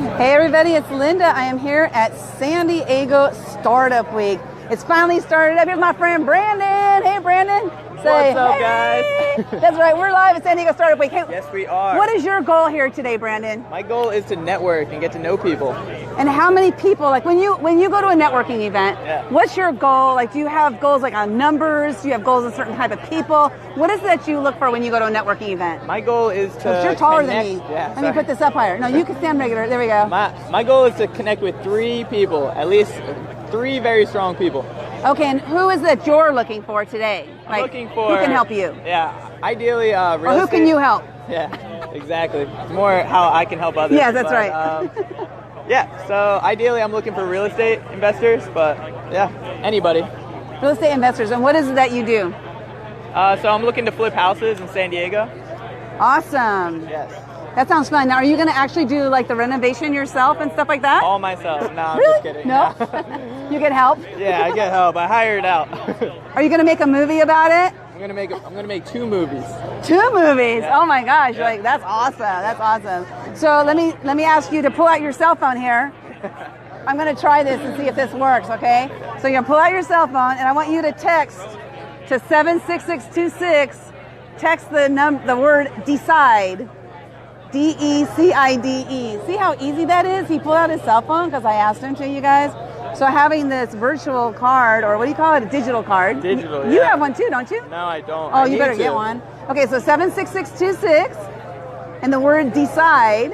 Hey everybody, it's Linda. I am here at San Diego Startup Week. It's finally started up. Here's my friend Brandon. Hey Brandon. What's up, guys? That's right, we're live at San Diego Startup Week. Hey, yes, we are. What is your goal here today, Brandon? My goal is to network and get to know people. And how many people, like when you go to a networking event, what's your goal? Like, do you have goals like on numbers? Do you have goals on certain type of people? What is it that you look for when you go to a networking event? My goal is to you're taller connect. than me. Yeah, Let me put this up higher. No, you can stand regular. There we go. My goal is to connect with 3 people, at least 3 very strong people. Okay, and who is it you're looking for today? I'm looking for... Who can help you? Yeah, ideally real estate. Or who can you help? Yeah, exactly. It's more how I can help others. Yeah, that's right. Yeah, so ideally I'm looking for real estate investors, but yeah, anybody. Real estate investors, and what is it that you do? So I'm looking to flip houses in San Diego. Awesome. Yes. That sounds fun. Now, are you going to actually do like the renovation yourself and stuff like that? All myself. No, I'm really? just kidding. No? You get help? Yeah, I get help. I hired out. Are you going to make a movie about it? I'm gonna make 2 movies. 2 movies? Yeah. Oh my gosh! Yeah. Like that's awesome. That's awesome. So let me ask you to pull out your cell phone here. I'm going to try this and see if this works. Okay? So you're gonna pull out your cell phone, and I want you to text to 76626. Text the word decide. DECIDE. See how easy that is? He pulled out his cell phone because I asked him to, you guys. So having this virtual card, or what do you call it? A digital card. Digital, You yeah. have one too, don't you? No, I don't. Oh, you better get one. Okay, so 76626 and the word decide.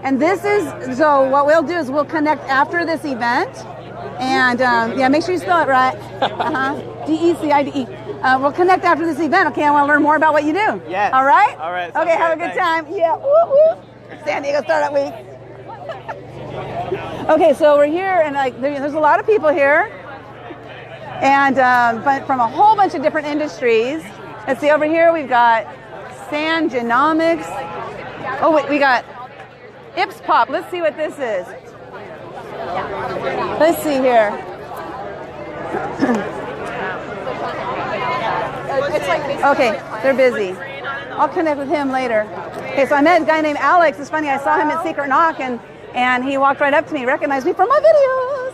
And this is, so what we'll do is we'll connect after this event. And yeah, make sure you spell it right. DECIDE. We'll connect after this event. Okay, I want to learn more about what you do. Yes. All right? All right. Okay, have a good time. Yeah. Woo, woo. San Diego Startup Week. Okay, so we're here, and like there's a lot of people here, and but from a whole bunch of different industries. Let's see, over here we've got San Genomics. Oh wait, we got Ipspop. Let's see what this is. Let's see here. Okay, they're busy. I'll connect with him later. Okay, so I met a guy named Alex. It's funny, I saw him at Secret Knock, and he walked right up to me, recognized me from my videos.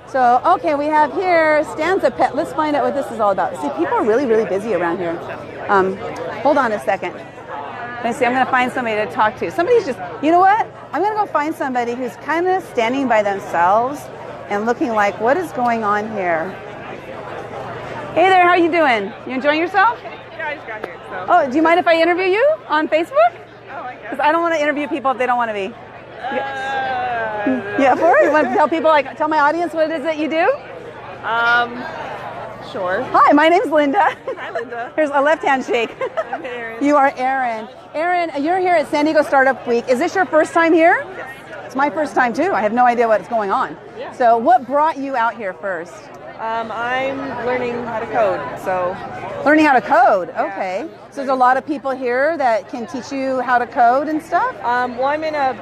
So, okay, we have here Stanza Pet. Let's find out what this is all about. See, people are really, really busy around here. Hold on a second. Let's see, I'm going to find somebody to talk to. Somebody's just, you know what? I'm going to go find somebody who's kind of standing by themselves and looking like, what is going on here? Hey there, how you doing? You enjoying yourself? Yeah, I just got here, so. Oh, do you mind if I interview you on Facebook? Oh, I guess. Because I don't want to interview people if they don't want to be. Yeah, for it? You want to tell people, like, tell my audience what it is that you do? Sure. Hi, my name's Linda. Hi, Linda. Here's a left-hand shake. I'm Erin. You are Erin. Erin, you're here at San Diego Startup Week. Is this your first time here? Yes. It's my first time, too. I have no idea what's going on. Yeah. So what brought you out here first? I'm learning how to code, so. Learning how to code, okay. So there's a lot of people here that can teach you how to code and stuff? Well, I'm in a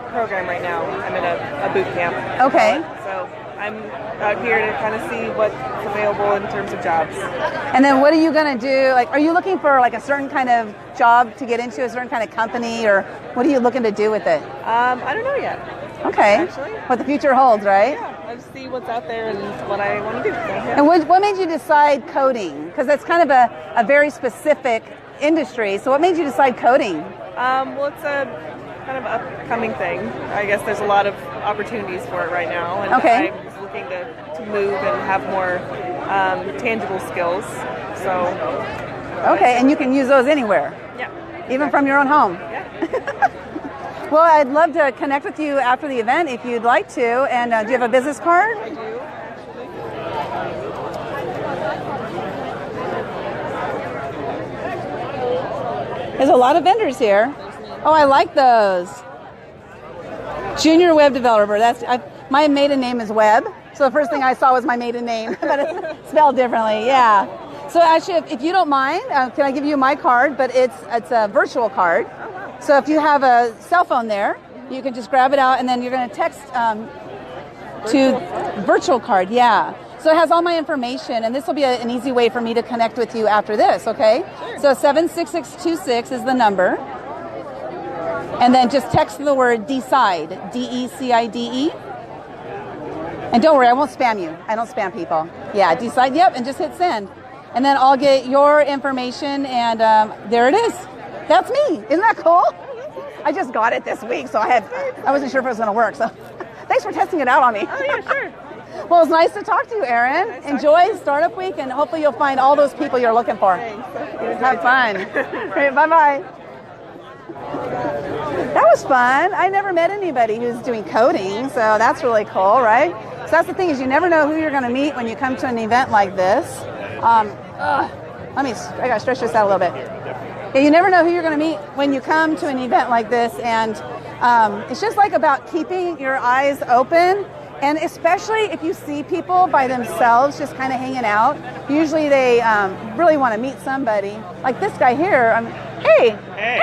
program right now. I'm in a boot camp. Okay. So I'm out here to kind of see what's available in terms of jobs. And then what are you going to do? Like, are you looking for like a certain kind of job to get into, a certain kind of company, or what are you looking to do with it? I don't know yet. Okay. Actually. What the future holds, right? Yeah, I'll see what's out there and what I want to do. Yeah. And what made you decide coding? Because that's kind of a very specific industry. So what made you decide coding? Well, it's a kind of upcoming thing. I guess there's a lot of opportunities for it right now. And Okay. I was looking to move and have more tangible skills. So. Okay, and you can use those anywhere? Yeah. Even from your own home? Yeah. Well, I'd love to connect with you after the event if you'd like to. And do you have a business card? I do, actually. There's a lot of vendors here. Oh, I like those. Junior web developer. My maiden name is Webb. So the first thing I saw was my maiden name, but it's spelled differently. Yeah. So actually, if you don't mind, can I give you my card? But it's a virtual card. Oh, wow. So if you have a cell phone there, you can just grab it out, and then you're going to text to virtual card. Yeah. So it has all my information, and this will be an easy way for me to connect with you after this. Okay. Sure. So 76626 is the number. And then just text the word DECIDE, DECIDE. And don't worry, I won't spam you. I don't spam people. Yeah, DECIDE, yep, and just hit send. And then I'll get your information, and there it is. That's me. Isn't that cool? I just got it this week, so I wasn't sure if it was going to work. So thanks for testing it out on me. Oh, yeah, sure. Well, it's nice to talk to you, Erin. Enjoy Startup Week, and hopefully you'll find all those people you're looking for. Thanks. Have fun. Great, bye-bye. That was fun. I never met anybody who's doing coding, so that's really cool, right? So that's the thing, is you never know who you're going to meet when you come to an event like this. I got to stretch this out a little bit. Yeah, you never know who you're going to meet when you come to an event like this, and it's just like about keeping your eyes open, and especially if you see people by themselves just kind of hanging out. Usually they really want to meet somebody. Like this guy here. Hey,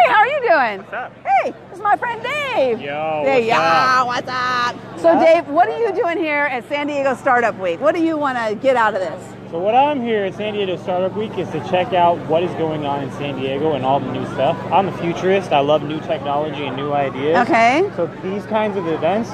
how are you doing? What's up? Hey, this is my friend Dave. What's up? So Dave, what are you doing here at San Diego Startup Week? What do you want to get out of this? So what I'm here at San Diego Startup Week is to check out what is going on in San Diego and all the new stuff. I'm a futurist. I love new technology and new ideas. Okay. So these kinds of events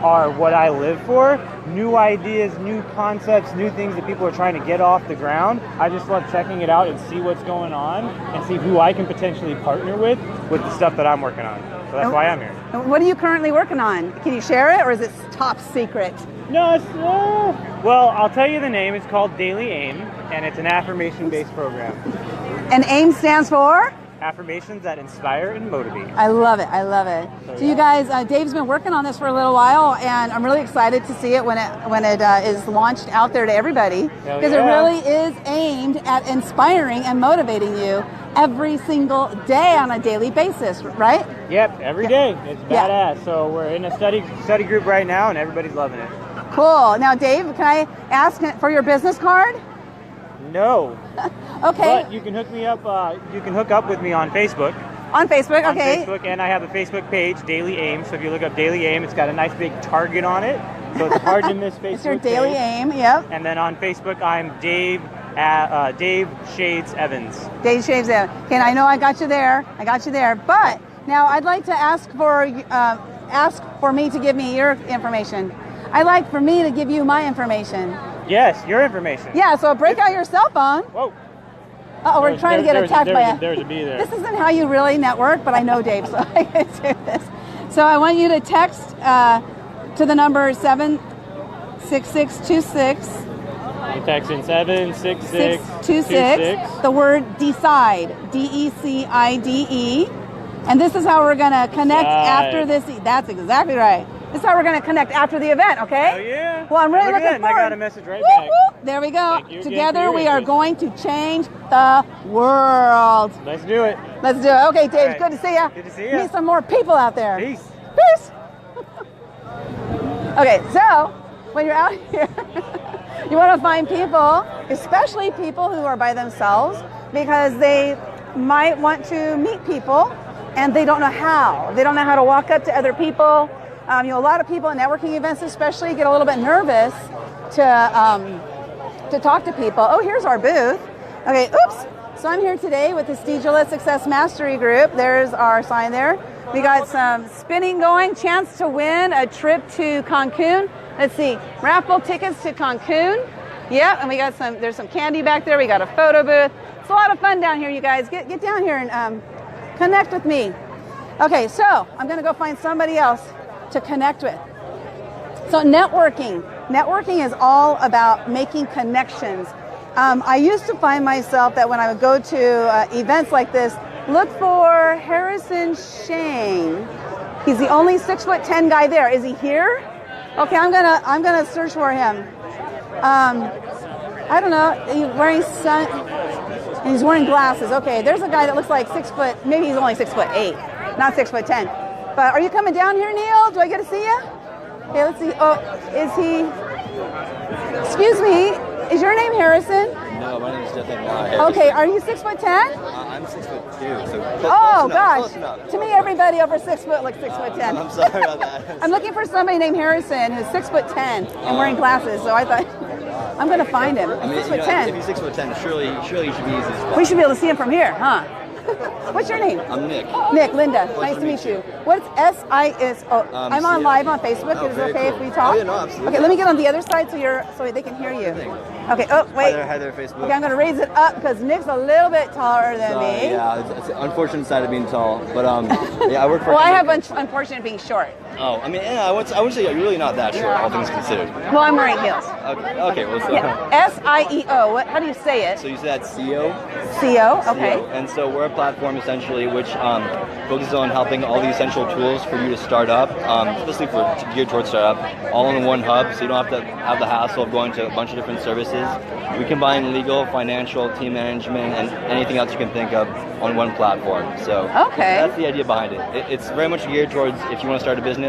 are what I live for. New ideas, new concepts, new things that people are trying to get off the ground. I just love checking it out and see what's going on and see who I can potentially partner with the stuff that I'm working on. So that's why I'm here. What are you currently working on? Can you share it, or is it top secret? No, it's, well, I'll tell you the name. It's called Daily AIM, and it's an affirmation-based program. And AIM stands for? Affirmations that inspire and motivate. I love it. I love it. So you guys, Dave's been working on this for a little while, and I'm really excited to see it when it is launched out there to everybody, because it really is aimed at inspiring and motivating you every single day on a daily basis, right? Yep, every day. It's badass. So we're in a study group right now, and everybody's loving it. Cool. Now, Dave, can I ask for your business card? No. Okay. But you can hook me up. You can hook up with me on Facebook. On Facebook, okay. On Facebook, and I have a Facebook page, Daily AIM. So if you look up Daily AIM, it's got a nice big target on it. So it's hard to miss Facebook. It's your Daily AIM, yep. And then on Facebook, I'm Dave Shades Evans. Dave Shades Evans. Okay, I know I got you there. But now I'd like to ask for me to give me your information. I'd like for me to give you my information. Yes, your information. Yeah, so break out your cell phone. Whoa. Uh-oh, we're trying to get attacked by a... There's a bee there. This isn't how you really network, but I know Dave, so I can do this. So I want you to text to the number 76626. You text in 76626. The word DECIDE, DECIDE. And this is how we're going to connect after this. That's exactly right. This is how we're going to connect after the event, okay? Oh, yeah. Well, I'm really looking forward. I got a message right back. There we go. Together we are going to change the world. Let's do it. Let's do it. Okay, Dave, right. good to see you. Good to see you. Meet some more people out there. Peace. Peace. Okay, so when you're out here, you want to find people, especially people who are by themselves, because they might want to meet people and they don't know how. They don't know how to walk up to other people. A lot of people in networking events especially get a little bit nervous to talk to people. Oh, here's our booth. Okay, oops. So I'm here today with the Steve Success Mastery Group. There's our sign there. We got some spinning going, chance to win a trip to Cancun. Let's see, raffle tickets to Cancun. Yep, and we got there's some candy back there. We got a photo booth. It's a lot of fun down here, you guys. Get down here and connect with me. Okay, so I'm gonna go find somebody else to connect with. So networking is all about making connections. I used to find myself that when I would go to events like this, look for Harrison Shane. He's the only 6'10" guy there. Is he here? Okay, I'm gonna search for him. I don't know. He's wearing glasses. Okay, there's a guy that looks like 6 foot. Maybe he's only 6'8", not 6'10". But are you coming down here, Neil? Do I get to see you? Okay, let's see. Oh, is he? Excuse me. Is your name Harrison? No, my name is definitely not. Okay, are you 6'10"? I'm 6'2". So oh close gosh. enough. To me, everybody over 6 foot looks 6'10". I'm sorry about that. I'm looking for somebody named Harrison who's 6'10" and wearing glasses. So I thought I'm going to find him. I mean, 6'10". if he's 6'10", surely he should be easy to spot. We should be able to see him from here, huh? What's your name? I'm Nick. Nick, Linda. Nice to meet you. What's SISO? I'm on CO. live on Facebook. Oh, Is it very okay cool. if we talk? Oh, yeah, no, absolutely. Okay, let me get on the other side so they can hear you. Okay. Oh, wait. Hi there, Facebook. Okay, I'm going to raise it up because Nick's a little bit taller than me. Yeah, it's an unfortunate side of being tall, but yeah, I work for. Well, I have unfortunate being short. Oh, I mean, yeah, I would say you're really not that short, all things considered. Well, I'm wearing heels. Okay, well, so, Yeah. SIEO. How do you say it? so you said CEO. CO. Okay. CEO. And so we're a platform essentially which focuses on helping all the essential tools for you to start up, especially geared towards startup, all in one hub, so you don't have to have the hassle of going to a bunch of different services. We combine legal, financial, team management, and anything else you can think of on one platform. So Okay. that's the idea behind it. It's very much geared towards if you want to start a business,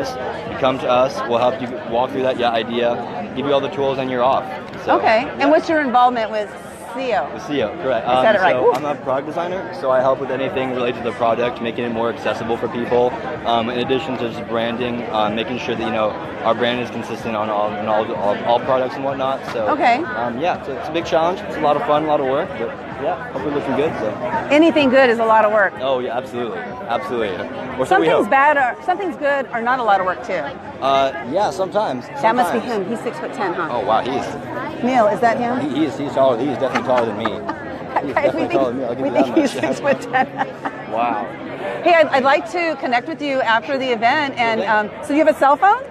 you come to us, we'll help you walk through that idea, give you all the tools, and you're off. So, Okay. yeah. And what's your involvement with CO? The CEO, correct. said it right. So I'm a product designer, so I help with anything related to the product, making it more accessible for people. In addition to just branding, making sure that our brand is consistent on all products and whatnot. So Okay. yeah, so it's a big challenge. It's a lot of fun, a lot of work, but yeah, hopefully looking good. So. Anything good is a lot of work. Oh yeah, absolutely. Or so we Something's hope. bad or something's good or not a lot of work too. Yeah, sometimes. That must be sometimes. him. He's 6'10", huh? Oh wow, Neil, is that him? he's taller. He's definitely taller than me. He's Guys, we definitely taller than me. I'll think, give we you think that he's much. 6'10". Wow. Hey, I'd like to connect with you after the event. And so you have a cell phone?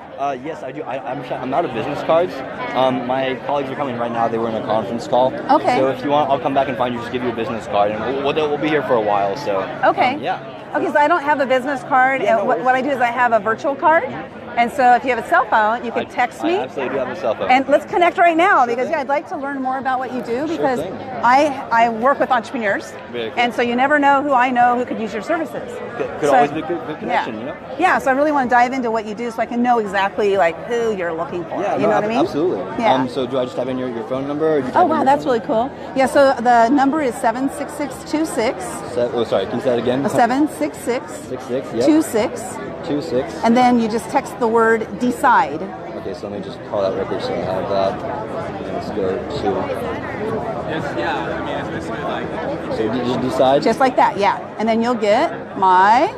Yes, I do. I'm out of business cards. My colleagues are coming right now. They were in a conference call. Okay. So if you want, I'll come back and find you. Just give you a business card, and we'll be here for a while. So. Okay. Yeah. Okay, so I don't have a business card. Yeah, no and worries. what I do is I have a virtual card. And so if you have a cell phone, you can text me. I absolutely do have a cell phone. And let's connect right now because I'd like to learn more about what you do because thing. I work with entrepreneurs. Very cool. And so you never know who I know who could use your services. Could always be a good connection, yeah. Yeah, so I really want to dive into what you do so I can know exactly like who you're looking for. Yeah, you no, know what I mean? Absolutely. Yeah. So do I just type in your phone number? Or do you type Oh in wow, your that's phone? really cool. Yeah, so the number is 76626. Sorry, can you say that again? 766 66. Yep. 26. 26. And then you just text the word decide. Okay, so let me just call that record so I have that. Let's go to. So you just decide. Just like that, yeah. And then you'll get my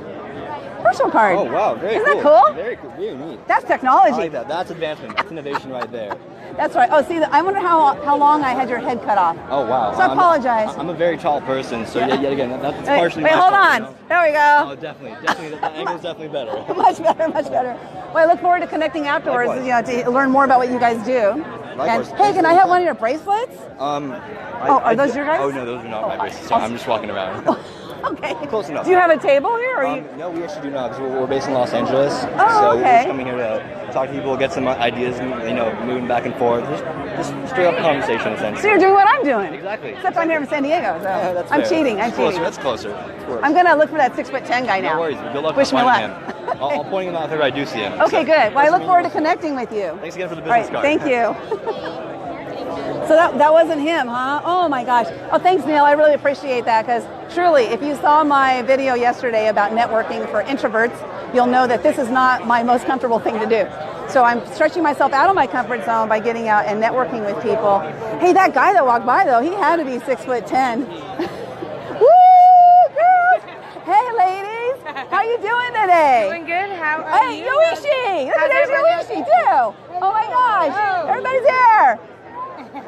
personal card. Oh wow, very Isn't cool. that cool? Very cool. Very neat. That's I technology. like that. That's advancement. That's innovation right there. That's right. Oh, see, I wonder how long I had your head cut off. Oh wow. So I apologize. I'm a very tall person, so yet again, that's partially. Wait, my hold fault, on. you know? There we Oh, go. definitely. That angle's definitely better. Much better, much better. Well, I look forward to connecting afterwards, Likewise. To learn more about what you guys do. Likewise. And hey, can I have one of your bracelets? Are those your guys? Oh no, those are not my bracelets. Sorry, I'm just walking around. Okay. Close enough. Do you have a table here? Or you? No, we actually do not because we're based in Los Angeles. Oh, so okay. we're just coming here to talk to people, get some ideas, and moving back and forth. Just straight up conversation, essentially. So you're doing what I'm doing. Exactly. Except I'm here in San Diego, so Yeah, that's I'm fair. cheating. That's I'm closer. cheating. That's closer. Of course. I'm gonna look for that 6'10" guy now. No worries. Good luck Wish me finding luck. him. I'll point him out if I do see him. Okay, So, good. Well, I nice look to forward to meet you. connecting with you. Thanks again for the All right, business card. thank you. So that wasn't him, huh? Oh my gosh. Oh, thanks, Neil. I really appreciate that because truly, if you saw my video yesterday about networking for introverts, you'll know that this is not my most comfortable thing to do. So I'm stretching myself out of my comfort zone by getting out and networking with people. Hey, that guy that walked by though, he had to be 6'10". Woo, girls! Hey, ladies, how you doing today? Doing good. How are Hey, you? Yoichi! Look at How's there's everybody? Yoichi too! Oh my gosh! Oh. Everybody's here!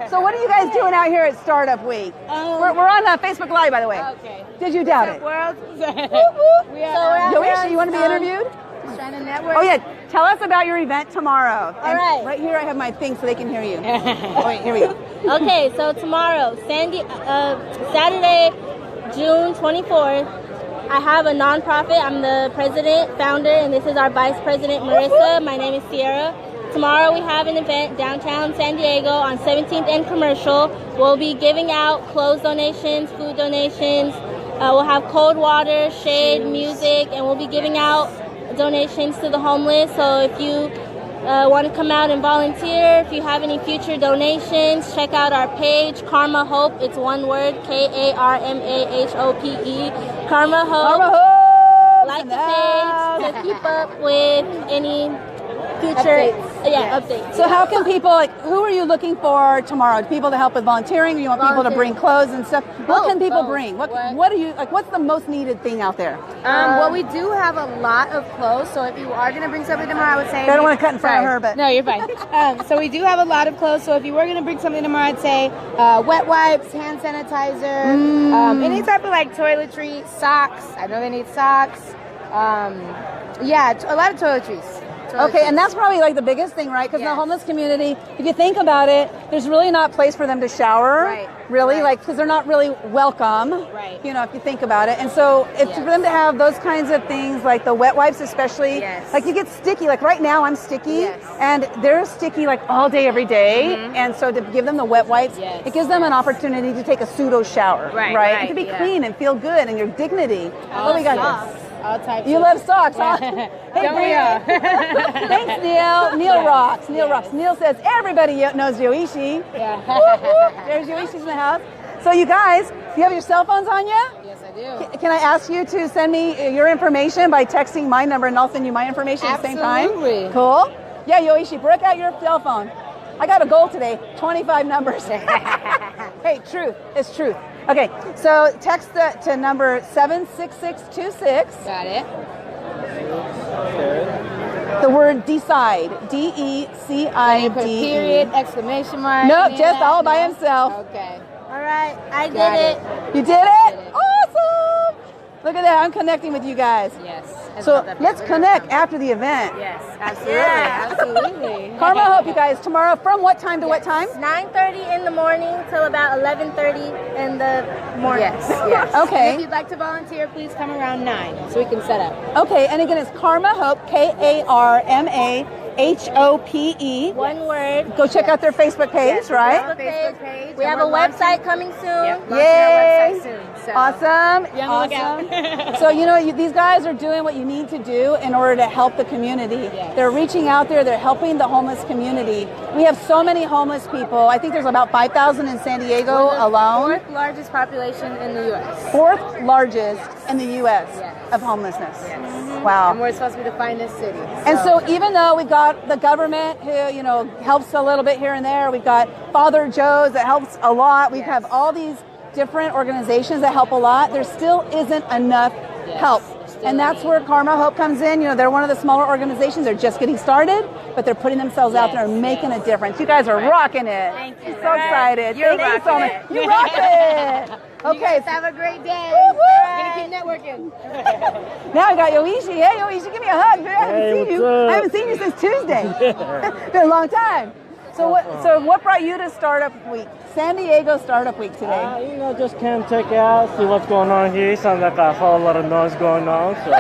So what are you guys doing out here at Startup Week? We're on Facebook Live, by the way. Okay. Did you doubt it? World. Whoop, whoop. We are Yoichi, you want to be interviewed? trying to network. Oh yeah, tell us about your event tomorrow. All right. Right here I have my thing so they can hear you. Oh, wait, here we go. Okay, so tomorrow, Saturday, June 24th, I have a nonprofit. I'm the president, founder, and this is our vice president, Marissa. My name is Sierra. Tomorrow we have an event downtown San Diego on 17th and Commercial. We'll be giving out clothes donations, food donations. We'll have cold water, shade, music, and we'll be giving out donations to the homeless. So if you want to come out and volunteer, if you have any future donations, check out our page, Karma Hope. It's one word, KARMAHOPE. Karma Hope. Karma Hope! Like the page to keep up with any future Updates. updates. So how can people, like, who are you looking for tomorrow? People to help with volunteering? Or you want people to bring clothes and stuff? What can people bring? What are you, like, what's the most needed thing out there? Well, we do have a lot of clothes, so if you are going to bring something tomorrow, I would say... I don't want to cut in front of her, but... No, you're fine. So we do have a lot of clothes, so if you were going to bring something tomorrow, I'd say wet wipes, hand sanitizer, any type of, like, toiletry, socks. I know they need socks. Yeah, a lot of toiletries. Okay, and that's probably like the biggest thing, right? Because in the homeless community, if you think about it, there's really not a place for them to shower, really, like, because they're not really welcome, you know, if you think about it. And so it's for them to have those kinds of things, like the wet wipes especially, like you get sticky, like right now I'm sticky, and they're sticky like all day, every day, and so to give them the wet wipes, it gives them an opportunity to take a pseudo shower, right? And to be clean and feel good and your dignity. What we got this? All types. You love socks, huh? Hey, Don't we all? Thanks, Neil. Neil rocks. Neil rocks. Neil says everybody knows Yoichi. There's Yoishi's in the house. So you guys, do you have your cell phones on you? Yes, I do. Can I ask you to send me your information by texting my number, and I'll send you my information at the same time? Absolutely. Cool. Yeah, Yoichi, break out your cell phone. I got a goal today, 25 numbers. Hey, truth. It's truth. Okay, so text to number 76626. Got it. The word decide, D-E-C-I-D-E. Put a period, exclamation mark. Nope, just all by himself. Okay. All right, I did Got it. You did it? Awesome! Look at that, I'm connecting with you guys. Yes. So let's connect after the event. Yes, absolutely. Karma Hope, you guys, tomorrow from what time to what time? 9:30 in the morning till about 11:30 in the morning. Yes. Okay. And if you'd like to volunteer, please come around 9 so we can set up. Okay, and again, it's Karma Hope, K-A-R-M-A-H-O-P-E. One word. Go check out their Facebook page, right? Facebook page. We have a website coming soon. Launching our website soon. So. Awesome. Be on the lookout. So, you know, these guys are doing what you need to do in order to help the community. Yes. They're reaching out there. They're helping the homeless community. We have so many homeless people. I think there's about 5,000 in San Diego alone. Fourth largest population in the U.S. Fourth largest in the U.S. of homelessness. Wow. And we're supposed to be the finest city. And so even though we've got the government who, you know, helps a little bit here and there, we've got Father Joe's that helps a lot. We have all these different organizations that help a lot. There still isn't enough help. And that's where Karma Hope comes in. You know, they're one of the smaller organizations. They're just getting started, but they're putting themselves out there and making a difference. You guys are rocking it. Thank you. I'm so excited. You're Thank you so rocking much. it. You rock it. You Okay. guys have a great day. Woo-hoo. We're going to keep networking. Now I got Yoichi. Hey, Yoichi, give me a hug. I haven't seen you since Tuesday. Been a long time. So what brought you to Startup Week? San Diego Startup Week today. You know, just came check it out, see what's going on here. Sounds like a whole lot of noise going on. So.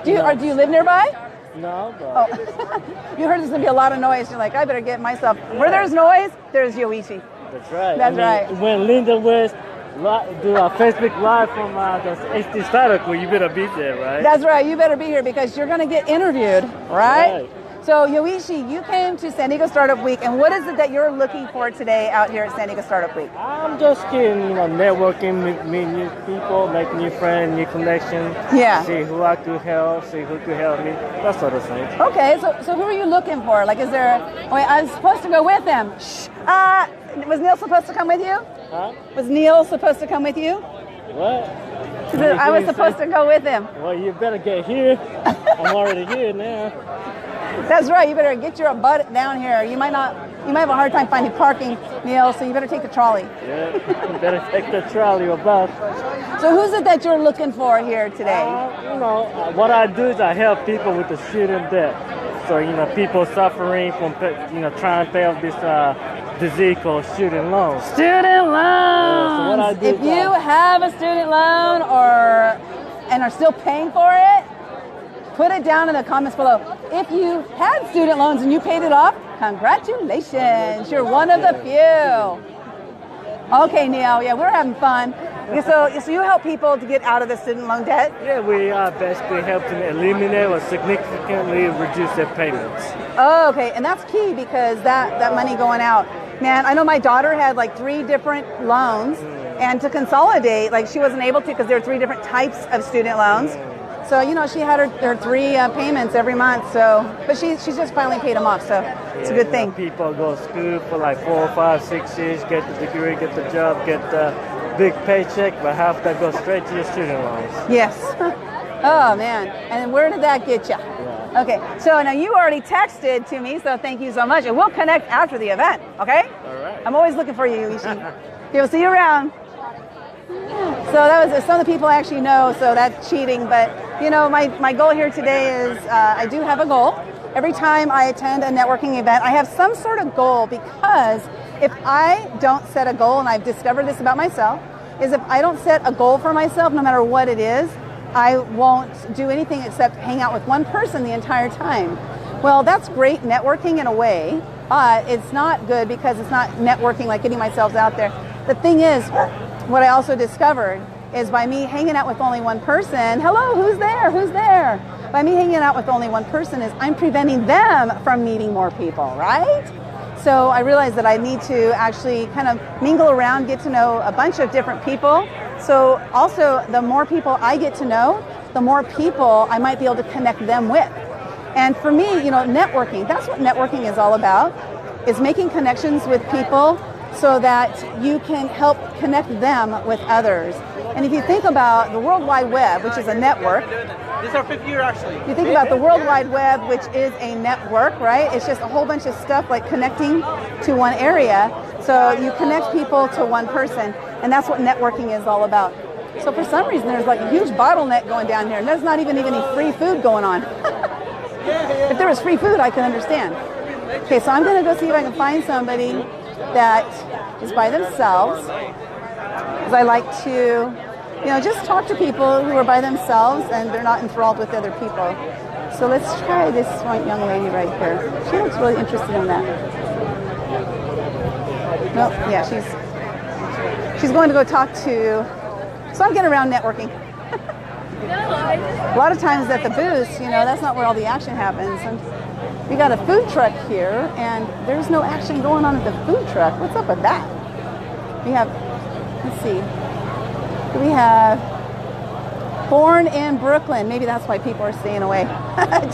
Do you live nearby? No, but Oh, you heard there's gonna be a lot of noise. You're like, I better get myself. Where there's noise, there's Yoichi. that's right. That's right. When Linda West do a Facebook Live from the HD Startup, well, you better be there, right? That's right. You better be here because you're gonna get interviewed, right? So Yoichi, you came to San Diego Startup Week, and what is it that you're looking for today out here at San Diego Startup Week? I'm just kidding, you know, networking, meet new people, make new friends, new connections. Yeah. See who I could help, see who could help me, that sort of thing. Okay, so who are you looking for? Like, is there? Wait, I was supposed to go with him. Shh. Was Neil supposed to come with you? Huh? Was Neil supposed to come with you? What? I was supposed to go with him. Well, you better get here. I'm already here now. That's right. You better get your butt down here. You might have a hard time finding parking, Neil. So you better take the trolley. Yeah, you better take the trolley or bus. So who's it that you're looking for here today? You know, what I do is I help people with the student debt. So, you know, people suffering from, you know, trying to pay off this disease called student loans. Student loans. So what I do if is you have a student loan and are still paying for it, put it down in the comments below. If you had student loans and you paid it off, congratulations. You're one of the few. Okay, Neil. Yeah, we're having fun. So you help people to get out of the student loan debt? Yeah, we are basically helping eliminate or significantly reduce their payments. Oh, okay. And that's key because that money going out. Man, I know my daughter had like 3 different loans, and to consolidate, like she wasn't able to because there are 3 different types of student loans. So, you know, she had her 3 payments every month. So, but she's just finally paid them off. So it's a good thing. People go to school for like 4, 5, 6 years, get the degree, get the job, get the big paycheck, but half that goes straight to your student loans. Yes. Oh, man. And where did that get you? Yeah. Okay. So now you already texted to me, so thank you so much. And we'll connect after the event, okay? All right. I'm always looking for you, Ishi. Okay, we'll see you around. So that was some of the people I actually know, so that's cheating. But, you know, my goal here today is I do have a goal. Every time I attend a networking event, I have some sort of goal, because if I don't set a goal, and I've discovered this about myself, is if I don't set a goal for myself, no matter what it is, I won't do anything except hang out with one person the entire time. Well, that's great networking in a way, but it's not good because it's not networking, like getting myself out there. The thing is, what I also discovered is by me hanging out with only one person, hello, who's there? Who's there? By me hanging out with only one person is I'm preventing them from meeting more people, right? So I realized that I need to actually kind of mingle around, get to know a bunch of different people. So also, the more people I get to know, the more people I might be able to connect them with. And for me, you know, networking, that's what networking is all about, is making connections with people so that you can help connect them with others. And if you think about the World Wide Web, which is a network, This is our 5th year, actually. you think about the World Wide Web, which is a network, right? It's just a whole bunch of stuff like connecting to one area. So you connect people to one person, and that's what networking is all about. So for some reason, there's like a huge bottleneck going down here, and there's not even any free food going on. If there was free food, I could understand. Okay, so I'm going to go see if I can find somebody that is by themselves, because I like to, you know, just talk to people who are by themselves and they're not enthralled with other people. So let's try this one young lady right here. She looks really interested in that. No, yeah, she's going to go talk to, so I'm getting around networking. A lot of times at the booths, you know, that's not where all the action happens. And we got a food truck here, and there's no action going on at the food truck. What's up with that? We have, let's see, we have Born in Brooklyn. Maybe that's why people are staying away.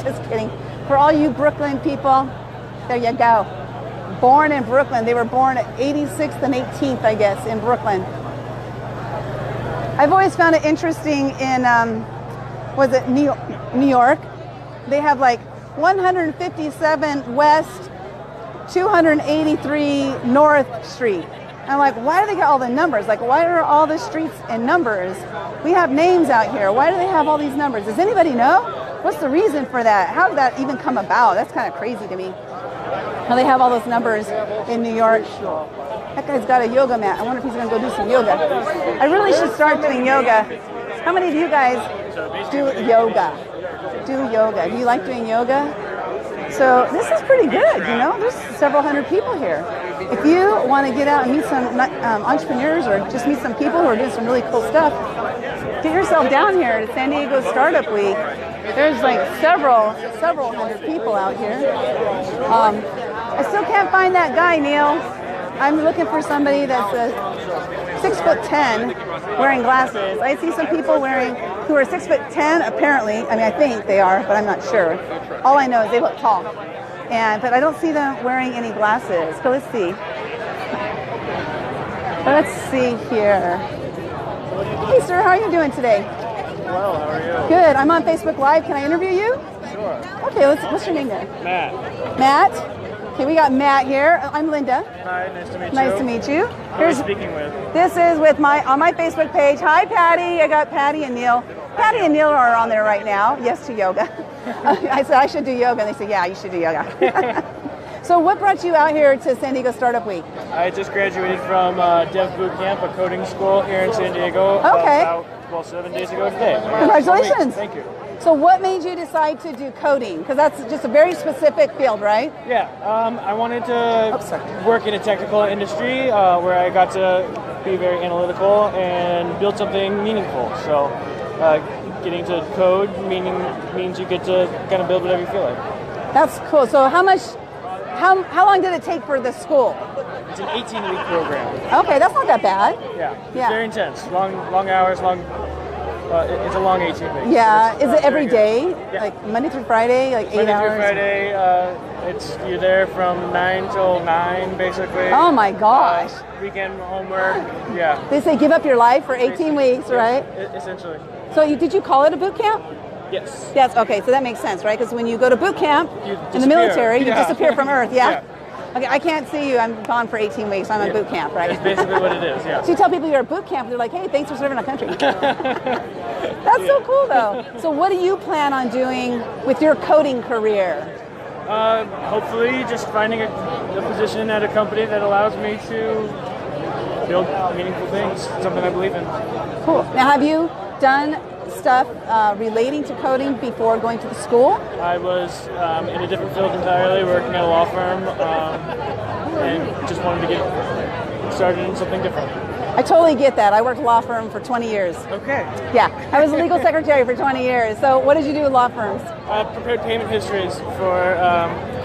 Just kidding. For all you Brooklyn people, there you go. Born in Brooklyn. They were born at 86th and 18th, I guess, in Brooklyn. I've always found it interesting in, was it New York? They have like 157 West, 283 North Street. And I'm like, why do they get all the numbers? Like, why are all the streets and numbers? We have names out here. Why do they have all these numbers? Does anybody know? What's the reason for that? How did that even come about? That's kind of crazy to me. How they have all those numbers in New York. That guy's got a yoga mat. I wonder if he's going to go do some yoga. I really should start doing yoga. How many of you guys do yoga? Do yoga. Do you like doing yoga? So this is pretty good, you know. There's several hundred people here. If you want to get out and meet some entrepreneurs or just meet some people who are doing some really cool stuff, get yourself down here to San Diego Startup Week. There's like several hundred people out here. I still can't find that guy, Neil. I'm looking for somebody that's 6'10", wearing glasses. I see some people who are 6'10", apparently. I mean, I think they are, but I'm not sure. All I know is they look tall. But I don't see them wearing any glasses. So let's see. Let's see here. Hey, sir, how are you doing today? Well, how are you? Good. I'm on Facebook Live. Can I interview you? Sure. Okay, what's your name then? Matt. Matt? Okay, we got Matt here. I'm Linda. Hi, nice to meet you. Nice to meet you. Who are you speaking with? This is with on my Facebook page. Hi, Patty. I got Patty and Neil. Patty and Neil are on there right now. Yes to yoga. I said I should do yoga, and they said, yeah, you should do yoga. So what brought you out here to San Diego Startup Week? I just graduated from Dev Bootcamp, a coding school here in San Diego. Okay. About 7 days ago today. Congratulations. Thank you. So what made you decide to do coding? Because that's just a very specific field, right? Yeah, I wanted to work in a technical industry where I got to be very analytical and build something meaningful. So getting to code means you get to kind of build whatever you feel like. That's cool. So how long did it take for the school? It's an 18-week program. Okay, that's not that bad. Yeah, it's very intense. Long hours, long It's a long 18 weeks. Yeah. so Is it's it every very good. day? Yeah. Like Monday through Friday, like 8 Monday hours? through Friday, you're there from 9 till 9, basically. Oh my gosh. Weekend homework, yeah. They say give up your life for 18 weeks, right? Essentially. So did you call it a boot camp? Yes. Yes, okay, so that makes sense, right? Because when you go to boot camp You in the disappear. military, you Yeah. disappear from Earth, yeah? Yeah. Okay, I can't see you. I'm gone for 18 weeks. I'm at boot camp, right? That's basically what it is, yeah. So you tell people you're at boot camp, they're like, hey, thanks for serving our country. That's so cool, though. So what do you plan on doing with your coding career? Hopefully just finding a position at a company that allows me to build meaningful things, something I believe in. Cool. Now, have you done stuff relating to coding before going to the school? I was in a different field entirely, working at a law firm, and just wanted to get started in something different. I totally get that. I worked law firm for 20 years. Okay. Yeah, I was a legal secretary for 20 years. So what did you do with law firms? I prepared payment histories for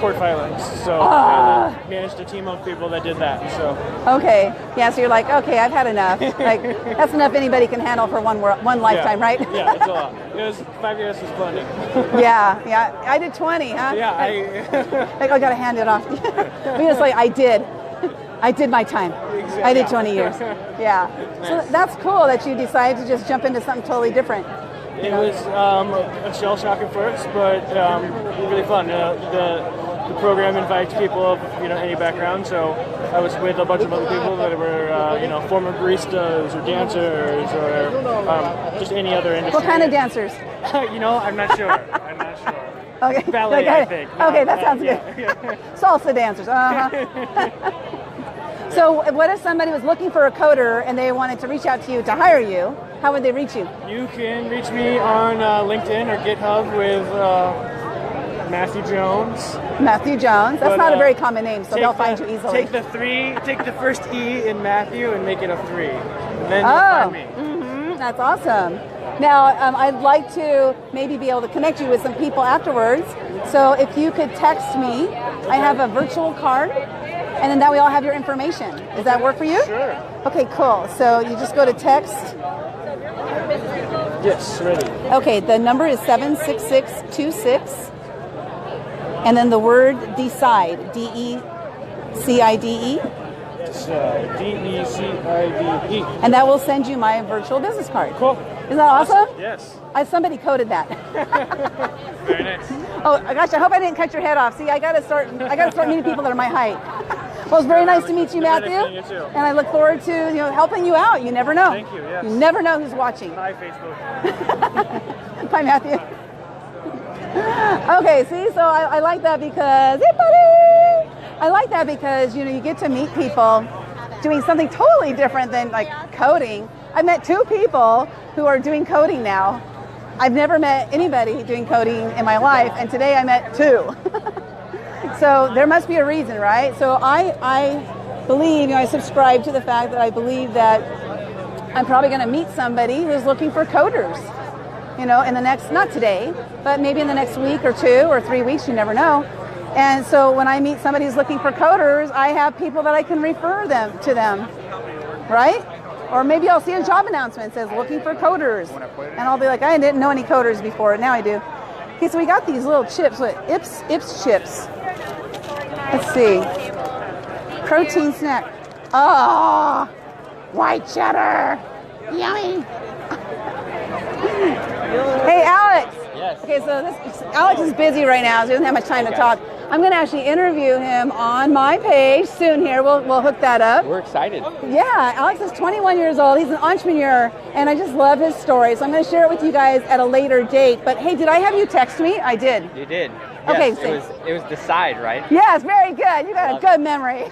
court filings, so I managed a team of people that did that. So Okay. Yeah, so you're like, okay, I've had enough. Like, that's enough anybody can handle for one lifetime, yeah. right? Yeah, it's a lot. It was 5 years was plenty. Yeah. I did 20, huh? Yeah, Like, I gotta hand it off. But just like, I did my time. I did 20 years. Yeah. So that's cool that you decided to just jump into something totally different. It was a shell shock at first, but really fun. The program invites people of any background, so I was with a bunch of other people that were former baristas or dancers or just any other industry. What kind of dancers? I'm not sure. Okay. Ballet, I think. Okay, that sounds good. Yeah. Salsa dancers. Uh-huh. So what if somebody was looking for a coder and they wanted to reach out to you to hire you? How would they reach you? You can reach me on LinkedIn or GitHub with Matthew Jones. Matthew Jones. That's But, not a very common name, so they'll find you easily. Take the first E in Matthew and make it a 3. And then you'll find me. That's awesome. Now, I'd like to maybe be able to connect you with some people afterwards. So if you could text me, I have a virtual card, and then that way I'll have your information. Does that work for you? Sure. Okay, cool. So you just go to text. Yes, ready. Okay, the number is 76626, and then the word decide, D-E-C-I-D-E. D-E-C-I-D-E. And that will send you my virtual business card. Cool. Isn't that awesome? Yes. Somebody coded that. Very nice. Oh gosh, I hope I didn't cut your head off. See, I gotta start meeting people that are my height. Well, it's very nice to meet you, Matthew. Nice meeting you too. And I look forward to helping you out. You never know. Thank you, yes. You never know who's watching. Bye, Facebook. Bye, Matthew. Okay, see, so I like that because, hey, buddy! I like that because, you get to meet people doing something totally different than like coding. I met 2 people who are doing coding now. I've never met anybody doing coding in my life, and today I met 2. So there must be a reason, right? So I believe, I subscribe to the fact that I believe that I'm probably going to meet somebody who's looking for coders, in the next, not today, but maybe in the next week or 2 or 3 weeks, you never know. And so when I meet somebody who's looking for coders, I have people that I can refer them to them, right? Or maybe I'll see a job announcement that says looking for coders, and I'll be like, I didn't know any coders before, now I do. Okay, so we got these little chips, Ips chips. Let's see. Protein snack. Oh, white cheddar. Yummy. Hey, Alex. Yes. Okay, so Alex is busy right now, so he doesn't have much time to talk. I'm going to actually interview him on my page soon here. We'll hook that up. We're excited. Yeah, Alex is 21 years old. He's an entrepreneur, and I just love his story. So I'm going to share it with you guys at a later date. But hey, did I have you text me? I did. You did. Okay, Yes, it was Decide, right? Yes, very good. You got a good memory.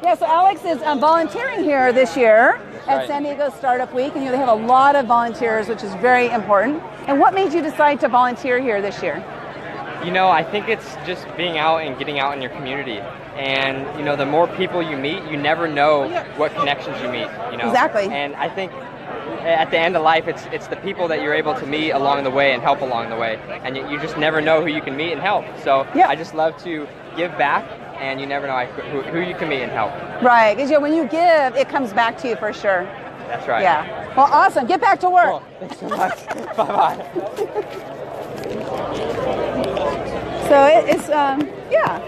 Yeah, so Alex is volunteering here this year at San Diego Startup Week, and they have a lot of volunteers, which is very important. And what made you decide to volunteer here this year? I think it's just being out and getting out in your community. And, the more people you meet, you never know what connections you meet, Exactly. And I think at the end of life, it's the people that you're able to meet along the way and help along the way. And you just never know who you can meet and help. So I just love to give back, and you never know who you can meet and help. Right, because when you give, it comes back to you for sure. That's right. Yeah. Well, awesome. Get back to work. Cool. Thanks so much. Bye-bye. So it's yeah.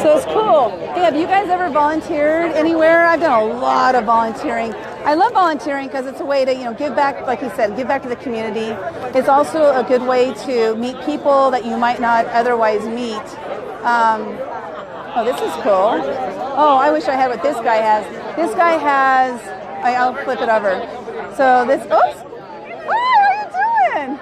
So it's cool. Hey, have you guys ever volunteered anywhere? I've done a lot of volunteering. I love volunteering because it's a way to, give back, like you said, give back to the community. It's also a good way to meet people that you might not otherwise meet. Oh, this is cool. Oh, I wish I had what this guy has. This guy has, I'll flip it over. So this, oops. Hi, how are you doing?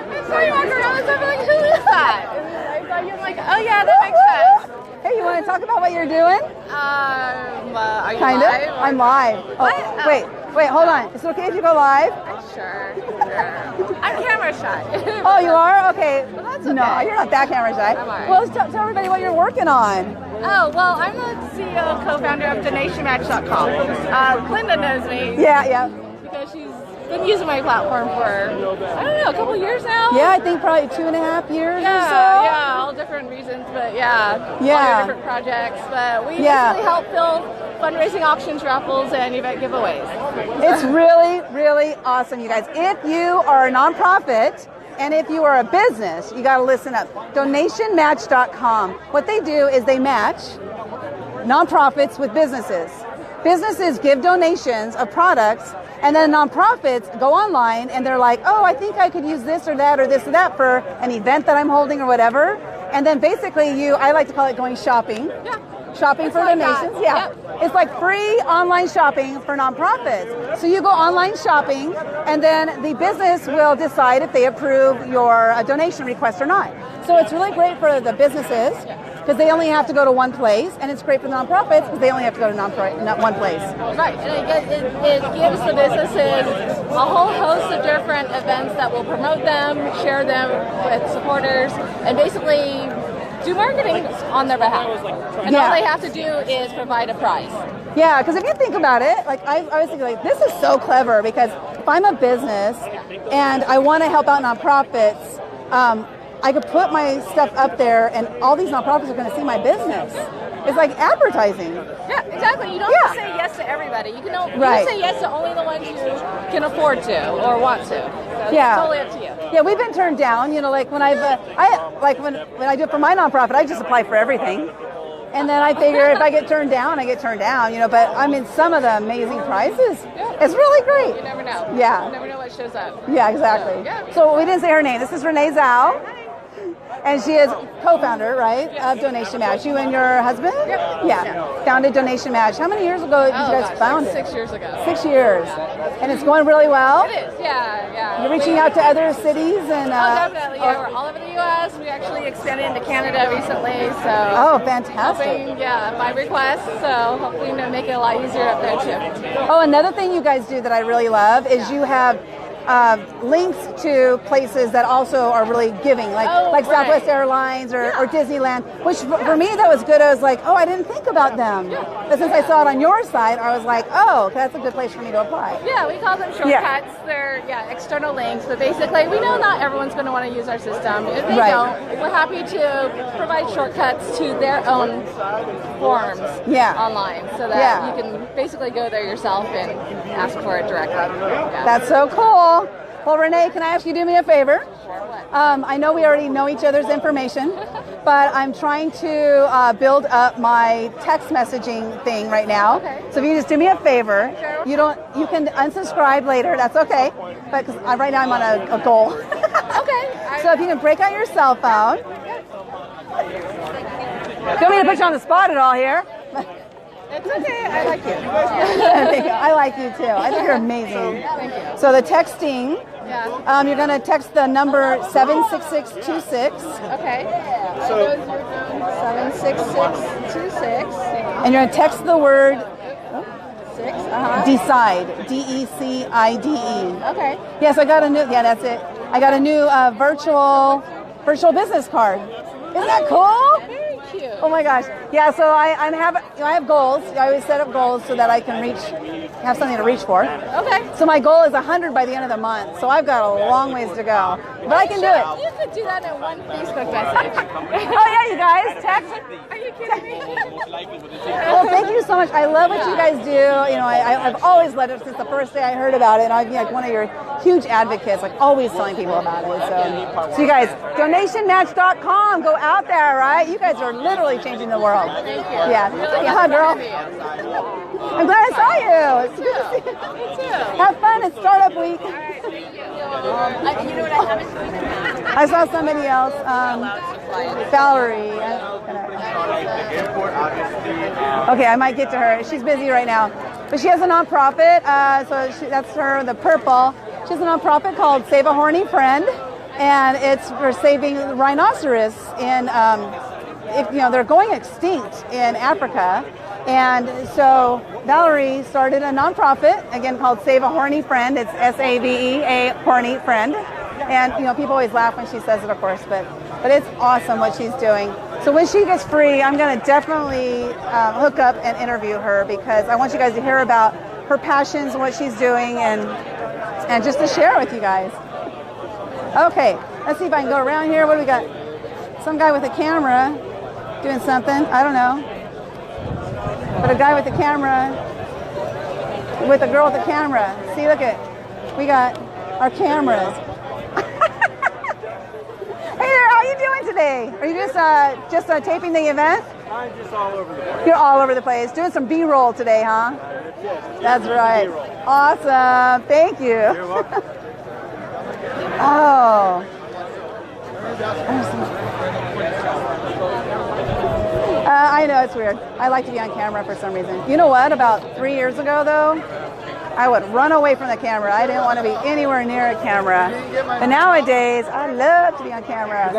I saw you walking around and I'm like, who is that? And I thought you were like, oh yeah, that makes sense. Hey, you want to talk about what you're doing? Are you kind live? of. I'm live. Oh, What? Wait, hold on. Is it okay if you go live? Sure. I'm camera shy. Oh, you are? Okay. Well, that's No, okay. you're not that camera shy. I'm all right. Well, tell everybody what you're working on. Oh, well, I'm the CEO and co-founder of DonationMatch.com. Linda knows me. Yeah. Because she's been using my platform for, I don't know, a couple years now. Yeah, I think probably 2.5 years or so. Yeah, all different reasons, but yeah. all your different projects. But we basically help build fundraising auctions, raffles, and event giveaways. It's really, really awesome, you guys. If you are a nonprofit and if you are a business, you got to listen up. DonationMatch.com. What they do is they match nonprofits with businesses. Businesses give donations of products, and then nonprofits go online and they're like, oh, I think I could use this or that for an event that I'm holding or whatever. And then basically I like to call it going shopping. Yeah. Shopping for donations. Yeah. Yep. It's like free online shopping for nonprofits. So you go online shopping and then the business will decide if they approve your donation request or not. So it's really great for the businesses because they only have to go to one place, and it's great for the nonprofits because they only have to go to one place. Right, and it gives the businesses a whole host of different events that will promote them, share them with supporters, and basically do marketing on their behalf. And all they have to do is provide a prize. Yeah, because if you think about it, like I was thinking, like this is so clever because if I'm a business and I want to help out nonprofits, I could put my stuff up there and all these nonprofits are going to see my business. It's like advertising. Yeah, exactly. You don't have to say yes to everybody. You can say yes to only the ones you can afford to or want to. So it's totally up to you. Yeah, we've been turned down. Like when when I do it for my nonprofit, I just apply for everything. And then I figure if I get turned down, I get turned down, but I'm in some of the amazing prizes. Yeah. It's really great. You never know. Yeah. You never know what shows up. Yeah, exactly. So we didn't say her name. This is Renee Zhao. And she is co-founder, right, of Donation Match. You and your husband? Yep. Yeah. Founded Donation Match. How many years ago did you guys found it? 6 years ago. 6 years. And it's going really well? It is, yeah. You're reaching out to other cities? And definitely. Yeah, we're all over the U.S. We actually expanded into Canada recently, so. Oh, fantastic. Helping, by request, so hopefully make it a lot easier up there, too. Oh, another thing you guys do that I really love is you have links to places that also are really giving, like Southwest Airlines or Disneyland, which for me that was good. I was like, oh, I didn't think about them. But since I saw it on your site, I was like, oh, that's a good place for me to apply. Yeah, we call them shortcuts. They're external links, but basically we know not everyone's going to want to use our system. If they don't, we're happy to provide shortcuts to their own forms online so that you can basically go there yourself and ask for it directly. Yeah. That's so cool. Well, Renee, can I ask you to do me a favor? Sure, what? I know we already know each other's information, but I'm trying to build up my text messaging thing right now. Okay. So if you just do me a favor, Sure. you can unsubscribe later. That's okay. But cause right now I'm on a goal. Okay. So if you can break out your cell phone. Don't mean to put you on the spot at all here. It's okay. I like you. I like you too. I think you're amazing. Thank you. So the texting, you're going to text the number 76626. Okay. So 76626. And you're going to text the word Decide. Decide. DECIDE. Okay. Yes, I got a new. Yeah, that's it. I got a new virtual business card. Isn't that cool? Very cute. Oh my gosh. Yeah. So I have goals. I always set up goals so that I can reach have something to reach for. Okay. So my goal is 100 by the end of the month. So I've got a long ways to go, but I can do it. You could do that in one Facebook message. Oh yeah, you guys, text. Are you kidding me? Well, thank you so much. I love what you guys do. You know, I've always loved it since the first day I heard about it, and I've been like one of your huge advocates, like always telling people about it. So you guys, donationmatch.com, go out there, right? You guys are literally changing the world. Thank you. Yeah, yeah, girl. I'm glad I saw you. It's good to see you. Me too. Have fun at Startup Week. You know what I haven't seen? I saw somebody else, Valerie. Okay, I might get to her. She's busy right now. But she has a nonprofit, that's her, the purple. She has a nonprofit called Save a Horny Friend, and it's for saving rhinoceros in, they're going extinct in Africa. And so Valerie started a nonprofit, again, called Save a Horny Friend. It's SAVE, Horny Friend. And, people always laugh when she says it, of course, but it's awesome what she's doing. So when she gets free, I'm going to definitely hook up and interview her, because I want you guys to hear about her passions and what she's doing, and just to share with you guys. Okay, let's see if I can go around here. What do we got? Some guy with a camera doing something. I don't know. But a guy with a camera, with a girl with a camera. See, look at, we got our cameras. Hey there, how are you doing today? Are you just taping the event? I'm just all over the place. You're all over the place. Doing some B-roll today, huh? That's right. Awesome. Thank you. You're welcome. Oh. I know, it's weird. I like to be on camera for some reason. You know what? About 3 years ago, though, I would run away from the camera. I didn't want to be anywhere near a camera. But nowadays, I love to be on camera.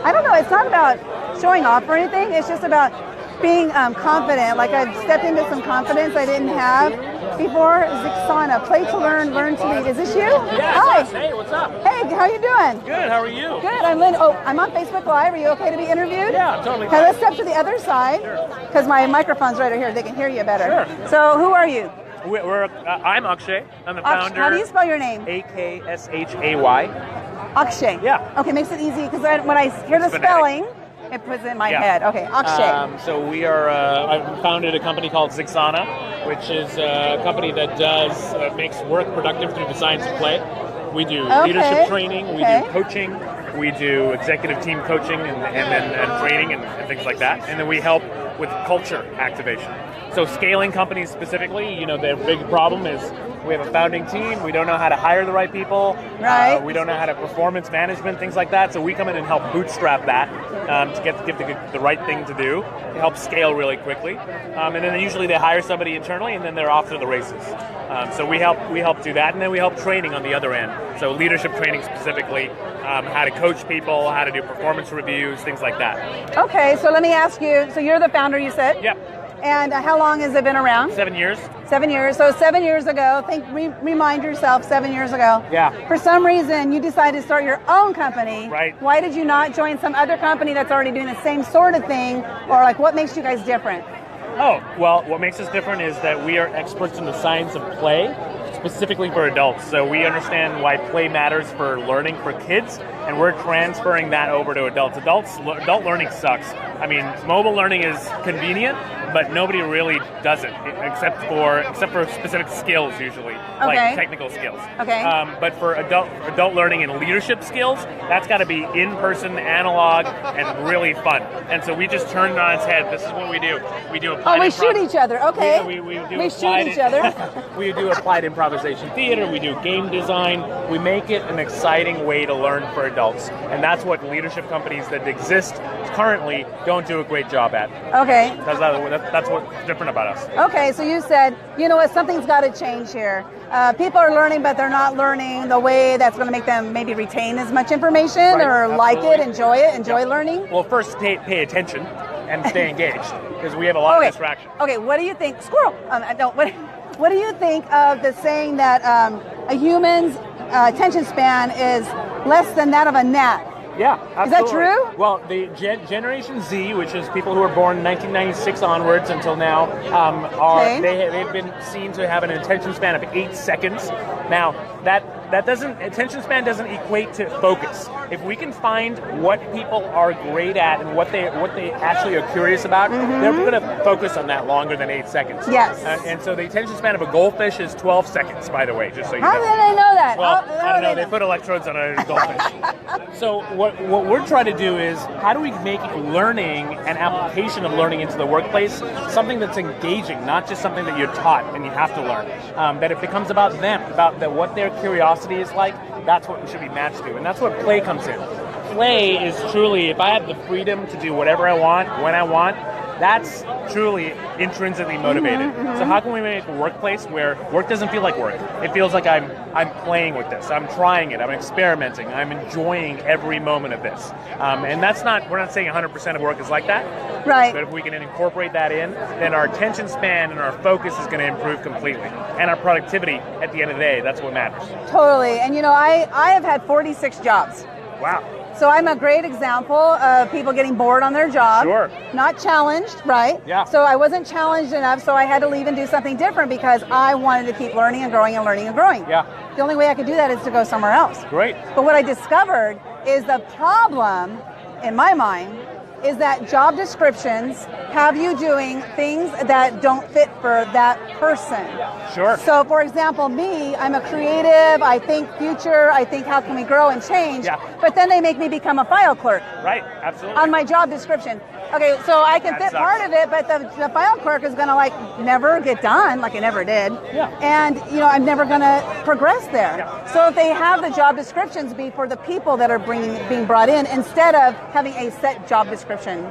I don't know. It's not about showing off or anything. It's just about being confident. Like, I've stepped into some confidence I didn't have before. Zixana, play to learn, learn to lead. Is this you? Yeah, Hi. hey, what's up? Hey, how you doing? Good, how are you? Good, I'm Lynn. Oh, I'm on Facebook Live. Are you okay to be interviewed? Yeah, I'm totally Okay, fine. let's step to the other side, because my microphone's right here. They can hear you better. Sure. So, who are you? I'm Akshay. I'm the Akshay. founder. How do you spell your name? A-K-S-H-A-Y. Akshay. Yeah. Okay, makes it easy, because when I hear the It's spelling, it puts it in my head. Okay, Akshay. So we are, I founded a company called Zixana, which is a company that makes work productive through the science of play. We do leadership training, we do coaching, we do executive team coaching and training and things like that. And then we help with culture activation. So scaling companies specifically, their big problem is we have a founding team, we don't know how to hire the right people, we don't know how to performance management, things like that. So we come in and help bootstrap that to give the right thing to do, to help scale really quickly. And then usually they hire somebody internally and then they're off to the races. So we help do that, and then we help training on the other end. So leadership training specifically, how to coach people, how to do performance reviews, things like that. Okay, so let me ask you, so you're the founder, you said? Yep. And how long has it been around? 7 years. 7 years. So 7 years ago, remind yourself, 7 years ago. Yeah. For some reason, you decided to start your own company. Right. Why did you not join some other company that's already doing the same sort of thing? Or what makes you guys different? Oh, well, what makes us different is that we are experts in the science of play, specifically for adults. So we understand why play matters for learning for kids, and we're transferring that over to adults. Adult learning sucks. I mean, mobile learning is convenient, but nobody really does it except for specific skills usually, like technical skills. Okay. But for adult learning and leadership skills, that's got to be in-person, analog, and really fun. And so we just turned it on its head. This is what we do. We do applied. Oh, we shoot each other. Okay. We shoot each other. We do applied improvisation theater. We do game design. We make it an exciting way to learn for adults, and that's what leadership companies that exist currently don't do a great job at. Okay. That's what's different about us. Okay, so you said, you know what, something's got to change here. People are learning, but they're not learning the way that's going to make them maybe retain as much information or like it, enjoy learning. Well, first pay attention and stay engaged, because we have a lot of distraction. Okay, what do you think? Squirrel. What do you think of the saying that a human's attention span is less than that of a gnat? Yeah, absolutely. Is that true? Well, the Generation Z, which is people who were born 1996 onwards until now, they've been seen to have an attention span of 8 seconds. Now, attention span doesn't equate to focus. If we can find what people are great at and what they actually are curious about, they're going to focus on that longer than 8 seconds. Yes. And so the attention span of a goldfish is 12 seconds, by the way, just so you know. How did I know that? Well, I don't know. They put electrodes on a goldfish. So what we're trying to do is, how do we make learning and application of learning into the workplace something that's engaging, not just something that you're taught and you have to learn. That it becomes about them, about what their curiosity is like. That's what we should be matched to, and that's what play comes in. Play is truly, if I have the freedom to do whatever I want, when I want, that's truly intrinsically motivated. So how can we make a workplace where work doesn't feel like work? It feels like I'm playing with this. I'm trying it. I'm experimenting. I'm enjoying every moment of this. And we're not saying 100% of work is like that. Right. But if we can incorporate that in, then our attention span and our focus is going to improve completely. And our productivity, at the end of the day, that's what matters. Totally. And I have had 46 jobs. Wow. So I'm a great example of people getting bored on their job. Sure. Not challenged, right? Yeah. So I wasn't challenged enough, so I had to leave and do something different because I wanted to keep learning and growing and learning and growing. Yeah. The only way I could do that is to go somewhere else. Great. But what I discovered is the problem, in my mind, is that job descriptions have you doing things that don't fit for that person. Sure. So, for example, me, I'm a creative, I think future, I think how can we grow and change, but then they make me become a file clerk. Right, absolutely. On my job description. Okay, so I can fit part of it, but the file clerk is gonna never get done, like it never did. Yeah. And, I'm never gonna progress there. Yeah. So if they have the job descriptions be for the people that are being brought in, instead of having a set job description.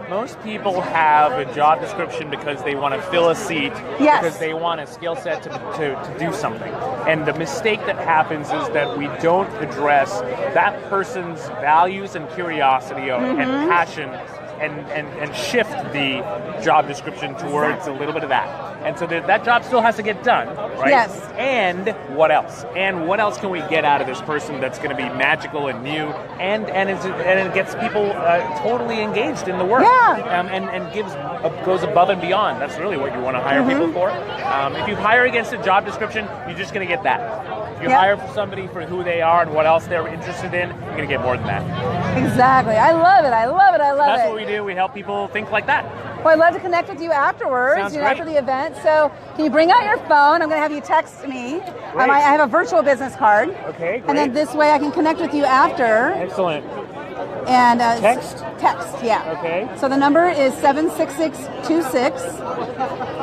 Most people have a job description because they want to fill a seat, because they want a skill set to do something. And the mistake that happens is that we don't address that person's values and curiosity and passion and shift the job description towards a little bit of that. And so that job still has to get done, right? Yes. And what else? And what else can we get out of this person that's going to be magical and new and it gets people totally engaged in the work. Yeah. And goes above and beyond. That's really what you want to hire people for. If you hire against a job description, you're just going to get that. If you hire for somebody for who they are and what else they're interested in, you're going to get more than that. Exactly. I love it. That's what we do. We help people think like that. Well, I'd love to connect with you afterwards, Sounds great. after the event. So can you bring out your phone? I'm going to have you text me. I have a virtual business card. Okay, great. And then this way I can connect with you after. Excellent. And Text? Text, yeah. Okay. So the number is 76626,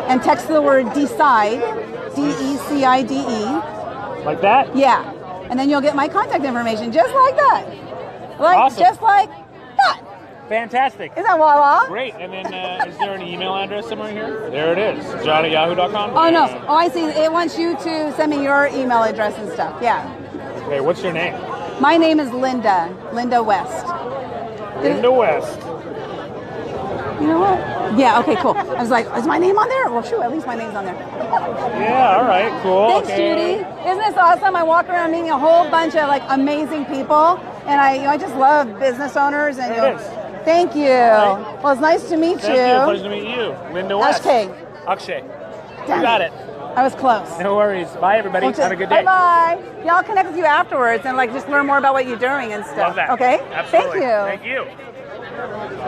and text the word DECIDE, DECIDE. Like that? Yeah. And then you'll get my contact information, just like that. Awesome. Just like that. Fantastic. Is that voila? Great. And then is there an email address somewhere here? There it is. John@yahoo.com? Oh, no. Oh, I see. It wants you to send me your email address and stuff. Yeah. Okay, what's your name? My name is Linda West. Linda West. You know what? Yeah, okay, cool. I was like, is my name on there? Well, shoot, at least my name's on there. Yeah, all right, cool. Thanks, Judy. Isn't this awesome? I walk around meeting a whole bunch of amazing people, and I just love business owners. And it is. Thank you. Right. Well, it's nice to meet you. Pleasure to meet you, Linda West. Akshay. You got it. I was close. No worries. Bye, everybody. Have a good day. Bye-bye. Yeah, I'll connect with you afterwards and just learn more about what you're doing and stuff. Love that. Okay? Absolutely. Thank you. Thank you.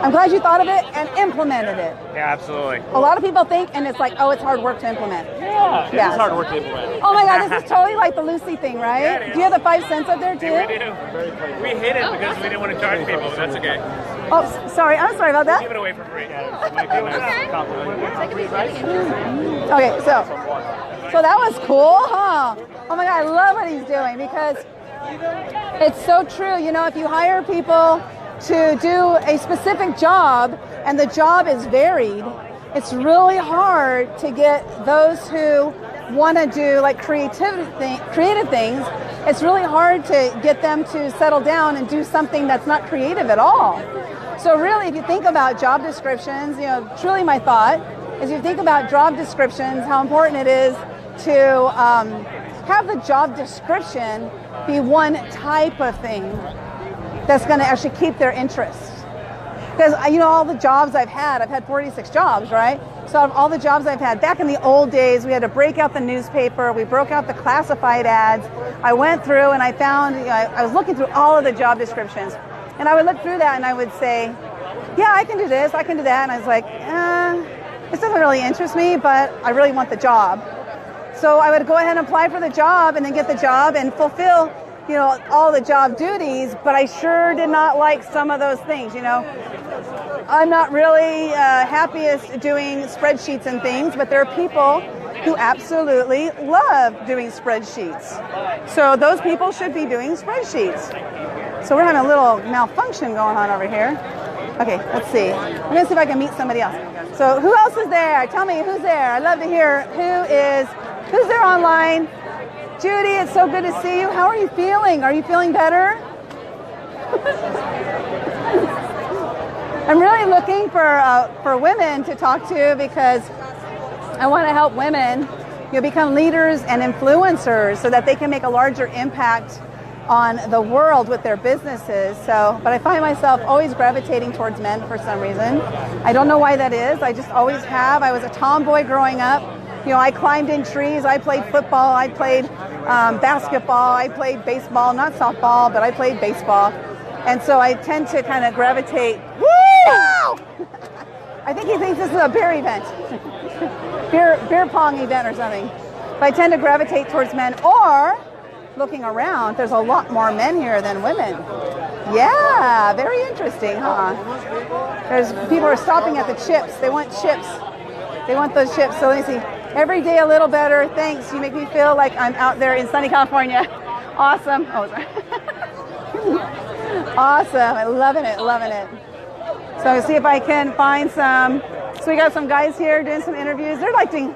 I'm glad you thought of it and implemented it. Yeah, absolutely. A lot of people think, and it's it's hard work to implement. Yeah, it is hard work to implement. Oh my God, this is totally like the Lucy thing, right? Yeah, it is. Do you have the 5 cents up there too? Yeah, we do. We hid it because we didn't want to charge people, but that's okay. Oh, sorry. I'm sorry about that. We'll give it away for free. It might be a nice compliment. Okay, so that was cool, huh? Oh my God, I love what he's doing because it's so true. If you hire people to do a specific job and the job is varied, it's really hard to get those who want to do creative things. It's really hard to get them to settle down and do something that's not creative at all. So really, if you think about job descriptions, truly my thought is, if you think about job descriptions, how important it is to have the job description be one type of thing. that's going to actually keep their interest. Because, all the jobs I've had 46 jobs, right? So all the jobs I've had, back in the old days, we had to break out the newspaper, we broke out the classified ads. I went through and I found, I was looking through all of the job descriptions. And I would look through that and I would say, yeah, I can do this, I can do that. And I was like, this doesn't really interest me, but I really want the job. So I would go ahead and apply for the job and then get the job and fulfill, all the job duties, but I sure did not like some of those things, I'm not really happiest doing spreadsheets and things, but there are people who absolutely love doing spreadsheets. So those people should be doing spreadsheets. So we're having a little malfunction going on over here. Okay, let's see. I'm going to see if I can meet somebody else. So who else is there? Tell me who's there. I'd love to hear who's there online. Judy, it's so good to see you. How are you feeling? Are you feeling better? I'm really looking for women to talk to because I want to help women become leaders and influencers so that they can make a larger impact on the world with their businesses. But I find myself always gravitating towards men for some reason. I don't know why that is. I just always have. I was a tomboy growing up. I climbed in trees. I played football. I played basketball. I played baseball, not softball, but I played baseball. And so I tend to kind of gravitate. Woo! I think he thinks this is a beer event, beer pong event or something. But I tend to gravitate towards men. Or looking around, there's a lot more men here than women. Yeah, very interesting, huh? There's people are stopping at the chips. They want chips. They want those chips. So let me see. Every day a little better. Thanks. You make me feel like I'm out there in sunny California. Awesome. Oh, sorry. Awesome. I'm loving it. Loving it. So I'll see if I can find some. So we got some guys here doing some interviews. They're like doing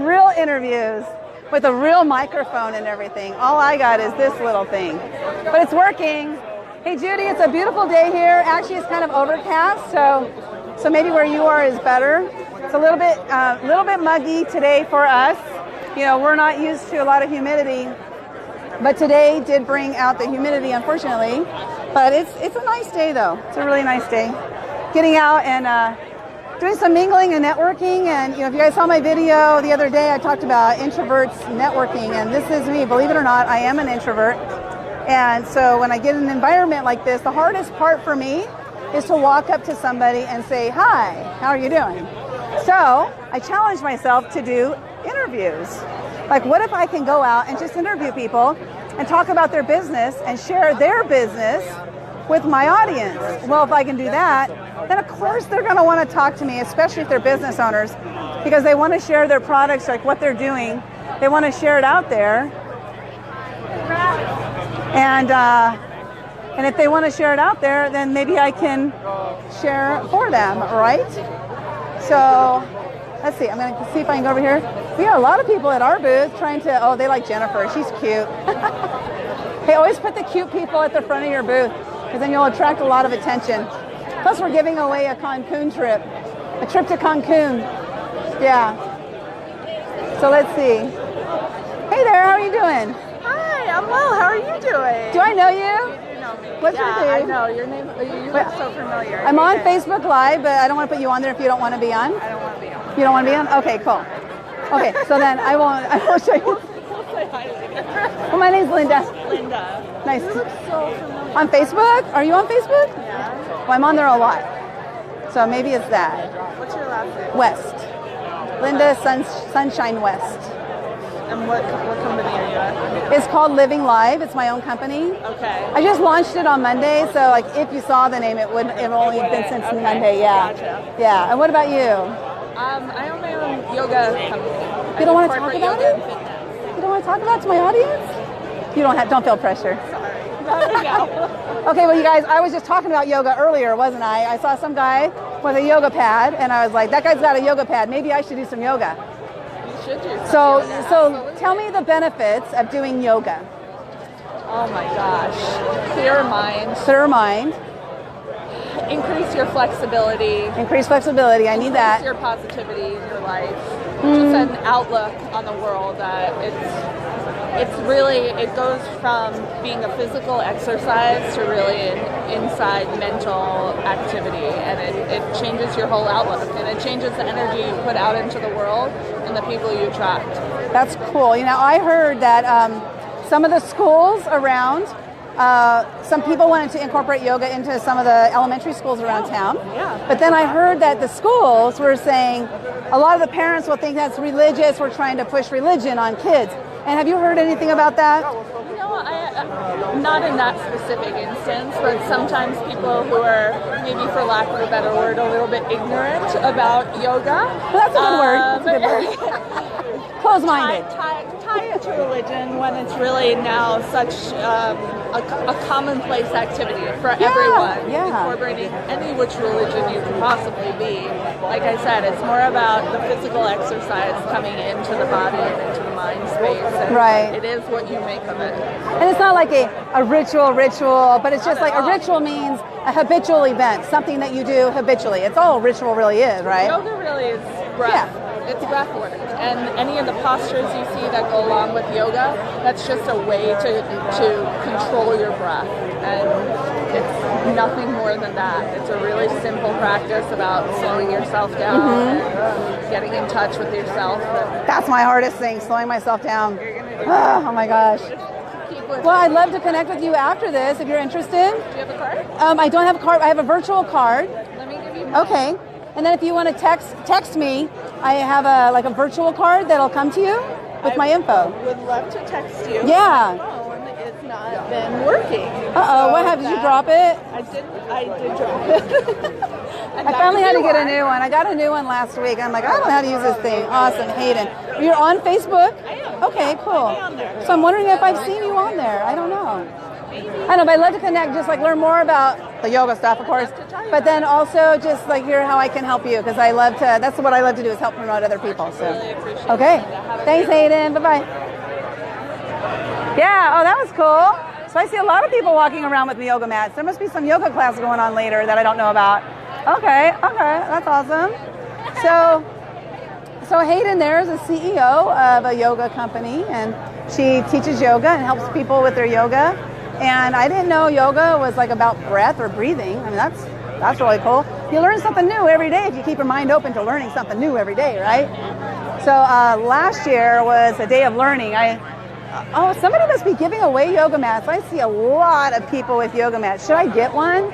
real interviews with a real microphone and everything. All I got is this little thing, but it's working. Hey Judy, it's a beautiful day here. Actually, it's kind of overcast, so maybe where you are is better. It's a little bit muggy today for us. We're not used to a lot of humidity, but today did bring out the humidity, unfortunately. But it's a nice day though. It's a really nice day. Getting out and doing some mingling and networking. And if you guys saw my video the other day, I talked about introverts networking, and this is me. Believe it or not, I am an introvert. And so when I get in an environment like this, the hardest part for me is to walk up to somebody and say, hi, how are you doing? So I challenged myself to do interviews. Like, what if I can go out and just interview people and talk about their business and share their business with my audience? Well, if I can do that, then of course they're going to want to talk to me, especially if they're business owners, because they want to share their products, like what they're doing. They want to share it out there. And if they want to share it out there, then maybe I can share for them, right? So let's see. I'm going to see if I can go over here. We got a lot of people at our booth trying to, they like Jennifer. She's cute. Hey, always put the cute people at the front of your booth, because then you'll attract a lot of attention. Plus, we're giving away a Cancun trip. A trip to Cancun. Yeah. So let's see. Hey there, how are you doing? Hi, I'm well. How are you doing? Do I know you? You know me. What's your name? I know. Your name, you look so familiar. I'm on Facebook Live, but I don't want to put you on there if you don't want to be on. I don't want to be on. You don't want to be on? Okay, cool. Okay, so then I won't show you. Say hi later. Well, my name's Linda. Linda. Nice. You look so familiar. On Facebook? Are you on Facebook? Yeah. Well, I'm on there a lot. So maybe it's that. What's your last name? West. Linda Sunshine West. And what company are you at? It's called Living Live. It's my own company. Okay. I just launched it on Monday, so like if you saw the name, it only been since Monday. Yeah. Gotcha. Yeah. And what about you? I own my own yoga company. You don't want to talk about it? You don't want to talk about it to my audience? You don't feel pressure. Sorry. Okay, well, you guys, I was just talking about yoga earlier, wasn't I? I saw some guy with a yoga pad, and I was like, that guy's got a yoga pad. Maybe I should do some yoga. You should do some So yoga. Tell me the benefits of doing yoga. Oh my gosh. Clear mind. Clear mind. Increase your flexibility. Increase flexibility. I need that. Increase your positivity in your life. Just an outlook on the world that it goes from being a physical exercise to really an inside mental activity, and it changes your whole outlook, and it changes the energy you put out into the world and the people you attract. That's cool. You know, I heard that some of the schools around, some people wanted to incorporate yoga into some of the elementary schools around town. Yeah. But then I heard that the schools were saying a lot of the parents will think that's religious. We're trying to push religion on kids. And have you heard anything about that? You know, not in that specific instance, but sometimes people who are, maybe for lack of a better word, a little bit ignorant about yoga. Well, that's a good word. That's a good word. Close-minded. Tie it to religion when it's really now such a commonplace activity for everyone. Yeah. Incorporating any which religion you can possibly be. Like I said, it's more about the physical exercise coming into the body and into the mind space. And right. It is what you make of it. And it's not like a ritual, but it's just like a ritual means a habitual event, something that you do habitually. It's all ritual really is, right? Yoga really is breath. Yeah. It's breath work. And any of the postures you see that go along with yoga, that's just a way to control your breath. And it's nothing more than that. It's a really simple practice about slowing yourself down and getting in touch with yourself. That's my hardest thing, slowing myself down. Oh my gosh. Well, I'd love to connect with you after this if you're interested. Do you have a card? I don't have a card. I have a virtual card. Let me give you mine. Okay. And then if you want to text me, I have a virtual card that'll come to you with my info. Would love to text you. Yeah. My phone is not been working. Uh-oh, what happened? Did you drop it? I did drop it. I finally had to get a new one. I got a new one last week. I'm like, I don't know how to use this thing. Awesome, Hayden. You're on Facebook? I am. Okay, cool. On there. So I'm wondering if I've seen you on there. I don't know. I know, but I'd love to connect, just like learn more about the yoga stuff, of course, but then also just like hear how I can help you, because I love to, that's what I love to do, is help promote other people. So, okay. Thanks, Hayden. Bye-bye. Yeah, oh, that was cool. So I see a lot of people walking around with yoga mats. There must be some yoga class going on later that I don't know about. Okay, that's awesome. So Hayden there is a CEO of a yoga company, and she teaches yoga and helps people with their yoga. And I didn't know yoga was like about breath or breathing. I mean, that's really cool. You learn something new every day if you keep your mind open to learning something new every day, right? So last year was a day of learning. Somebody must be giving away yoga mats. I see a lot of people with yoga mats. Should I get one?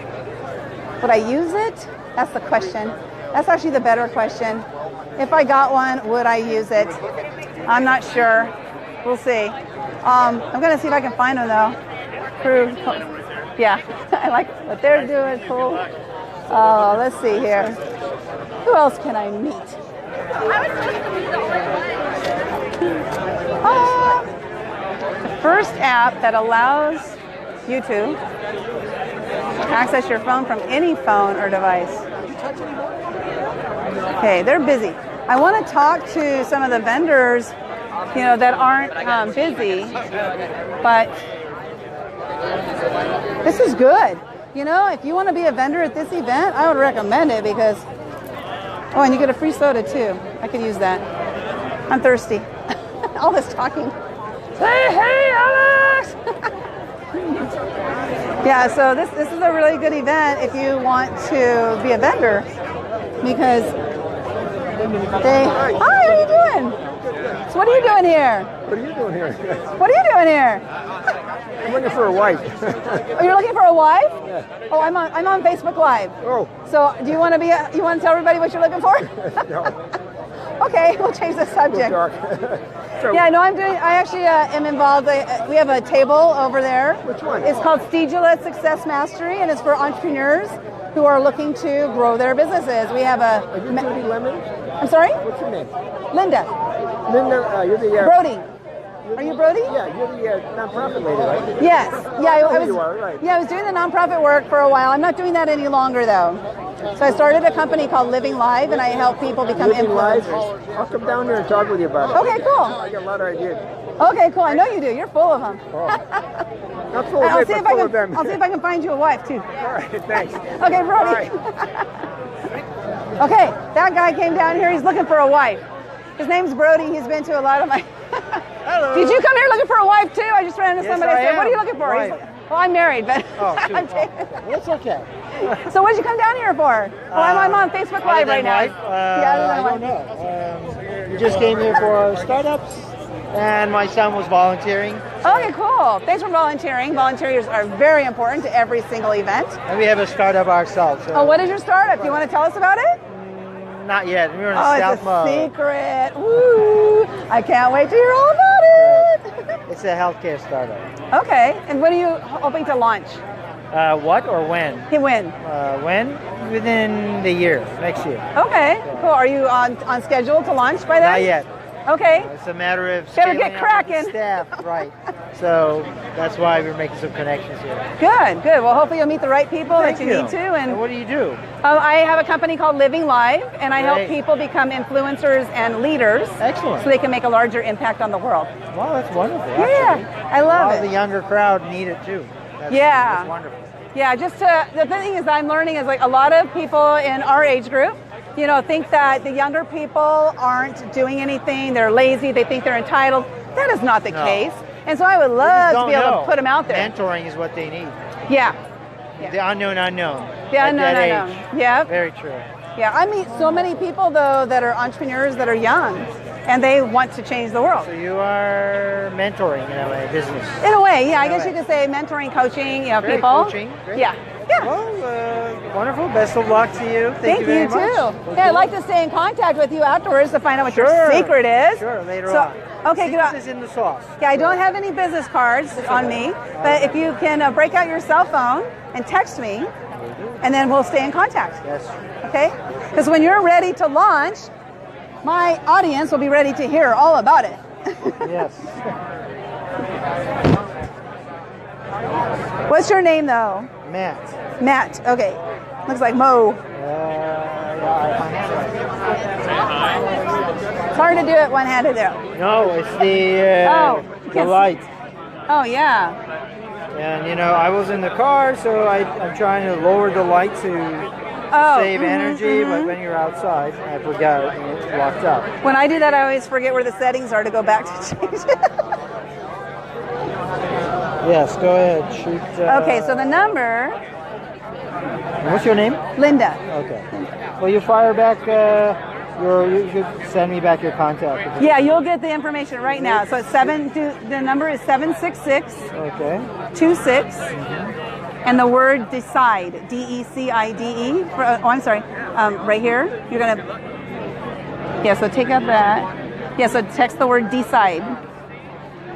Would I use it? That's the question. That's actually the better question. If I got one, would I use it? I'm not sure. We'll see. I'm going to see if I can find them though. Yeah, I like what they're doing. Cool. Oh, let's see here. Who else can I meet? The first app that allows you to access your phone from any phone or device. Okay, they're busy. I want to talk to some of the vendors, that aren't busy, but this is good. If you want to be a vendor at this event, I would recommend it because, and you get a free soda too. I could use that. I'm thirsty. All this talking. Hey, Alex! Yeah, so this is a really good event if you want to be a vendor, because hi, how are you doing? So what are you doing here? What are you doing here? What are you doing here? I'm looking for a wife. Oh, you're looking for a wife? Yeah. Oh, I'm on Facebook Live. Oh. So do you want to you want to tell everybody what you're looking for? No. Okay, we'll change the subject. We'll talk. Yeah, no, I actually am involved. We have a table over there. Which one? It's called Stijula Success Mastery, and it's for entrepreneurs who are looking to grow their businesses. We have a... Are you Judy Lemon? I'm sorry? What's your name? Linda. Linda, you're the... Brody. Are you Brody? Yeah, you're the nonprofit lady, right? Yes. Yeah, I was. You are, right. Yeah, I was doing the nonprofit work for a while. I'm not doing that any longer, though. So I started a company called Living Live, and I help people become influencers. I'll come down there and talk with you about it. Okay, cool. I got a lot of ideas. Okay, cool. I know you do. You're full of them. Oh. Not full of it, but full of them. I'll see if I can find you a wife, too. All right, thanks. Okay, Brody. Okay, that guy came down here. He's looking for a wife. His name's Brody. He's been to a lot of my... Hello. Did you come here looking for a wife too? I just ran into Yes, somebody. I I said, "What are you am. looking for?" He's Wife. like, "Well, I'm married, but Oh, shoot. I'm taking." It's okay. So what did you come down here for? Well, I'm on Facebook Live right now. I don't know. We just came here for startups, and my son was volunteering. Okay, cool. Thanks for volunteering. Volunteers are very important to every single event. And we have a startup ourselves. So Oh, what is your startup? Do you want to tell us about it? Not yet. We're in Oh, stealth it's a mode. secret. Woo! I can't wait to hear all about it. It's a healthcare startup. Okay, and when are you hoping to launch? What or when? When? When? Within the year, next year. Okay, cool. Are you on schedule to launch by then? Not yet. Okay. It's a matter of Better scaling get up cracking. with the staff, right? So that's why we're making some connections here. Good, good. Well, hopefully you'll meet the right people Thank that you you. need to. And what do you do? I have a company called Living Live, and I help Great. people become influencers and leaders. Excellent. So they can make a larger impact on the world. Wow, that's wonderful. Yeah, actually. I love A lot it. of the younger crowd need it too. That's, Yeah. That's wonderful. Yeah, the thing is I'm learning is like a lot of people in our age group, think that the younger people aren't doing anything. They're lazy. They think they're entitled. That is not the No. case. And so I would They just love to don't be able know. to put them out there. Mentoring is what they need. Yeah. The unknown unknown. The At unknown that unknown. age. Yeah. Very true. Yeah, I meet so many people though that are entrepreneurs that are young and they want to change the world. So you are mentoring in a way, business. In a way, yeah, I In a guess you way. could say mentoring, coaching, Great, people. coaching. Great. Yeah. Yeah. Well, wonderful. Best of luck to you. Thank you very you much. too. Hey, I'd like to stay in contact with you afterwards to find out what your Sure. secret is. Sure, later So- on. Okay, good. Secret is in the sauce. Yeah, I don't have any business cards on me, but if you can break out your cell phone and text me, and then we'll stay in contact. Yes. Okay? Because when you're ready to launch, my audience will be ready to hear all about it. Yes. What's your name though? Matt. Matt. Okay. Looks like Mo. It's hard to do it one-handed there. No, it's the yes. light. Oh yeah. And I was in the car, so I'm trying to lower the light to save energy. But when you're outside, I forgot and it's locked up. When I do that, I always forget where the settings are to go back to change it. Yes, go ahead. Shoot. Okay, so the number. What's your name? Linda. Okay. Well, you fire back. You should send me back your contact. Yeah, you'll get the information right now. So it's the number is 766. Okay. 26. And the word decide, DECIDE. Oh, I'm sorry. Right here, you're gonna. Yeah, so take out that. Yeah, so text the word decide,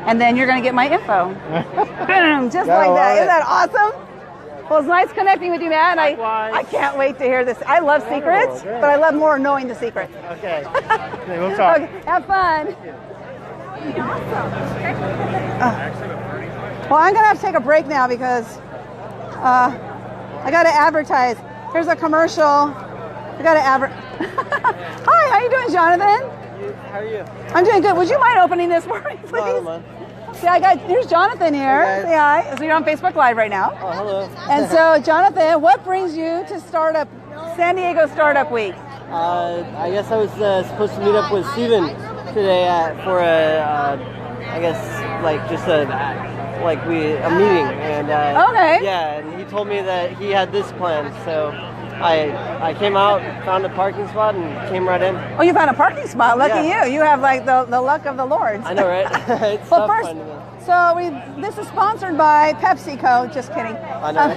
and then you're gonna get my info. Boom, just like that. Isn't that awesome? Well, it's nice connecting with you, Matt. And I can't wait to hear this. I love secrets, but I love more knowing the secret. Okay. We'll talk. Okay, have fun. Well, I'm gonna have to take a break now because I got to advertise. Here's a commercial. I got to Hi, how you doing, Jonathan? How are you? I'm doing good. Would you mind opening this for me, please? See, here's Jonathan here. Say hi. So you're on Facebook Live right now. Oh, hello. And so, Jonathan, what brings you to San Diego Startup Week? I guess I was supposed to meet up with Steven today for a meeting, and okay. Yeah, and he told me that he had this plan, so I came out, found a parking spot, and came right in. Oh, you found a parking spot. Lucky you. You have like the luck of the Lord. I know, right? It's well, tough first, finding them. so this is sponsored by PepsiCo. Just kidding. I know.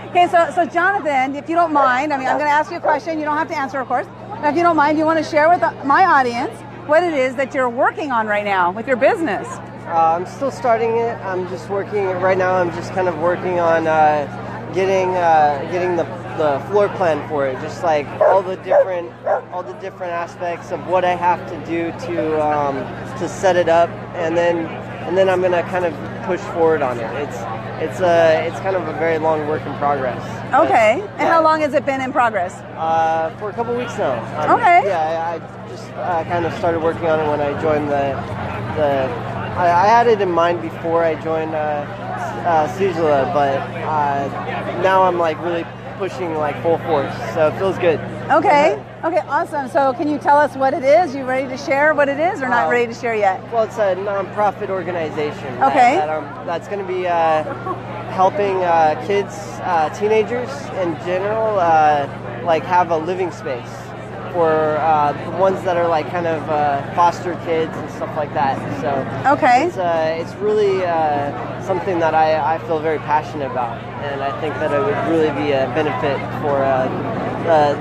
Okay, so Jonathan, if you don't mind, I'm going to ask you a question. You don't have to answer, of course. But if you don't mind, you want to share with my audience what it is that you're working on right now with your business. I'm still starting it. I'm just working right now. I'm just kind of working on getting the floor plan for it. Just like all the different aspects of what I have to do to set it up, and then I'm gonna kind of push forward on it. It's kind of a very long work in progress. Okay. And how long has it been in progress? For a couple weeks now. Okay. Yeah, I just kind of started working on it when I joined I had it in mind before I joined Sigela, but now I'm like really pushing like full force. So it feels good. Okay. Okay, awesome. So can you tell us what it is? You ready to share what it is or not ready to share yet? Well, it's a nonprofit organization. Okay. That's going to be helping kids, teenagers in general, like have a living space for the ones that are like kind of foster kids and stuff like that. So okay, it's really something that I feel very passionate about, and I think that it would really be a benefit for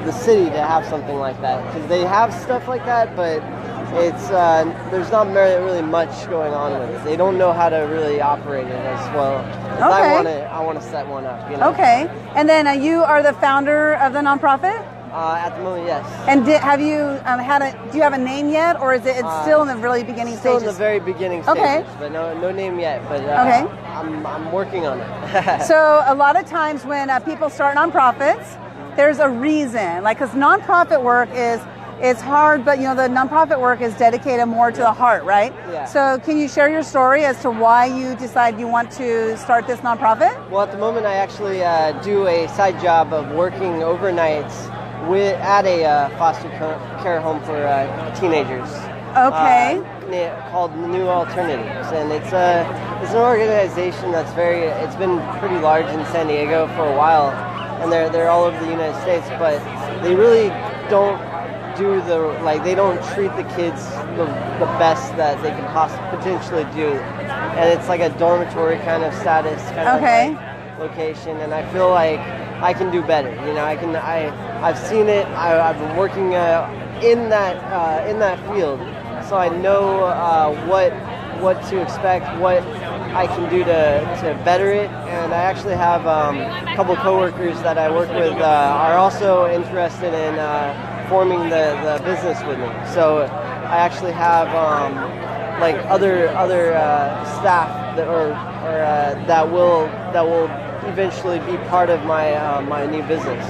the city to have something like that, because they have stuff like that, but it's there's not really much going on with it. They don't know how to really operate it as well. Okay. I want to set one up. You know? Okay, and then you are the founder of the nonprofit? At the moment, yes. And have you do you have a name yet, or is it's still in the really beginning still stages? Still in the very beginning stages, okay. But no name yet. But okay. I'm working on it. So a lot of times when people start nonprofits, there's a reason, like, because nonprofit work it's hard, but the nonprofit work is dedicated more to the heart, right? Yeah. So can you share your story as to why you decide you want to start this nonprofit? Well, at the moment, I actually do a side job of working overnights at a foster care home for teenagers. Okay. Called New Alternatives, and it's an organization that's it's been pretty large in San Diego for a while, and they're all over the United States, but they really don't they don't treat the kids the best that they can potentially do, and it's like a dormitory kind of status kind of location, and I feel like I can do better. I've seen it. I've been working in that field, so I know what to expect, what I can do to better it. And I actually have a couple coworkers that I work with are also interested in forming the business with me. So I actually have like other staff that will eventually be part of my new business.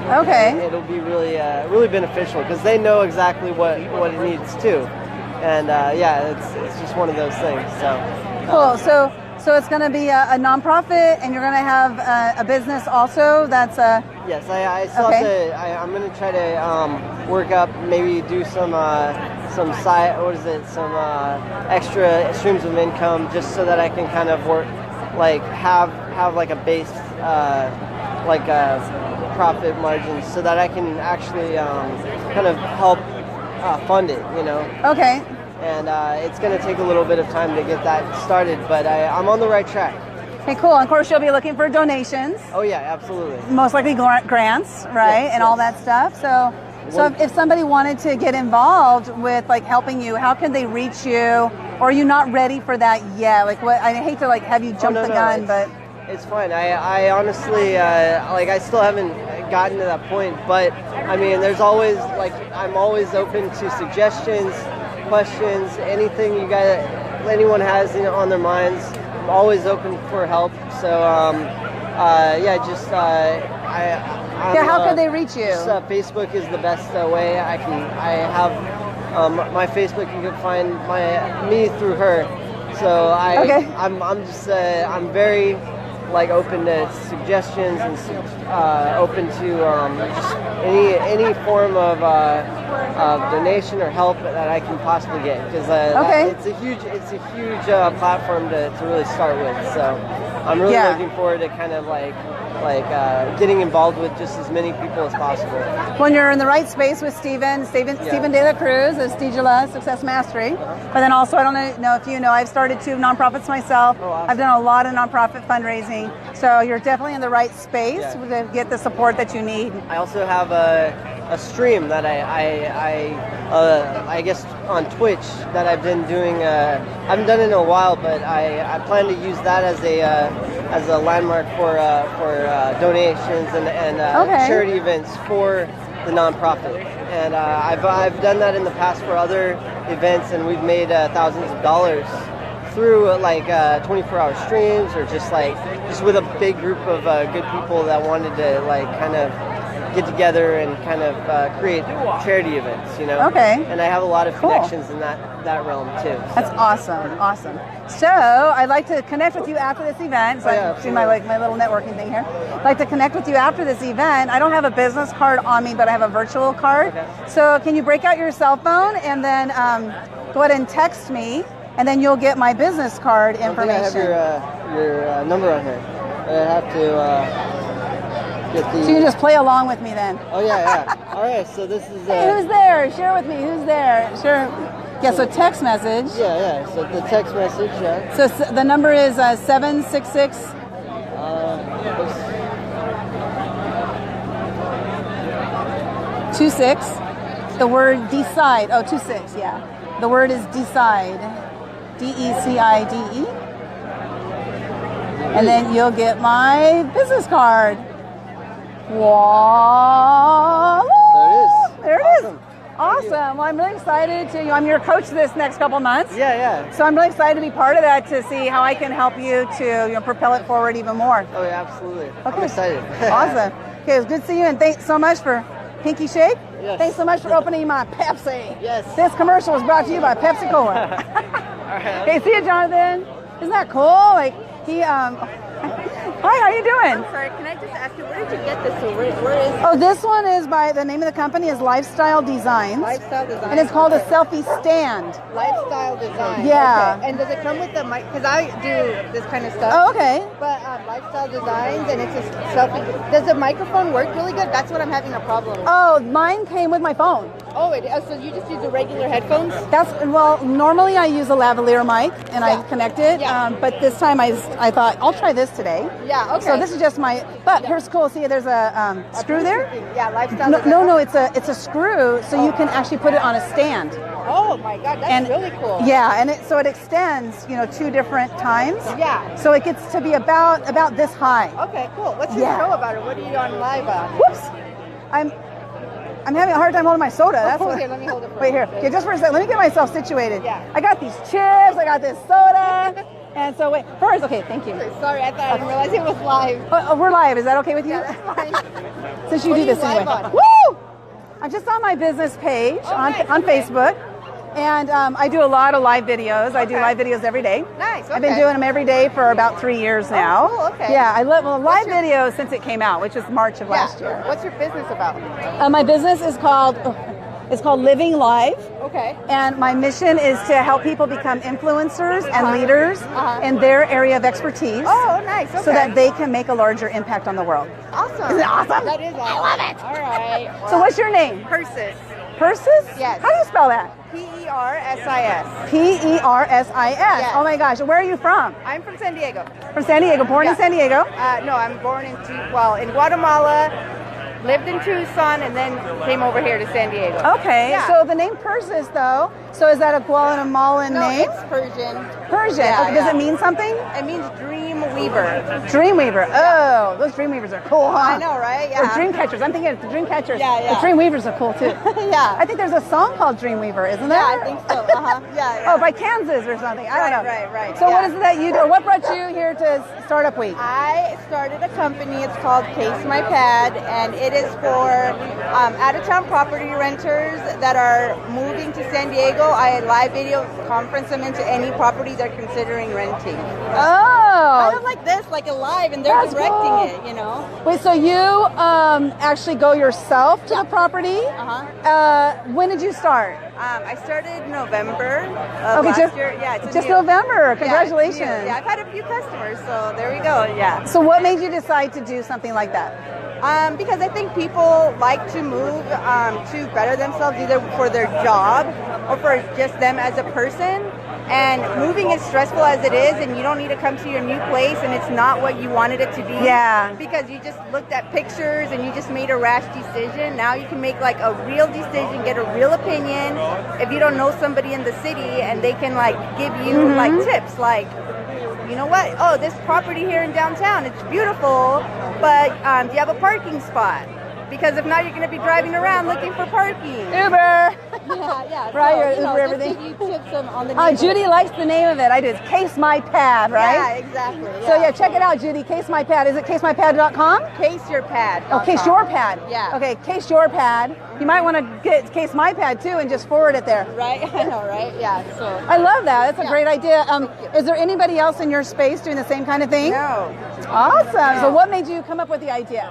Okay. And it'll be really beneficial because they know exactly what it needs too. And it's just one of those things. So cool. So it's going to be a nonprofit, and you're going to have a business also. That's yes. I still have to. I'm going to try to work up, maybe do some side. What is it? Some extra streams of income, just so that I can kind of work, like have like a base, like a profit margin, so that I can actually kind of help fund it. Okay. And it's going to take a little bit of time to get that started, but I'm on the right track. Okay, cool. And of course, you'll be looking for donations. Oh yeah, absolutely. Most likely grants, right, yes, and all that stuff. So if somebody wanted to get involved with like helping you, how can they reach you? Or are you not ready for that yet? Like, what? I hate to like have you jump the gun, but it's fine. I honestly I still haven't gotten to that point, but I mean, there's always I'm always open to suggestions, questions, anything anyone has on their minds. I'm always open for help. So how can they reach you? Facebook is the best way. I have my Facebook. You can find me through her. So I'm very open to suggestions and open to just any form of donation or help that I can possibly get, because it's a huge platform to really start with. So I'm really looking forward to kind of getting involved with just as many people as possible. When you're in the right space with Stephen De La Cruz is Digila Success Mastery, but then also, I don't know if you know, I've started 2 nonprofits myself. Oh, awesome. I've done a lot of nonprofit fundraising, so you're definitely in the right space to get the support that you need. I also have a stream that I guess on Twitch that I've been doing. I haven't done it in a while, but I plan to use that as a landmark for donations and charity events for the nonprofit. And I've done that in the past for other events, and we've made thousands of dollars through 24-hour streams, or just with a big group of good people that wanted to kind of get together and kind of create charity events, you know. Okay. And I have a lot of Cool. connections in that realm too. That's awesome, awesome. So I'd like to connect with you after this event. So Oh, yeah, I see my little networking thing here. I'd like to connect with you after this event. I don't have a business card on me, but I have a virtual card. Okay. So can you break out your cell phone and then go ahead and text me, and then you'll get my business card information. I think I have your number on here. I have to get the. So you can just play along with me then. Oh yeah. All right. So this is. Hey, who's there? Share with me. Who's there? Sure. Yeah. So text message. Yeah. So the text message. Yeah. So the number is 766. 26. The word decide. Oh, 26. Yeah. The word is decide. DECIDE. And then you'll get my business card. Wow. There it is. Awesome. Well, I'm really excited to. I'm your coach this next couple months. Yeah. So I'm really excited to be part of that, to see how I can help you to propel it forward even more. Oh yeah, absolutely. Okay. I'm excited. Awesome. Okay, it was good to see you, and thanks so much for Pinky Shake. Yes. Thanks so much for opening my Pepsi. Yes. This commercial was brought to you by Pepsi Cola. Okay, see you, Jonathan. Isn't that cool? Like he Hi, how you doing? I'm sorry, can I just ask you, where did you get this? So where is Oh, this one is by, the name of the company is Lifestyle Designs. Lifestyle Designs. And it's called Okay. a selfie stand. Lifestyle Design? Yeah. Okay. And does it come with the mic? Because I do this kind of stuff. Oh, okay. But Lifestyle Designs, and it's a selfie. Does the microphone work really good? That's what I'm having a problem with. Oh, mine came with my phone. Oh, so you just use the regular headphones? Well, normally I use a lavalier mic and I connect it, but this time I thought I'll try this today. Yeah, okay. So this is just my, but here's cool. See, there's a screw there. Yeah, Lifestyle No, Design. it's a screw, so you can actually put it on a stand. Oh my God, that's really cool. Yeah, and so it extends, 2 different times. Yeah. So it gets to be about this high. Okay, cool. What's your show about it? What are you on live on? Whoops. I'm having a hard time holding my soda. That's what. Here, let me hold it for Wait you. here. Okay, just for a second. Let me get myself situated. Yeah. I got these chips. I got this soda. And so wait. First, okay. Thank you. Sorry, I thought I didn't realize it was live. We're live. Is that okay with you? Yeah, that's fine. Since you What do are this you anyway. live on? Woo! I'm just on my business page on Facebook. And I do a lot of live videos. I do live videos every day. Nice. Okay. I've been doing them every day for about 3 years now. Oh, cool, okay. Yeah, I live live videos since it came out, which was March of last year. What's your business about? My business is called Living Live. Okay. And my mission is to help people become influencers and leaders in their area of expertise. Oh, nice. Okay. So that they can make a larger impact on the world. Awesome. Isn't it awesome? That is awesome. I love it. All right. So what's your name? Persis. Persis? Yes. How do you spell that? Persis. Persis. Yes. Oh my gosh. Where are you from? I'm from San Diego. From San Diego. Born in San Diego? No, I'm born in Guatemala. Lived in Tucson and then came over here to San Diego. Okay, Yeah. so the name Persis, though, so is that a Guatemalan name? It's Persian. Persian. Yeah, Okay, does yeah. it mean something? It means dream weaver. Dreamweaver. Oh, those Dreamweavers are cool, huh? I know, right? Yeah. Or dream catchers. I'm thinking it's the dream catchers. Yeah, yeah. The Dreamweavers are cool too. Yeah. I think there's a song called Dreamweaver, isn't there? Yeah, I think so. Yeah. Oh, by Kansas or something. I don't know. Right. So what yeah. is it that you do? Or what brought you here to Startup Week? I started a company. It's called Case My Pad, and it is for out-of-town property renters that are moving to San Diego. I live video conference them into any property they're considering renting. Oh. Kind of like this, like a live, and they're That's directing cool. it, Wait, so you actually go yourself to the property? When did you start? I started November of Okay, last year. Yeah, it's just new. November. Yeah, it's new. Congratulations. Yeah, I've had a few customers, so there we go. Yeah. So what made you decide to do something like that? Because I think people like to move to better themselves, either for their job or for just them as a person. And moving is stressful as it is, and you don't need to come to your new place and it's not what you wanted it to be. Yeah. Because you just looked at pictures and you just made a rash decision. Now you can make like a real decision, get a real opinion. If you don't know somebody in the city, and they can like give you like tips, like, you know what? Oh, this property here in downtown, it's beautiful, but do you have a parking spot? Because if not, you're going to be driving around looking for parking. Uber. Yeah. Right, so, or you know, Uber just everything. give you tips on the Oh, neighborhood. Judy likes the name of it. I did Case My Pad, right? Yeah, exactly. So yeah, check it out, Judy. Case My Pad. Is it casemypad.com? CaseYourPad. Oh, Case Your Pad. Yeah. Okay, Case Your Pad. You might want to get Case My Pad too and just forward it there. Right. I know, right? Yeah. So. I love that. That's a great idea. Is there anybody else in your space doing the same kind of thing? No. Awesome. No. So what made you come up with the idea?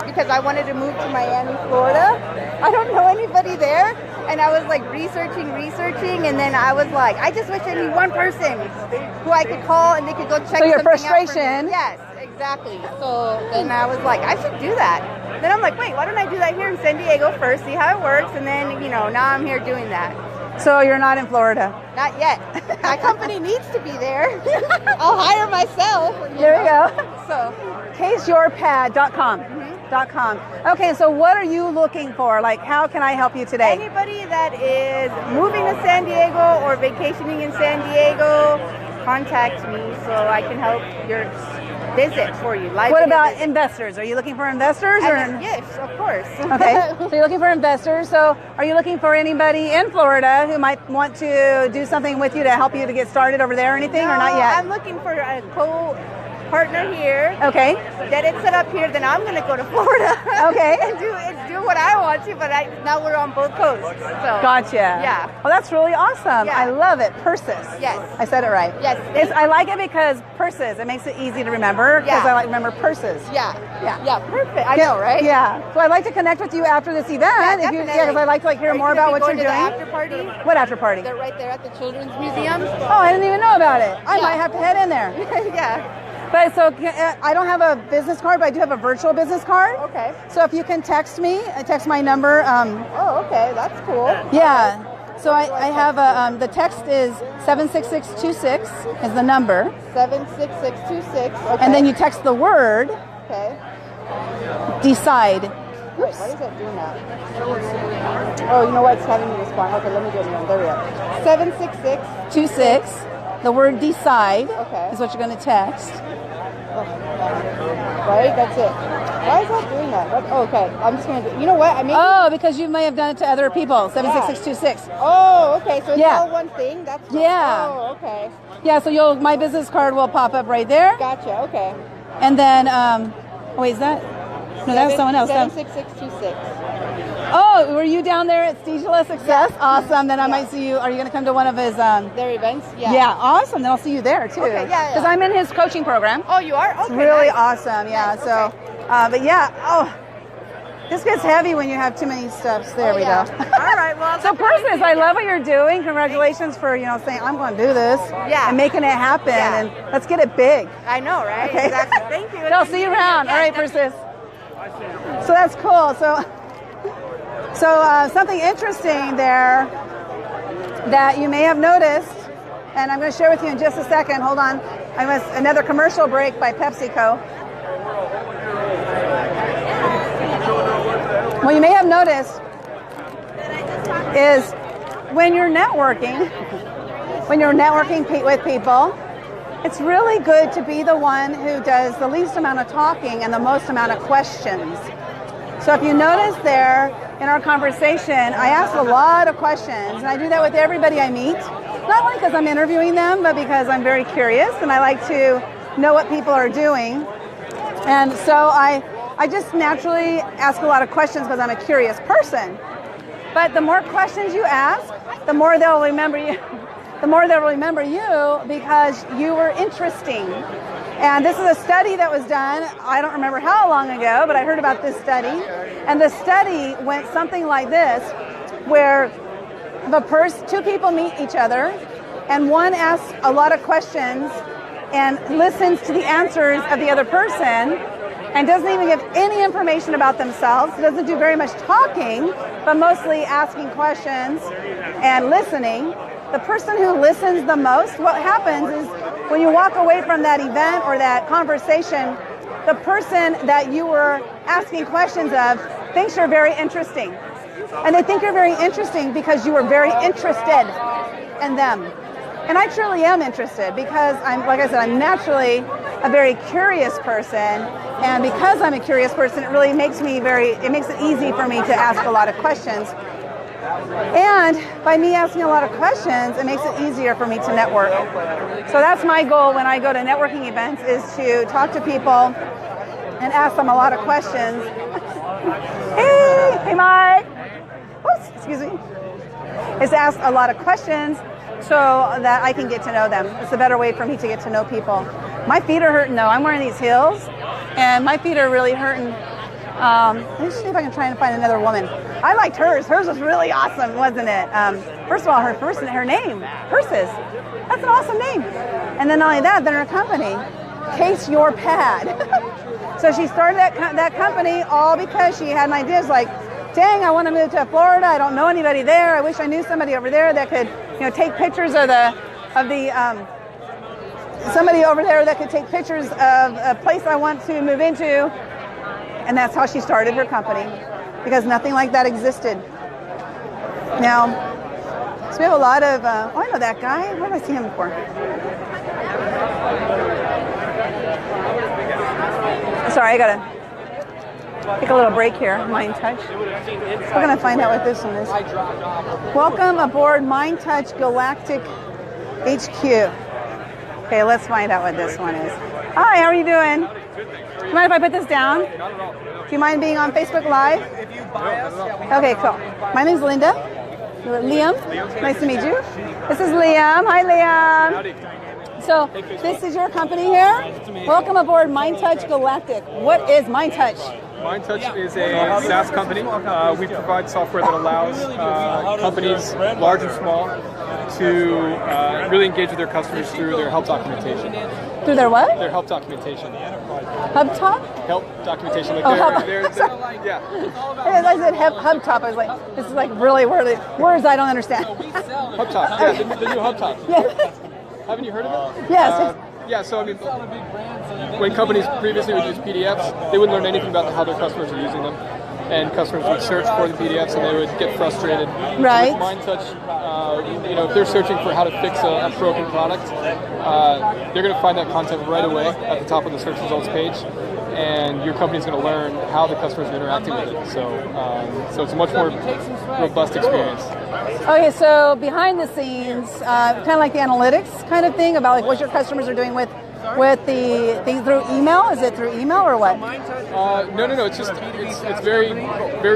Because I wanted to move to Miami, Florida. I don't know anybody there. And I was like researching, and then I was like, I just wish I knew one person who I could call and they could go check So your something out for me. frustration. Yes, exactly. So then I was like, I should do that. Then I'm like, wait, why don't I do that here in San Diego first, see how it works, and then, now I'm here doing that. So you're not in Florida? Not yet. My company needs to be there. I'll hire myself. There we go. So, CaseYourPad.com. .com. Okay, so what are you looking for? Like, how can I help you today? Anybody that is moving to San Diego or vacationing in San Diego, contact me so I can help your visit for you. What about investors? Are you looking for investors? Yes, of course. Okay, so you're looking for investors. So are you looking for anybody in Florida who might want to do something with you to help you to get started over there or anything, or not yet? I'm looking for a co-partner here. Okay. Get it set up here, then I'm going to go to Florida. Okay. and do what I want to, but now we're on both coasts. So. Gotcha. Yeah. Well, that's really awesome. Yeah. I love it. Persis. Yes. I said it right. Yes. I like it because purses. It makes it easy to remember because Yeah. I like to remember purses. Yeah. Yeah. Yeah, perfect. I know, right? Yeah. So I'd like to connect with you after this event. Yeah, Because I'd like to hear more about what you're doing. After party? What after party? They're right there at the Children's Museum. Oh, I didn't even know about it. I might have to head in there. Yeah. But so I don't have a business card, but I do have a virtual business card. Okay. So if you can text me, text my number. Oh, okay. That's cool. Yeah. So I have the text is 76626 is the number. 76626. Okay. And then you text the word Okay. decide. Wait, why is that doing that? Oh, you know what? It's having me respond. Okay, let me do it again. There we go. 76626. 26. The word decide Okay. is what you're going to text. Right? That's it. Why is that doing that? Okay. I'm just going to do. You know what? Oh, because you may have done it to other people. 76626. Oh, okay. So it's Yeah. all one thing? That's Yeah. Oh, okay. Yeah. So my business card will pop up right there. Gotcha. Okay. And then wait, is that? No, that was someone else. 76626. Oh, were you down there at Stagela Success? Awesome. Then I might see you. Are you going to come to one of his their events? Yeah. Yeah, awesome. Then I'll see you there too. Okay, yeah. Because I'm in his coaching program. Oh, you are? Okay. It's really nice. awesome. Yeah. Nice, So, but yeah. Oh, this gets heavy when you have too many steps. There we go. All right. Well, So, Persis, I love what you're doing. Congratulations for saying I'm going to do this. Yeah. And making it happen. Yeah. And let's get it big. I know, right? Okay. Exactly. Thank you. I'll see you around. All right, Persis. So that's cool. So something interesting there that you may have noticed, and I'm going to share with you in just a second. Hold on. Another commercial break by PepsiCo. What you may have noticed is when you're networking with people, it's really good to be the one who does the least amount of talking and the most amount of questions. So if you notice there in our conversation, I ask a lot of questions, and I do that with everybody I meet, not only because I'm interviewing them, but because I'm very curious and I like to know what people are doing. And so I just naturally ask a lot of questions because I'm a curious person. But the more questions you ask, the more they'll remember you. The more they'll remember you because you were interesting. And this is a study that was done, I don't remember how long ago, but I heard about this study. And the study went something like this, where two people meet each other, and one asks a lot of questions and listens to the answers of the other person, and doesn't even give any information about themselves, doesn't do very much talking, but mostly asking questions and listening. The person who listens the most, what happens is when you walk away from that event or that conversation, the person that you were asking questions of thinks you're very interesting. And they think you're very interesting because you were very interested in them. And I truly am interested because like I said, I'm naturally a very curious person. And because I'm a curious person, it really makes it easy for me to ask a lot of questions. And by me asking a lot of questions, it makes it easier for me to network. So that's my goal when I go to networking events, is to talk to people and ask them a lot of questions. Hey Mike. Oops, excuse me. Is to ask a lot of questions so that I can get to know them. It's a better way for me to get to know people. My feet are hurting though. I'm wearing these heels and my feet are really hurting. Let me see if I can try and find another woman. I liked hers. Hers was really awesome, wasn't it? First of all, her name, Persis. That's an awesome name. And then not only that, then her company, Case Your Pad. So she started that company all because she had an idea. It's like, dang, I want to move to Florida. I don't know anybody there. I wish I knew somebody over there that could, take pictures of somebody over there that could take pictures of a place I want to move into. And that's how she started her company, because nothing like that existed. Now, so we have a lot of, I know that guy. Where have I seen him before? Sorry, I gotta take a little break here. Mind Touch. We're gonna find out what this one is. Welcome aboard Mind Touch Galactic HQ. Okay, let's find out what this one is. Hi, how are you doing? Do you mind if I put this down? Do you mind being on Facebook Live? Okay, cool. My name's Linda. Liam. Nice to meet you. This is Liam. Hi, Liam. So, this is your company here? Welcome aboard Mind Touch Galactic. What is Mind Touch? Mind Touch is a SaaS company. We provide software that allows companies, large and small, to really engage with their customers through their help documentation. Through their what? Their help documentation. Hub top? Help documentation. Like yeah. I said hub top. I was like, this is like really wordy words I don't understand. Hub top. Yeah, the new hub top. Yes. Haven't you heard of it? Yes. Yeah, so I mean, when companies previously would use PDFs, they wouldn't learn anything about how their customers are using them. And customers would search for the PDFs and they would get frustrated. Right. With Mind Touch, if they're searching for how to fix a broken product, they're going to find that content right away at the top of the search results page. And your company's going to learn how the customers are interacting with it. So it's a much more robust experience. Okay, so behind the scenes, kind of like the analytics kind of thing about like what your customers are doing with the things through email. Is it through email or what? No. It's just it's very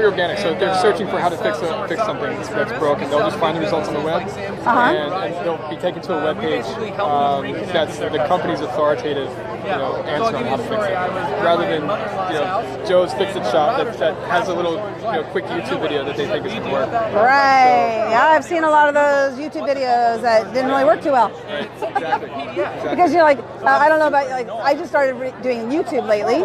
organic. So if they're searching for how to fix something that's broken, they'll just find the results on the web, and they'll be taken to a web page that's the company's authoritative answer on how to fix it, rather than Joe's Fix-It Shop that has a little quick YouTube video that they think is going to work. Right. Yeah, I've seen a lot of those YouTube videos that didn't really work too well. Exactly. Because you're like, I don't know about I just started doing YouTube lately,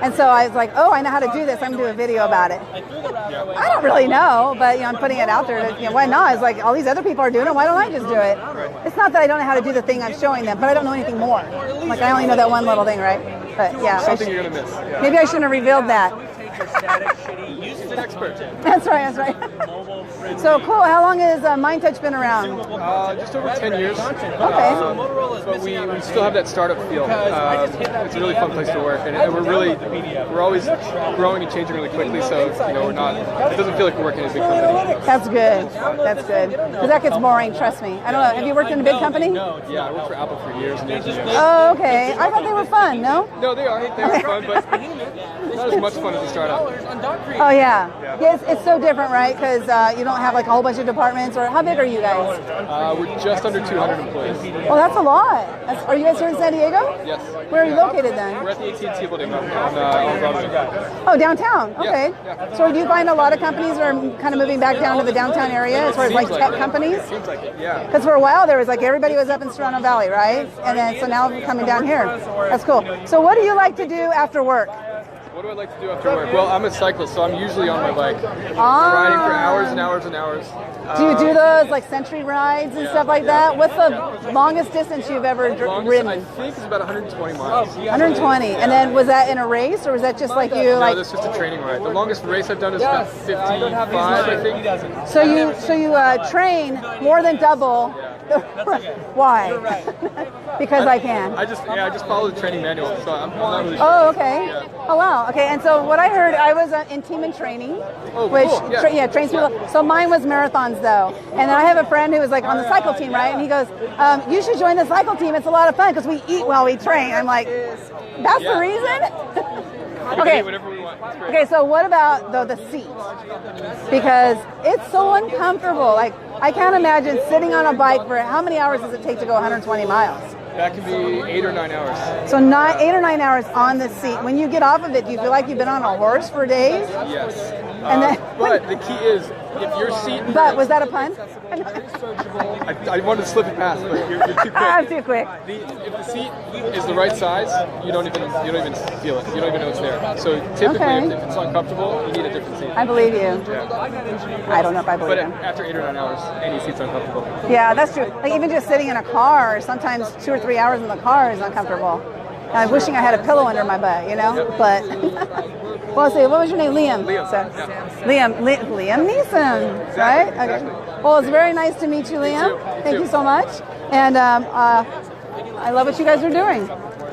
and so I was like, oh, I know how to do this. I'm gonna do a video about it. I don't really know, but I'm putting it out there. Why not? It's like all these other people are doing it. Why don't I just do it? It's not that I don't know how to do the thing I'm showing them, but I don't know anything more. Like I only know that one little thing, right? But yeah, something you're gonna miss. Yeah. Maybe I shouldn't have revealed that. He's an expert. That's right. So cool. How long has Mind Touch been around? Just over 10 years. Okay. But we still have that startup feel. It's a really fun place to work, and we're always growing and changing really quickly. So we're not. It doesn't feel like we're working in a big company. That's good. That's good. Because that gets boring. Trust me. I don't know. Have you worked in a big company? Yeah, I worked for Apple for years and years and years. Oh, okay. I thought they were fun. No. No, they are. They are fun, but not as much fun as a startup. Oh yeah. It's so different, right? Because you don't have like a whole bunch of departments. Or how big are you guys? We're just under 200 employees. Well, that's a lot. Are you guys here in San Diego? Yes. Where are you located then? We're at the AT&T building on Broadway. Oh, downtown. Okay. Yeah. So do you find a lot of companies are kind of moving back down to the downtown area as far as like tech companies? Seems like it, yeah. Because for a while there was like everybody was up in Serrano Valley, right? And then so now we're coming down here. That's cool. So what do you like to do after work? What do I like to do after work? Well, I'm a cyclist, so I'm usually on my bike, riding for hours and hours and hours. Do you do those like century rides and stuff like that? What's the longest distance you've ever ridden? I think it's about 120 miles. 120. And then was that in a race or was that just like you No, that's just a training ride. The longest race I've done is about 55, I think. So you train more than double Why? Because I can. I just follow the training manual, so I'm not really sure. Oh, okay. Yeah. Oh, wow. Okay, and so what I heard, I was in team and training, which cool. Yeah. trains people. So mine was marathons, though. And then I have a friend who was like on the cycle team, right? And he goes, you should join the cycle team. It's a lot of fun because we eat while we train. I'm like, that's the reason? Okay. Okay, so what about though the seat? Because it's so uncomfortable. Like I can't imagine sitting on a bike for how many hours does it take to go 120 miles? That can be 8 or 9 hours. So 8 or 9 hours on the seat. When you get off of it, do you feel like you've been on a horse for days? Yes. And then, but the key is if your seat. But was that a pun? I wanted to slip it past, but you're too quick. I'm too quick. If the seat is the right size, you don't even feel it. You don't even know it's there. So typically, if it's uncomfortable, you need a different seat. I believe you. Yeah. I don't know if I believe But him. after 8 or 9 hours, any seat's uncomfortable. Yeah, that's true. Like even just sitting in a car, sometimes 2 or 3 hours in the car is uncomfortable. And I'm wishing I had a pillow under my butt, you know. Yep. But well, let's see. What was your name? Liam. Liam. So, Yeah. Liam Neeson, right? Okay. Well, it's very nice to meet you, Liam. Thank you so much. And I love what you guys are doing.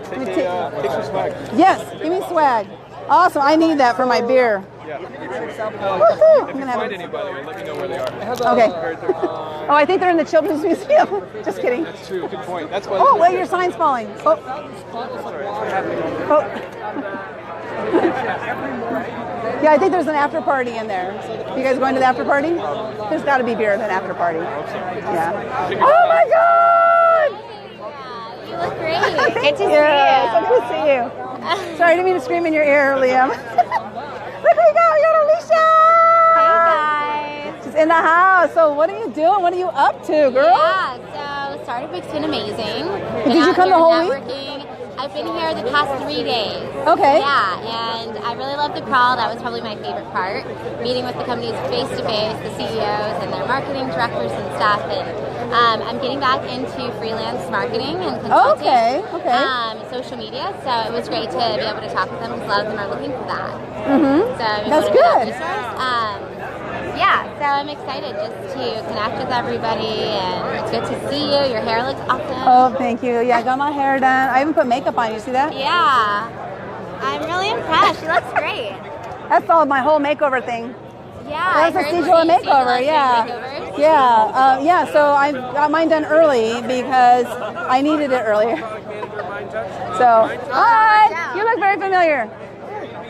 Take some swag. Yes, give me swag. Awesome. I need that for my beer. Yeah. Woohoo! If you find anybody, let me know where they are. Okay. Oh, I think they're in the Children's Museum. Just kidding. That's true. Good point. That's why. Oh, wait, your sign's falling. Oh. Yeah, I think there's an after party in there. You guys going to the after party? There's got to be beer at an after party. Yeah. Oh my God! You look great. Good to see you. So good to see you. Sorry, I didn't mean to scream in your ear, Liam. Look, we got Alicia! Hey guys. She's in the house. So what are you doing? What are you up to, girl? Yeah, so Startup Week's been amazing. Did you come the whole week? I've been here the past 3 days. Okay. Yeah, and I really loved the crawl. That was probably my favorite part. Meeting with the companies face to face, the CEOs and their marketing directors and staff. And I'm getting back into freelance marketing and consulting. Okay. Social media. So it was great to be able to talk with them because a lot of them are looking for that. Mm-hmm. So That's good. Yeah, so I'm excited just to connect with everybody, and it's good to see you. Your hair looks awesome. Oh, thank you. Yeah, I got my hair done. I even put makeup on. You see that? Yeah, I'm really impressed. She looks great. That's all my whole makeover thing. Yeah, That's a Cedula makeover. Yeah. Yeah. So I got mine done early because I needed it earlier. So, hi. You look very familiar.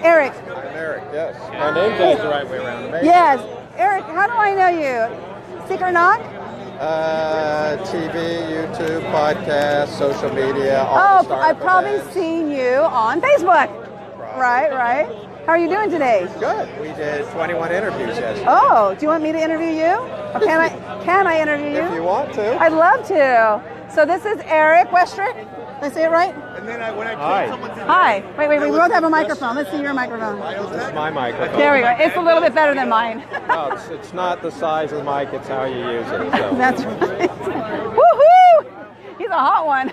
Eric. I'm Eric, yes. My name goes the right way around. Amazing. Yes. Eric, how do I know you? Secret Knock? TV, YouTube, podcast, social media. All the I've probably seen you on Facebook. Right. How are you doing today? Good. We did 21 interviews yesterday. Oh, do you want me to interview you? Or can I interview you? If you want to. I'd love to. So this is Eric Westrick. Did I say it right? And then when I Hi. Hi. Wait. We both have a microphone. Let's see your microphone. This is my microphone. There we go. It's a little bit better than mine. No, it's not the size of the mic, it's how you use it. So. That's right. Woohoo! He's a hot one.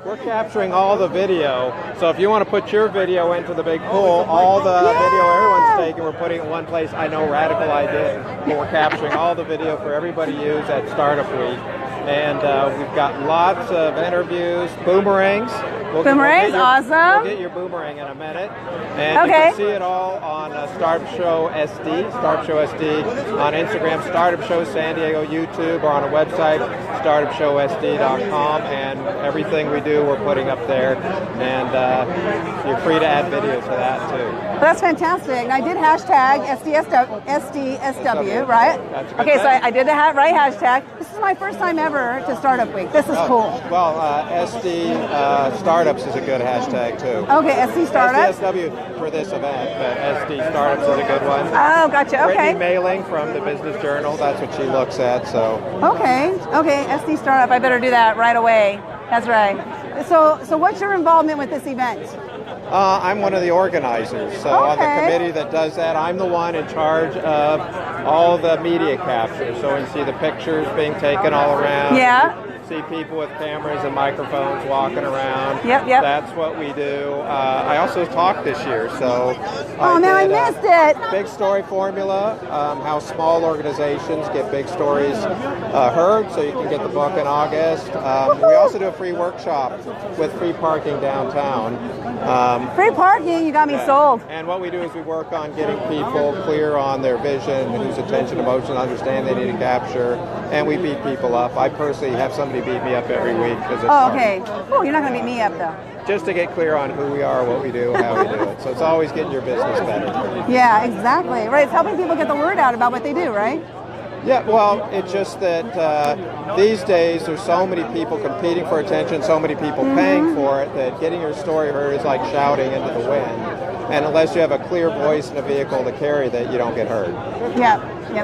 We're capturing all the video, so if you want to put your video into the big pool, all the video everyone's taking, we're putting it in one place. I know, radical idea, but we're capturing all the video for everybody to use at Startup Week. And we've got lots of interviews, boomerangs. Boomerangs, awesome. We'll get your boomerang in a minute. And you can see it all on Startup Show SD on Instagram, Startup Show San Diego YouTube, or on a website, startupshowsd.com. And everything we do, we're putting up there. And you're free to add videos to that too. Well, that's fantastic. And I did hashtag SDSW, right? That's a good Okay, so thing. I did the right hashtag. This is my first time ever to Startup Week. This is cool. Well, SD Startups is a good hashtag too. Okay, SD Startups. SDSW for this event, but SD Startups is a good one. Oh, gotcha. Okay. Brittany Mailing from the Business Journal, that's what she looks at. So. Okay, SD Startup. I better do that right away. That's right. So what's your involvement with this event? I'm one of the organizers, so on the committee that does that, I'm the one in charge of all the media capture. So you see the pictures being taken all around. Yeah. see people with cameras and microphones walking around. Yep. That's what we do. I also talked this year, so. I missed it. Big Story Formula, how small organizations get big stories heard, so you can get the book in August. We also do a free workshop with free parking downtown. Free parking, you got me sold. And what we do is we work on getting people clear on their vision, whose attention, emotion, understand they need to capture, and we beat people up. I personally have somebody beat me up every week because it's okay. Oh, you're not going to beat me up though. Just to get clear on who we are, what we do, how we do it. So it's always getting your business better. Yeah, exactly. Right, it's helping people get the word out about what they do, right? Yeah, well, it's just that these days there's so many people competing for attention, so many people paying for it, that getting your story heard is like shouting into the wind. And unless you have a clear voice and a vehicle to carry that, you don't get heard. Yeah.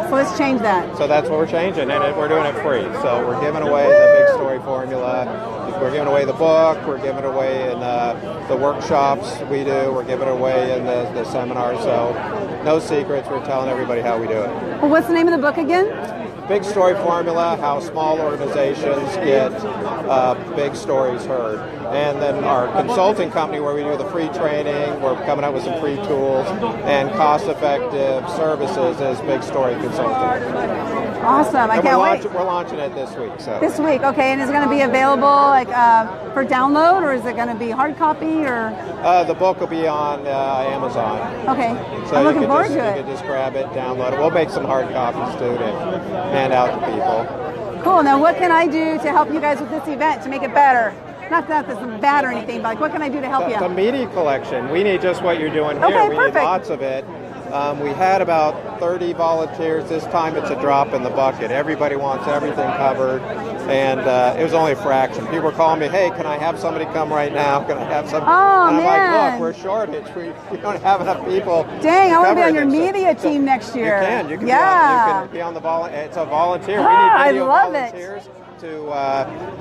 So let's change that. So that's what we're changing, and we're doing it free. So we're giving away the Big Story Formula. We're giving away the book. We're giving away in the workshops we do. We're giving away in the seminars. So no secrets. We're telling everybody how we do it. Well, what's the name of the book again? Big Story Formula, how small organizations get big stories heard. And then our consulting company, where we do the free training, we're coming up with some free tools, and cost-effective services is Big Story Consulting. Awesome. I can't wait. We're launching it this week. So. This week, okay. And is it going to be available like for download, or is it going to be hard copy, or? The book will be on Amazon. Okay. So I'm looking forward to it. You can just grab it, download it. We'll make some hard copies too to hand out to people. Cool. Now, what can I do to help you guys with this event to make it better? Not that this is bad or anything, but like, what can I do to help you? The media collection. We need just what you're doing here. Okay, we perfect. need lots of it. We had about 30 volunteers. This time it's a drop in the bucket. Everybody wants everything covered, and it was only a fraction. People were calling me, hey, can I have somebody come right now? Can I have somebody? Oh, and I'm man. like, look, we're shortage. We don't have enough people. Dang, I want to be on your covering it. media team next year. You can be on the it's a volunteer. We need video volunteers to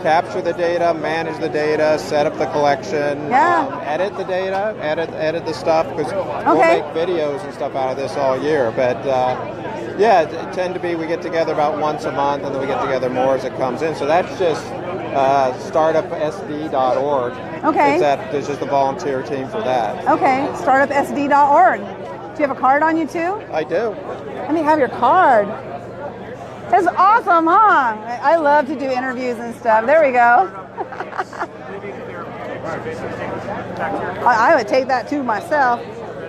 capture the data, manage the data, set up the collection, edit the data, edit the stuff, because we'll make videos and stuff out of this all year. But it tend to be, we get together about once a month, and then we get together more as it comes in. So that's just startupsd.org. Okay. There's just a volunteer team for that. Okay, startupsd.org. Do you have a card on you too? I do. Let me have your card. That's awesome, huh? I love to do interviews and stuff. There we go. I would take that too myself.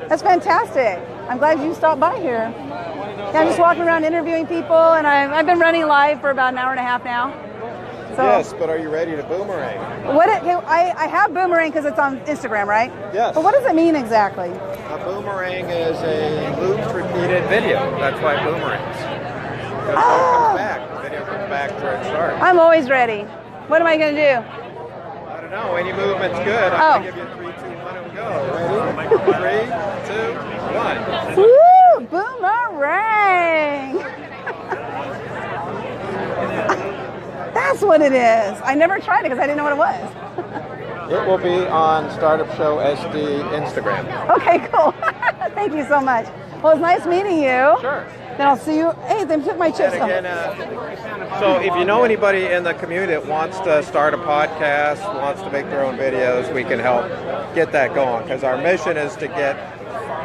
That's fantastic. I'm glad you stopped by here. Yeah, I'm just walking around interviewing people, and I've been running live for about an hour and a half now. So, yes, but are you ready to boomerang? I have boomerang because it's on Instagram, right? Yes. But what does it mean exactly? A boomerang is a looped, repeated video. That's why boomerangs. It comes back. The video comes back to where it starts. I'm always ready. What am I going to do? I don't know. Any movement's good. I'm going to give you 3, 2, 1, and go. Ready? 3, 2, 1. Woo! Boomerang! That's what it is. I never tried it because I didn't know what it was. It will be on Startup Show SD Instagram. Okay, cool. Thank you so much. Well, it's nice meeting you. Sure. Then I'll see you. Hey, they took my chips. And again, so if you know anybody in the community that wants to start a podcast, wants to make their own videos, we can help get that going. Because our mission is to get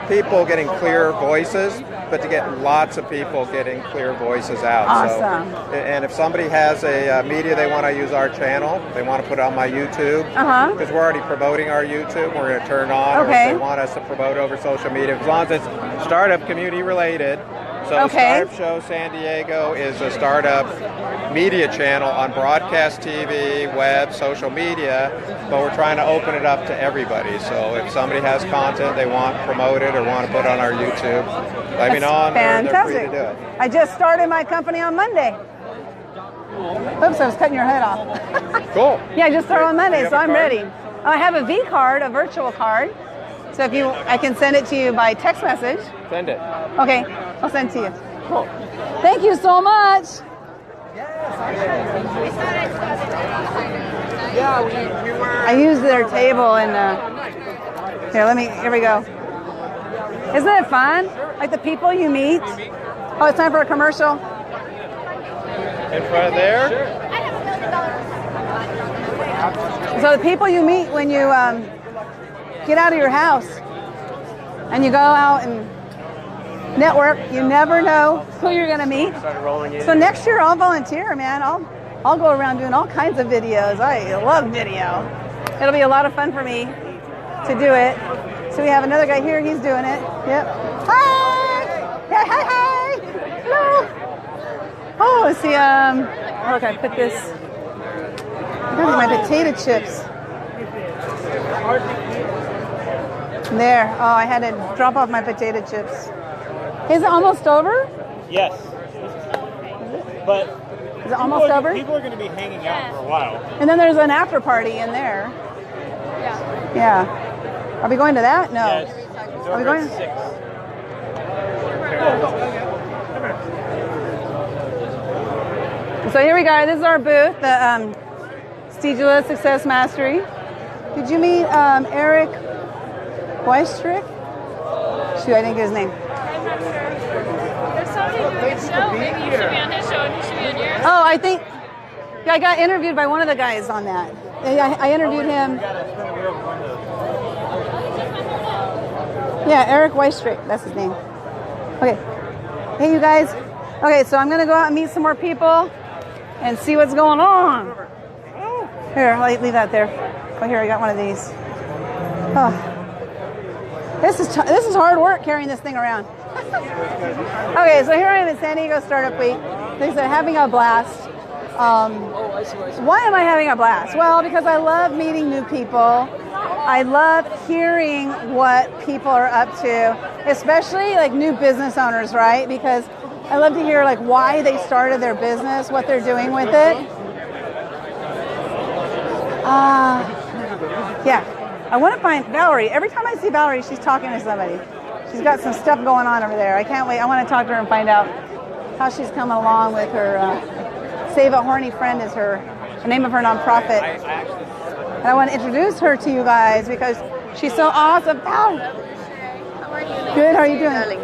people getting clear voices, but to get lots of people getting clear voices out. Awesome. So, and if somebody has a media they want to use our channel, they want to put it on my YouTube, because we're already promoting our YouTube, we're going to turn on, or if they want us to promote over social media, as long as it's startup community related. So Startup Show San Diego is a startup media channel on broadcast TV, web, social media, but we're trying to open it up to everybody. So if somebody has content they want promoted or want to put on our YouTube, let me know, and they're free to do it. I just started my company on Monday. Oops, I was cutting your head off. Cool. Yeah, I just started on Monday, so I'm ready. I have a V card, a virtual card. So if I can send it to you by text message. Send it. Okay, I'll send it to you. Cool. Thank you so much. Yeah, we were. I used their table and here we go. Isn't it fun? Like the people you meet. Oh, it's time for a commercial. In front of there? I have $1 million. So the people you meet when you get out of your house and you go out and network, you never know who you're going to meet. So next year I'll volunteer, man. I'll go around doing all kinds of videos. I love video. It'll be a lot of fun for me to do it. So we have another guy here. He's doing it. Yep. Hi. Yeah, hi. Hello. Oh, let's see. Look, I put this. Look at my potato chips. There. Oh, I had to drop off my potato chips. Is it almost over? Yes. But is it almost over? People are going to be hanging out for a while. And then there's an after party in there. Yeah. Yeah. Are we going to that? No. Yes. Are we going? 6. So here we go. This is our booth, the Stijula Success Mastery. Did you meet Eric Weistrick? Shoot, I didn't get his name. There's somebody doing a show. Maybe you should be on his show and you should be on yours. Oh, I think I got interviewed by one of the guys on that. I interviewed him. Yeah, Eric Weistrick. That's his name. Okay. Hey, you guys. Okay, so I'm going to go out and meet some more people and see what's going on. Here, I'll leave that there. Oh, here, I got one of these. Oh. This is hard work carrying this thing around. Okay, so here I am at San Diego Startup Week. They're having a blast. Why am I having a blast? Well, because I love meeting new people. I love hearing what people are up to, especially like new business owners, right? Because I love to hear like why they started their business, what they're doing with it. Yeah, I want to find Valerie. Every time I see Valerie, she's talking to somebody. She's got some stuff going on over there. I can't wait. I want to talk to her and find out how she's coming along with her. Save a Horny Friend is the name of her nonprofit. And I want to introduce her to you guys because she's so awesome. Ow. How are you? Good. How are you doing?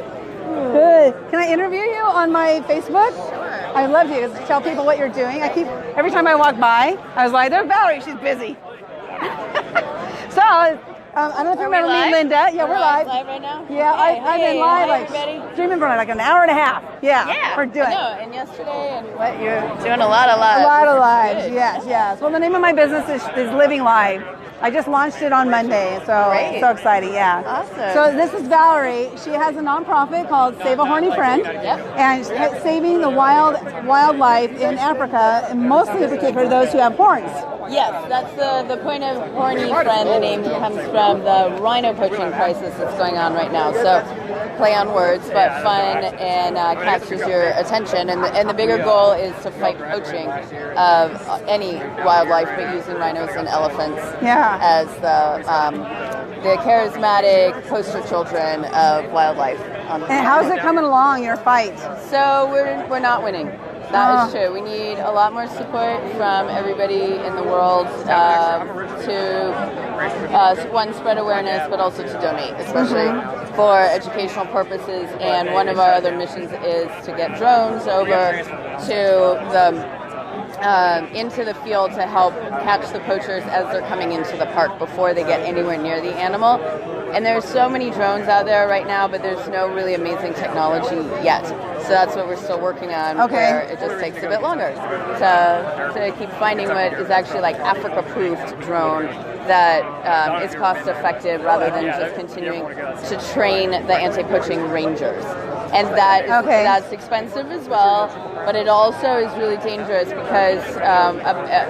Good. Can I interview you on my Facebook? Sure. I love you. Tell people what you're doing. Every time I walk by, I was like, there's Valerie. She's busy. So, I don't know if you remember me, Linda. Yeah, we're live. Live right now? Yeah, I've been live, streaming for like an hour and a half. Yeah, we're doing. I know, and yesterday, and what, you're doing a lot of lives. A lot of lives, yes. Well, the name of my business is Living Live. I just launched it on Monday, so Great. So exciting, yeah. Awesome. So this is Valerie. She has a nonprofit called Save a Horny Friend, and she's saving the wildlife in Africa, and mostly in particular those who have horns. Yes, that's the point of Horny Friend. The name comes from the rhino poaching crisis that's going on right now. So play on words, but fun and captures your attention. And the bigger goal is to fight poaching of any wildlife, but using rhinos and elephants as the charismatic poster children of wildlife. And how's it coming along, your fight? So we're not winning. That is true. We need a lot more support from everybody in the world to one, spread awareness, but also to donate, especially for educational purposes. And one of our other missions is to get drones over to into the field to help catch the poachers as they're coming into the park before they get anywhere near the animal. And there's so many drones out there right now, but there's no really amazing technology yet. So that's what we're still working on, where it just takes a bit longer to keep finding what is actually like Africa-proofed drone that is cost-effective rather than just continuing to train the anti-poaching rangers. And that's expensive as well, but it also is really dangerous because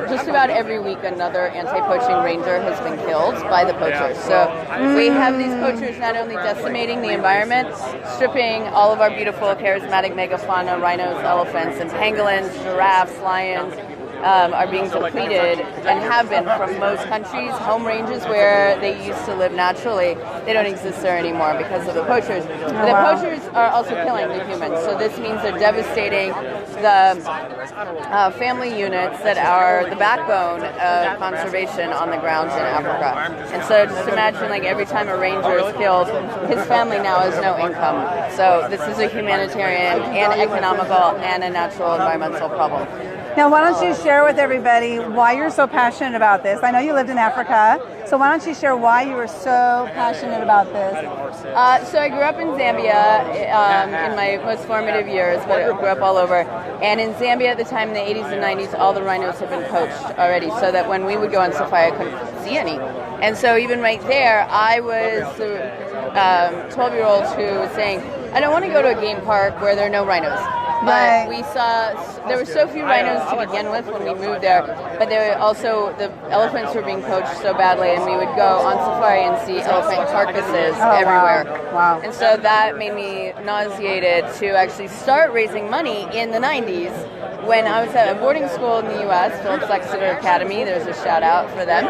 just about every week another anti-poaching ranger has been killed by the poachers. So we have these poachers not only decimating the environment, stripping all of our beautiful charismatic megafauna, rhinos, elephants, and pangolins, giraffes, lions, are being depleted and have been from most countries. Home ranges where they used to live naturally, they don't exist there anymore because of the poachers. The poachers are also killing the humans, so this means they're devastating the family units that are the backbone of conservation on the ground in Africa. And so just imagine like every time a ranger is killed, his family now has no income. So this is a humanitarian and economical and a natural environmental problem. Now, why don't you share with everybody why you're so passionate about this? I know you lived in Africa, so why don't you share why you were so passionate about this? So I grew up in Zambia in my most formative years, but I grew up all over. And in Zambia at the time, in the 80s and 90s, all the rhinos had been poached already, so that when we would go on safari, I couldn't see any. And so even right there, I was the 12-year-old who was saying, I don't want to go to a game park where there are no rhinos. But we saw, there were so few rhinos to begin with when we moved there, but there were also, the elephants were being poached so badly, and we would go on safari and see elephant carcasses everywhere. Wow. And so that made me nauseated to actually start raising money in the 90s when I was at a boarding school in the U.S., Phillips Exeter Academy. There's a shout out for them.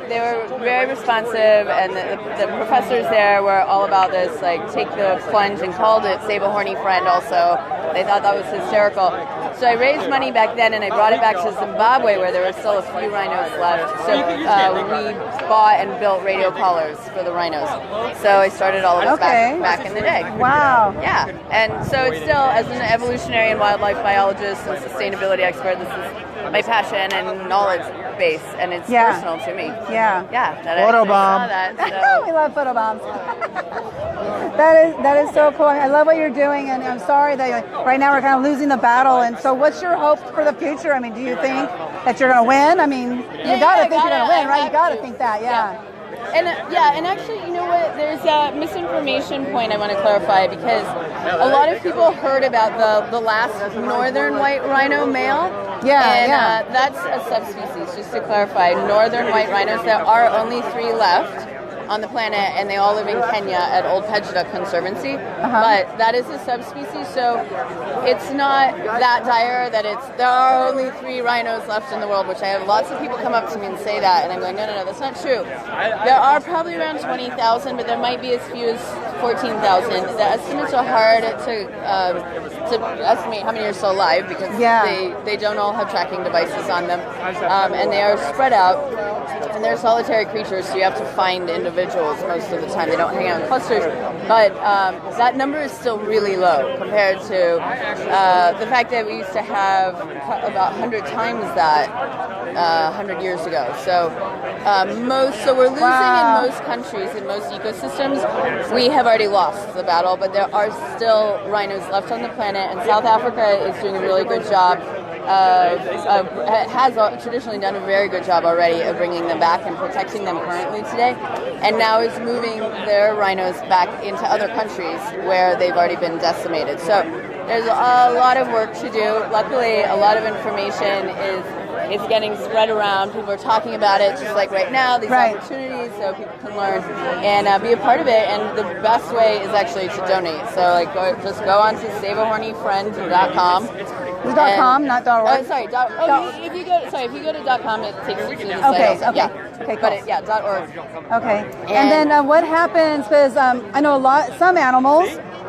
They were very responsive, and the professors there were all about this, like, take the plunge, and called it Save a Horny Friend also. They thought that was hysterical. So I raised money back then, and I brought it back to Zimbabwe, where there were still a few rhinos left. So we bought and built radio collars for the rhinos. So I started all of this back in the day. Wow. Yeah. And so it's still, as an evolutionary and wildlife biologist and sustainability expert, this is my passion and knowledge base, and it's personal to me. Yeah. Yeah. We love photobombs. That is so cool. I love what you're doing, and I'm sorry that right now we're kind of losing the battle. And so, what's your hope for the future? I mean, do you think that you're going to win? I mean, you got to think you're going to win, right? You got to think that, And actually, you know what? There's a misinformation point I want to clarify, because a lot of people heard about the last northern white rhino male. That's a subspecies. Just to clarify, northern white rhinos. There are only 3 left on the planet, and they all live in Kenya at Old Pejda Conservancy. But that is a subspecies, so it's not that dire that there are only 3 rhinos left in the world, which I have lots of people come up to me and say that, and I'm going, no, that's not true. There are probably around 20,000, but there might be as few as 14,000. The estimates are hard to estimate how many are still alive, because they don't all have tracking devices on them, and they are spread out, and they're solitary creatures, so you have to find individuals most of the time. They don't hang out in clusters, but that number is still really low compared to the fact that we used to have about 100 times that 100 years ago. So we're losing in most countries, in most ecosystems. We have already lost the battle, but there are still rhinos left on the planet, and South Africa is doing a really good job. Has traditionally done a very good job already of bringing them back and protecting them currently today, and now is moving their rhinos back into other countries where they've already been decimated. So there's a lot of work to do. Luckily, a lot of information is getting spread around. People are talking about it, just like right now, these opportunities, so people can learn and be a part of it. And the best way is actually to donate. So just go on to saveahornyfriend.com. It's .com, not .org. If you go to .com, it takes you to the site. Okay, cool. But .org. Okay. And then what happens? Because I know some animals,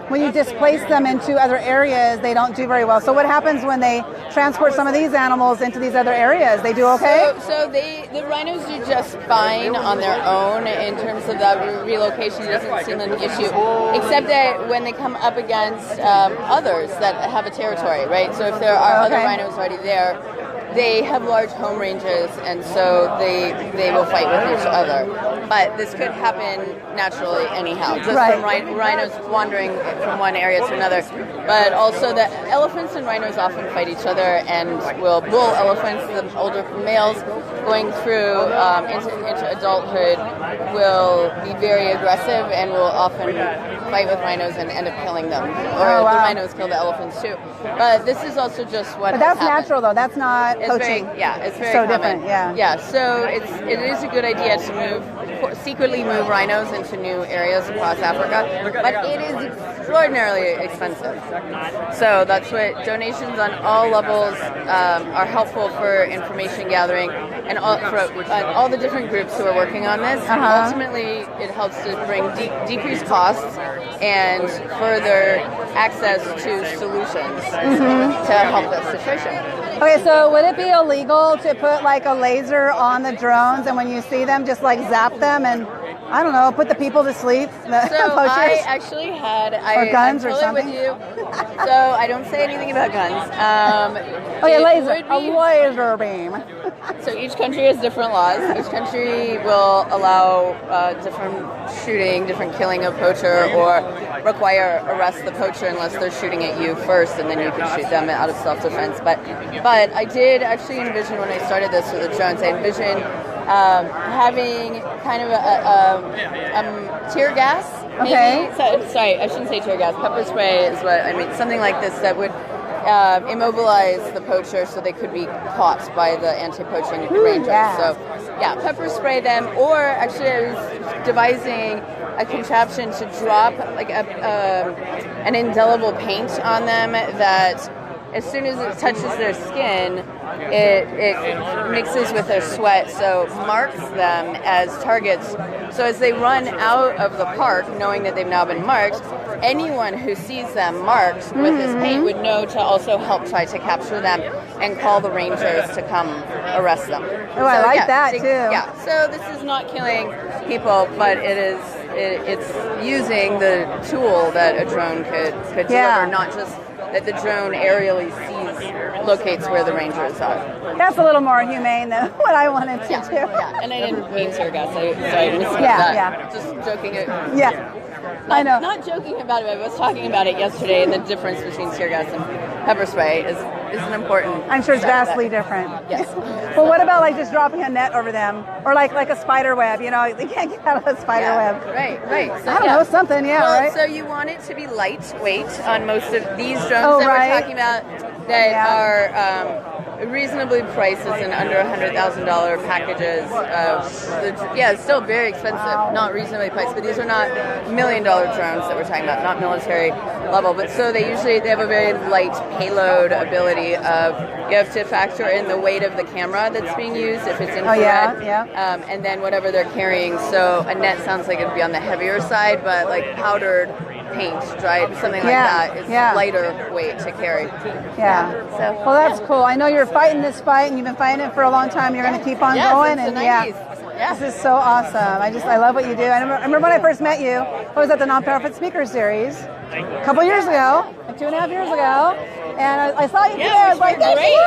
when you displace them into other areas, they don't do very well. So what happens when they transport some of these animals into these other areas? They do okay? So the rhinos do just fine on their own in terms of that relocation. It doesn't seem an issue, except that when they come up against others that have a territory, right? So if there are other rhinos already there, they have large home ranges, and so they will fight with each other. But this could happen naturally anyhow, just from rhinos wandering from one area to another. But also that elephants and rhinos often fight each other, and bull elephants, the older males, going through into adulthood, will be very aggressive and will often fight with rhinos and end up killing them. Or the rhinos kill the elephants too. But this is also just what But that's natural though, that's not poaching. It's very so common. different, So it is a good idea to secretly move rhinos into new areas across Africa, but it is extraordinarily expensive. So that's what donations on all levels are helpful for information gathering, and all the different groups who are working on this. Ultimately, it helps to bring decreased costs and further access to solutions to help this situation. Okay, so would it be illegal to put like a laser on the drones, and when you see them, just like zap them and I don't know, put the people to sleep? So I actually had guns I'm or totally something? with you. So I don't say anything about guns. Laser beam. So each country has different laws. Each country will allow different shooting, different killing of poacher, or require arrest the poacher unless they're shooting at you first, and then you can shoot them out of self-defense. But I did actually envision when I started this with the drones, I envisioned having kind of a tear gas. Maybe. Okay. So, sorry, I shouldn't say tear gas. Pepper spray is what I mean. Something like this that would immobilize the poacher so they could be caught by the anti-poaching rangers. yeah. So, yeah, pepper spray them. Or actually, I was devising a contraption to drop like an indelible paint on them that, as soon as it touches their skin, it mixes with their sweat, so marks them as targets. So as they run out of the park, knowing that they've now been marked, anyone who sees them marked with this paint would know to also help try to capture them and call the rangers to come arrest them. Oh, I like that too. Yeah, so this is not killing people, but it's using the tool that a drone could deliver, not just that the drone aerially locates where the rangers are. That's a little more humane than what I wanted to do. Yeah, and I didn't mean tear gas. I misspoke Yeah, that. yeah. Just joking. I know. Not joking about it. I was talking about it yesterday, and the difference between tear gas and pepper spray is an important. I'm sure it's fact vastly that- different. Yes. Well, what about like just dropping a net over them, or like a spider web? You know, they can't get out of a spider web. Right. So, I don't know, something. Yeah, well, right. So you want it to be lightweight on most of these drones Oh, that right. we're talking about that are reasonably priced as in under $100,000 packages. It's still very expensive, not reasonably priced, but these are not $1 million drones that we're talking about, not military level. But so they have a very light payload ability of, you have to factor in the weight of the camera that's being used if it's infrared, and then whatever they're carrying. So a net sounds like it'd be on the heavier side, but like powdered paint, dried, something like that is lighter weight to carry. Yeah. So, well, that's cool. I know you're fighting this fight, and you've been fighting it for a long time. You're going to keep on going, since and the 90s. this is so awesome. I love what you do. I remember when I first met you. I was at the Nonprofit Speaker Series a couple years ago, like 2.5 years ago, and I saw you there. I was like, great. "Thank you."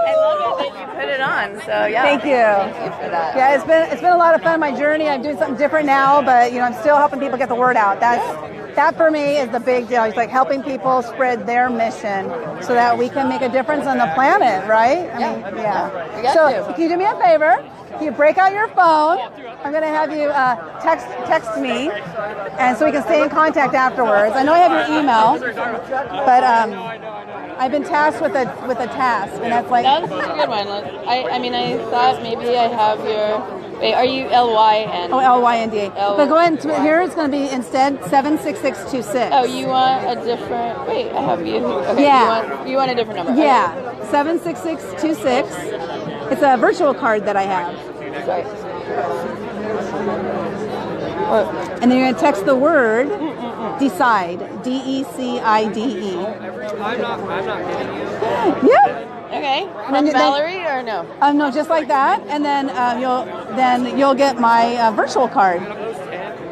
I love it that you put it on. So yeah. Thank you. Thank you for that. Yeah, it's been a lot of fun. My journey. I'm doing something different now, but I'm still helping people get the word out. That for me is the big deal. It's like helping people spread their mission so that we can make a difference on the planet, right? I mean, So can you do me a favor? Can you break out your phone? I'm going to have you text me, and so we can stay in contact afterwards. I know I have your email, but I've been tasked with a task, and that's like... That's a good one. I thought maybe I have your... Wait, are you LYN? Oh, LYNDA. But go ahead, here it's going to be instead 76626. Oh, you want a different... Wait, I have you. Okay, Yeah. You want a different number. Yeah, 76626. It's a virtual card that I have. Sorry. And then you're going to text the word DECIDE, DECIDE. I'm not getting you. Yeah. Okay. From Valerie or no? No, just like that, and then you'll get my virtual card.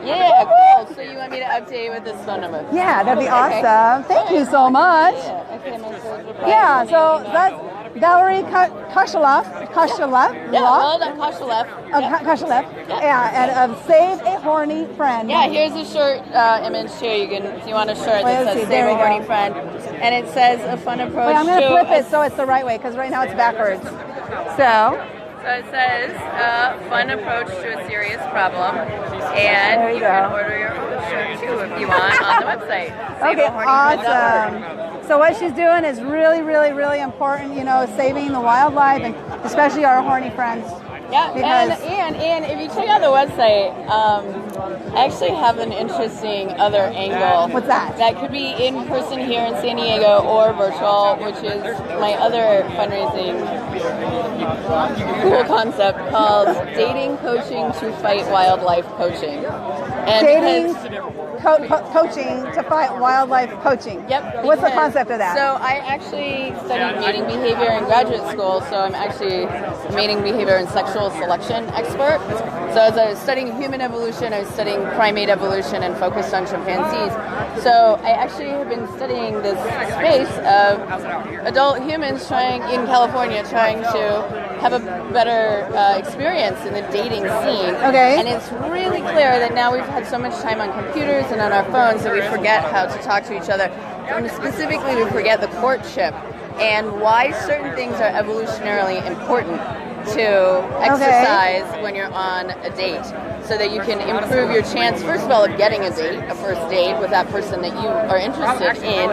Yeah, cool. So you want me to update with this phone number? Yeah, that'd be awesome. Thank you so much. Yeah, so that's Valerie Koshalev. Yeah, well done, Koshalev. Koshalev. Yeah, and Save a Horny Friend. Yeah, here's a short image here. If you want a shirt that says There Save we a Horny go. Friend. And it says a fun approach Wait, I'm going to to... flip it so it's the right way, because right now it's backwards. So it says fun approach to a serious problem. And you can order your own shirt too if you want on the website. Okay, awesome. So what she's doing is really, really, really important, saving the wildlife and especially our horny friends. Yeah, and if you check out the website, I actually have an interesting other angle. What's that? That could be in person here in San Diego or virtual, which is my other fundraising cool concept called Dating Coaching to Fight Wildlife Poaching. And Dating coaching to fight wildlife poaching. Yep. What's the concept of that? So I actually studied mating behavior in graduate school, so I'm actually a mating behavior and sexual selection expert. So as I was studying human evolution, I was studying primate evolution and focused on chimpanzees. So I actually have been studying this space of adult humans in California trying to have a better experience in the dating scene. Okay. And it's really clear that now we've had so much time on computers and on our phones that we forget how to talk to each other. And specifically, we forget the courtship and why certain things are evolutionarily important to exercise when you're on a date, so that you can improve your chance, first of all, of getting a first date with that person that you are interested in,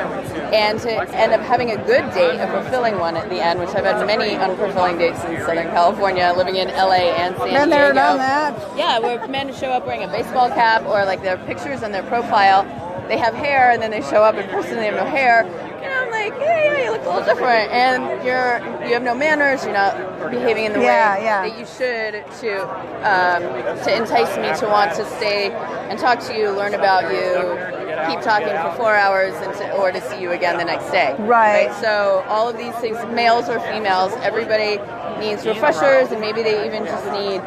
and to end up having a good date, a fulfilling one at the end, which I've had many unfulfilling dates in Southern California, living in LA and San Diego. Been there, done that. Yeah, where men show up wearing a baseball cap, or like their pictures on their profile, they have hair, and then they show up in person, they have no hair. And I'm like, yeah, you look a little different, and you have no manners. You're not behaving in the way that you should to entice me to want to stay and talk to you, learn about you, keep talking for 4 hours, or to see you again the next day. Right. So all of these things, males or females, everybody needs refreshers, and maybe they even just need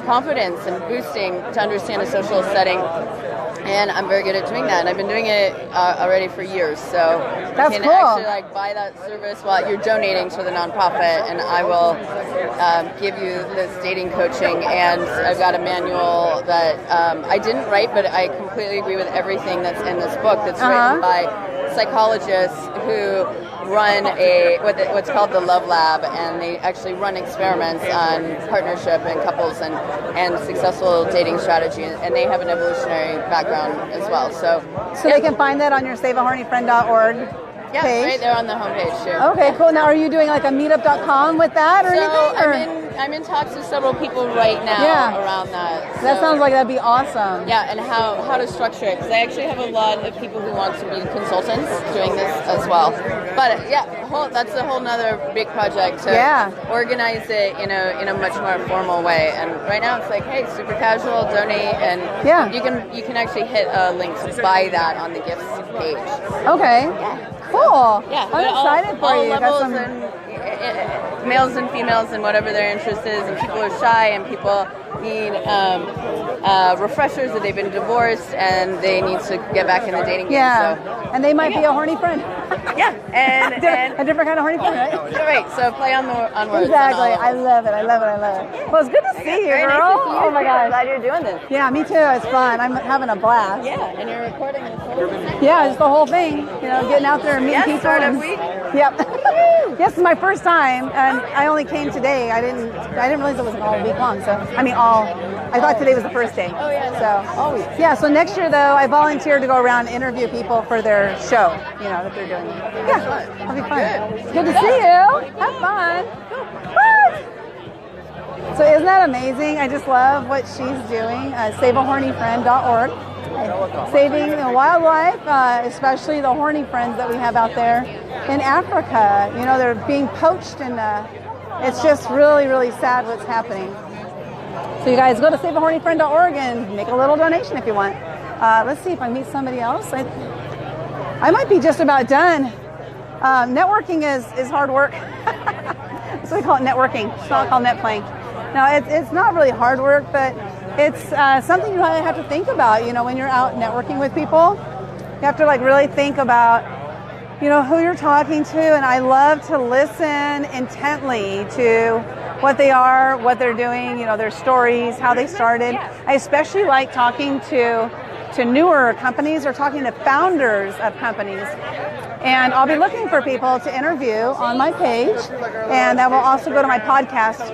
confidence and boosting to understand a social setting. And I'm very good at doing that, and I've been doing it already for years. So that's you can cool. actually buy that service while you're donating to the nonprofit, and I will give you this dating coaching. And I've got a manual that I didn't write, but I completely agree with everything that's in this book. That's written by psychologists who run what's called the Love Lab, and they actually run experiments on partnership and couples and successful dating strategy, and they have an evolutionary background as well. So they can find that on your saveahornyfriend.org yeah, page? Right there on the homepage too. Okay, cool. Now, are you doing like a meetup.com with that or anything? Or? I'm in talks with several people right now around that. So. That sounds like that'd be awesome. Yeah, and how to structure it, because I actually have a lot of people who want to be consultants doing this as well. But that's a whole nother big project to organize it in a much more formal way. And right now it's like, hey, super casual, donate, and you can actually hit a link to buy that on the gifts page. Okay. Yeah. Cool. Yeah. I'm excited for all you. Levels and males and females and whatever their interest is, and people are shy, and people need refreshers that they've been divorced and they need to get back in the dating game. So. And they might be a horny friend. and a different kind of horny friend, right? Right. So play on words. Exactly. I love it. Well, it's good to see you, Very girl. nice to see you. Oh my gosh. Glad you're doing this. Yeah, me too. It's fun. I'm having a blast. Yeah, and you're recording this whole thing. Yeah, just the whole thing. Getting out there and meeting people. Startup week. Yep. Yes, it's my first time, and I only came today. I didn't realize it was all week long. So I thought today was the first day. Oh yeah. So always. Yeah. So next year though, I volunteered to go around and interview people for their show. That they're doing. Yeah, that'll be fun. Good to see you. Have fun. So isn't that amazing? I just love what she's doing. SaveAHornyFriend.org. Saving the wildlife, especially the horny friends that we have out there in Africa. They're being poached, and it's just really, really sad what's happening. So you guys go to SaveAHornyFriend.org and make a little donation if you want. Let's see if I meet somebody else. I might be just about done. Networking is hard work. So we call it networking. It's not called net playing. No, it's not really hard work, but it's something you have to think about. When you're out networking with people, you have to really think about who you're talking to. And I love to listen intently to what they are, what they're doing, their stories, how they started. I especially like talking to newer companies or talking to founders of companies. And I'll be looking for people to interview on my page, and that will also go to my podcast.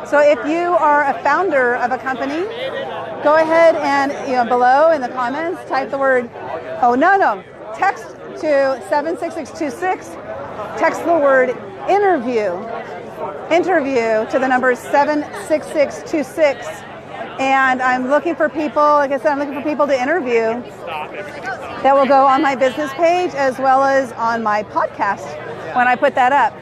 So if you are a founder of a company, go ahead and below in the comments, type the word, text to 76626, text the word interview to the number 76626. And I'm looking for people, like I said, I'm looking for people to interview that will go on my business page as well as on my podcast when I put that up.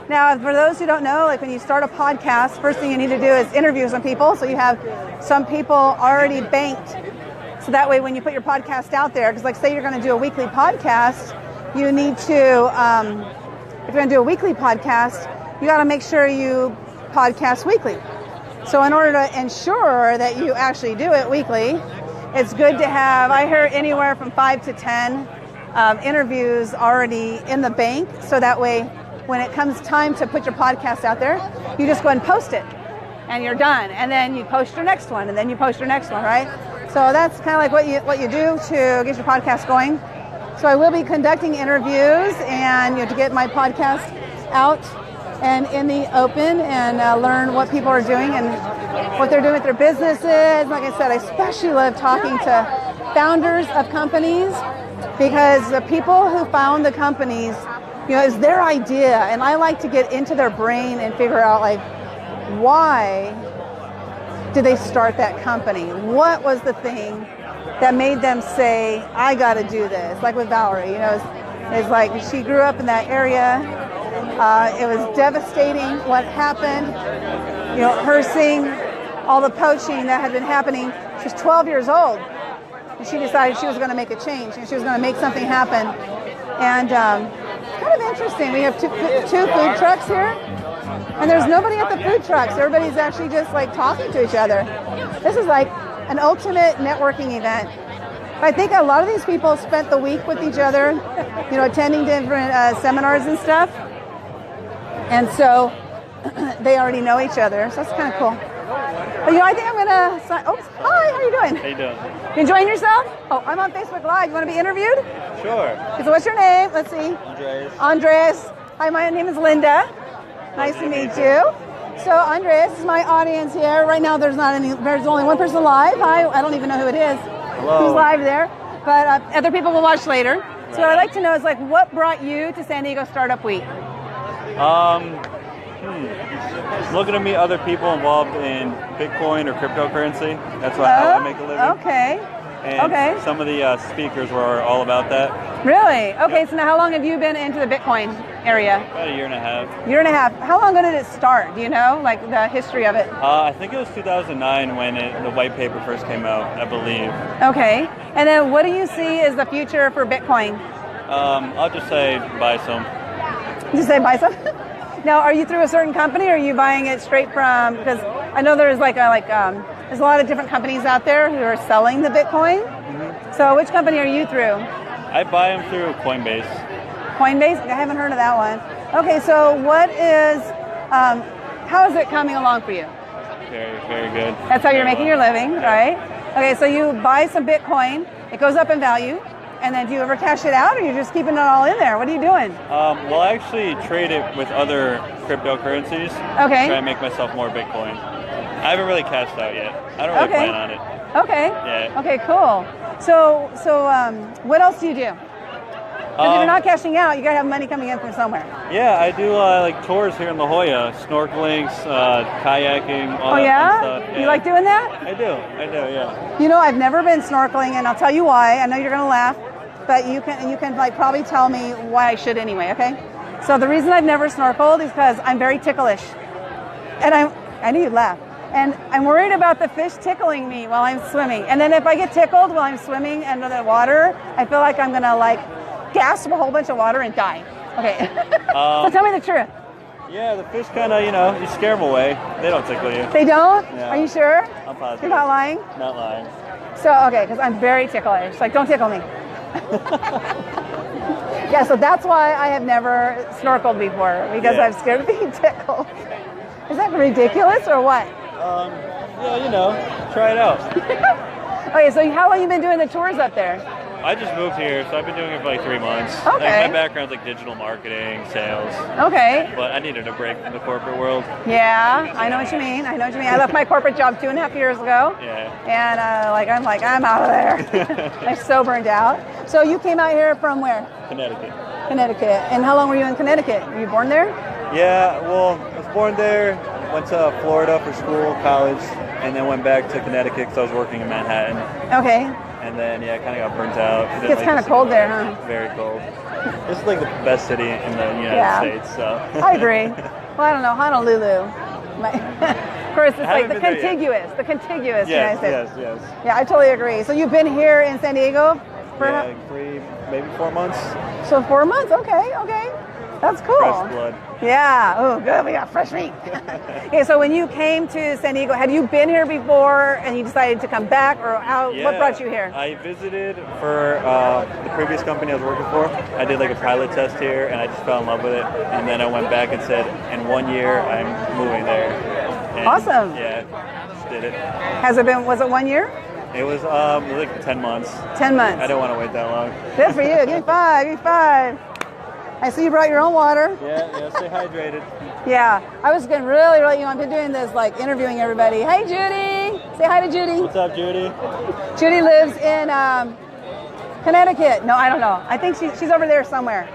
Now, for those who don't know, when you start a podcast, first thing you need to do is interview some people. So you have some people already banked So that way when you put your podcast out there, because like say you're going to do a weekly podcast, you need to, if you're going to do a weekly podcast, you got to make sure you podcast weekly. So in order to ensure that you actually do it weekly, it's good to have, I hear anywhere from 5 to 10 interviews already in the bank. So that way when it comes time to put your podcast out there, you just go and post it and you're done. And then you post your next one and then you post your next one, right? So that's kind of like what you do to get your podcast going. So I will be conducting interviews and to get my podcast out and in the open and learn what people are doing and what they're doing with their businesses. Like I said, I especially love talking to founders of companies because the people who found the companies, it's their idea, and I like to get into their brain and figure out like why did they start that company? What was the thing that made them say, I got to do this? Like with Valerie, it's like she grew up in that area. It was devastating what happened. Her seeing all the poaching that had been happening. She was 12 years old, and she decided she was going to make a change, and she was going to make something happen. And kind of interesting. We have two food trucks here, and there's nobody at the food trucks. Everybody's actually just like talking to each other. This is like an ultimate networking event. I think a lot of these people spent the week with each other, attending different seminars and stuff. And so they already know each other. So that's kind of cool. But I think I'm going to sign. Oh, hi, how are you doing? How you doing? You enjoying yourself? Oh, I'm on Facebook Live. You want to be interviewed? Sure. So what's your name? Let's see. Andres. Hi, my name is Linda. Nice to meet you. So Andres is my audience here. Right now there's only one person live. Hi, I don't even know who it is. Hello. Who's live there. But other people will watch later. So what I'd like to know is what brought you to San Diego Startup Week? Looking to meet other people involved in Bitcoin or cryptocurrency. That's how I make a living. Okay. And some of the speakers were all about that. Really? Okay, So now how long have you been into the Bitcoin area? About a year and a half. Year and a half. How long ago did it start? Do you know, like the history of it? I think it was 2009 when the white paper first came out, I believe. Okay. And then what do you see as the future for Bitcoin? I'll just say buy some. Just say buy some? Now, are you through a certain company, or are you buying it straight from? Because I know there's there's a lot of different companies out there who are selling the Bitcoin. Mm-hmm. So, which company are you through? I buy them through Coinbase. Coinbase? I haven't heard of that one. Okay, so how is it coming along for you? Very, very good. That's how you're making your living, right? Okay, so you buy some Bitcoin, it goes up in value. And then do you ever cash it out, or you're just keeping it all in there? What are you doing? Well, I actually trade it with other cryptocurrencies. Okay. Try and make myself more Bitcoin. I haven't really cashed out yet. I don't really plan on it. Okay. Yeah. Okay, cool. So what else do you do? Because if you're not cashing out, you got to have money coming in from somewhere. Yeah, I do tours here in La Jolla, snorkeling, kayaking, all that fun stuff. Yeah. You like doing that? I do, yeah. I've never been snorkeling, and I'll tell you why. I know you're going to laugh, but you can probably tell me why I should anyway, okay? So the reason I've never snorkeled is because I'm very ticklish. And I knew you'd laugh. And I'm worried about the fish tickling me while I'm swimming. And then if I get tickled while I'm swimming under the water, I feel like I'm going to gasp a whole bunch of water and die. Okay. So tell me the truth. Yeah, the fish kind of, you scare them away. They don't tickle you. They don't? No. Are you sure? I'm positive. You're not lying? Not lying. So, okay, because I'm very ticklish. Don't tickle me. Yeah, so that's why I have never snorkeled before, because I'm scared of being tickled. Is that ridiculous or what? Yeah, try it out. Okay, so how long have you been doing the tours up there? I just moved here, so I've been doing it for 3 months. Okay. My background's digital marketing, sales. Okay. But I needed a break from the corporate world. Yeah, I know what you mean. I left my corporate job 2.5 years ago. Yeah. And I'm out of there. I'm so burned out. So you came out here from where? Connecticut. Connecticut. And how long were you in Connecticut? Were you born there? Yeah, well, I was born there, went to Florida for school, college, and then went back to Connecticut because I was working in Manhattan. Okay. And then, kind of got burnt out. It gets kind of cold there, huh? Very cold. This is the best city in the United States, so. I agree. Well, I don't know, Honolulu. course, it's like haven't the been there yet. contiguous Yes, United States. yes. Yeah, I totally agree. So you've been here in San Diego for Yeah, like 3, maybe 4 months. so 4 months. Okay. That's cool. Fresh blood. Yeah. Oh, good. We got fresh meat. Okay, so when you came to San Diego, had you been here before and you decided to come back, or what brought you here? I visited for the previous company I was working for. I did like a pilot test here, and I just fell in love with it. And then I went back and said, in 1 year, I'm moving there. And Awesome. Yeah, just did it. Was it 1 year? It was like 10 months. 10 months. I don't want to wait that long. Good for you. Give me five. I see you brought your own water. Yeah, stay hydrated. Yeah, I was getting really, I've been doing this, like interviewing everybody. Hey, Judy. Say hi to Judy. What's up, Judy? Judy lives in Connecticut. No, I don't know. I think she's over there somewhere.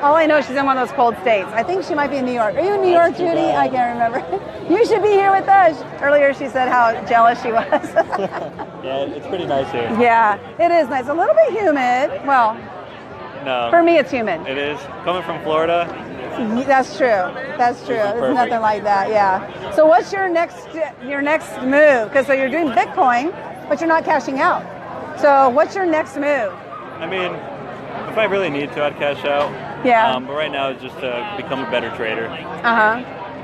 All I know, she's in one of those cold states. I think she might be in New York. Are you in New York, Judy? I can't remember. You should be here with us. Earlier, she said how jealous she was. Yeah, it's pretty nice here. Yeah, it is nice. A little bit humid. Well, No. for me, it's humid. It is. Coming from Florida. That's true. There's nothing like that. Yeah. So what's your next move? Because so you're doing Bitcoin, but you're not cashing out. So what's your next move? I mean, if I really need to, I'd cash out. Yeah. But right now, it's just to become a better trader.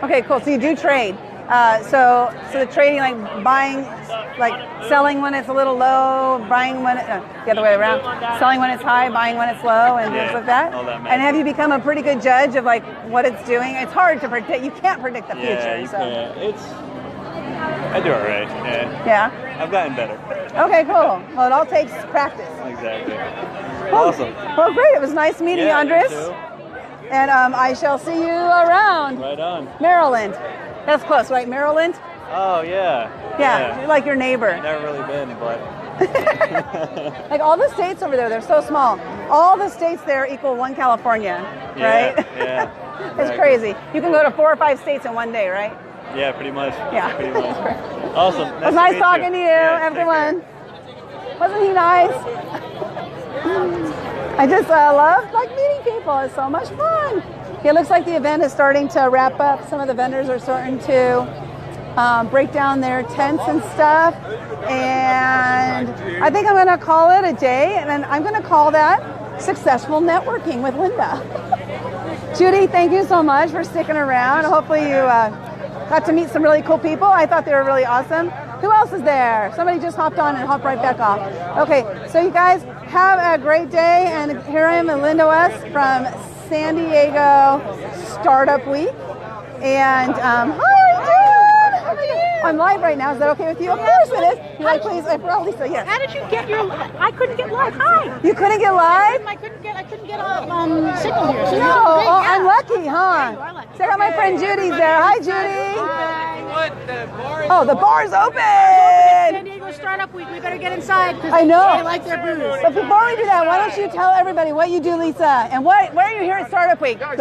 Okay, cool. So you do trade. So the trading, like buying, like selling when it's a little low, buying when the other way around, selling when it's high, buying when it's low, and things like that. All that And have you become a pretty good judge of like what it's doing? It's hard to predict. You can't predict the future. Yeah, you so. can't. I do all right. Yeah. I've gotten better. Okay, cool. Well, it all takes practice. Exactly. Well, Awesome. Well, great. It was nice meeting you, Andres. too. And I shall see you around. Right on. Maryland. That's close, right? Maryland? Oh, yeah. Yeah, you're like your neighbor. Never really been, but Like all the states over there, they're so small. All the states there equal one California, right? Yeah. It's crazy. You can go to 4 or 5 states in one day, right? Yeah, pretty much. Yeah. Pretty much. Awesome. It was nice meet talking to you, everyone. Wasn't he nice? I just love meeting people. It's so much fun. It looks like the event is starting to wrap up. Some of the vendors are starting to break down their tents and stuff. And I think I'm going to call it a day. And then I'm going to call that Successful Networking with Linda. Judy, thank you so much for sticking around. Hopefully you got to meet some really cool people. I thought they were really awesome. Who else is there? Somebody just hopped on and hopped right back off. Okay, so you guys have a great day. And here I am in Linda West from San Diego Startup Week. And hi, I'm live right now. Is that okay with you? Of course it is. You're like, please, Lisa, yes. How did you get your? I couldn't get live. Hi. You couldn't get live? I couldn't get a signal here. So No, I'm lucky, huh? Check out my friend Judy's there. Hi, Judy. Oh, the bar's open. San Diego Startup Week. We better get inside. I know. They like their booze. But before we do that, why don't you tell everybody what you do, Lisa, and why are you here at Startup Week? I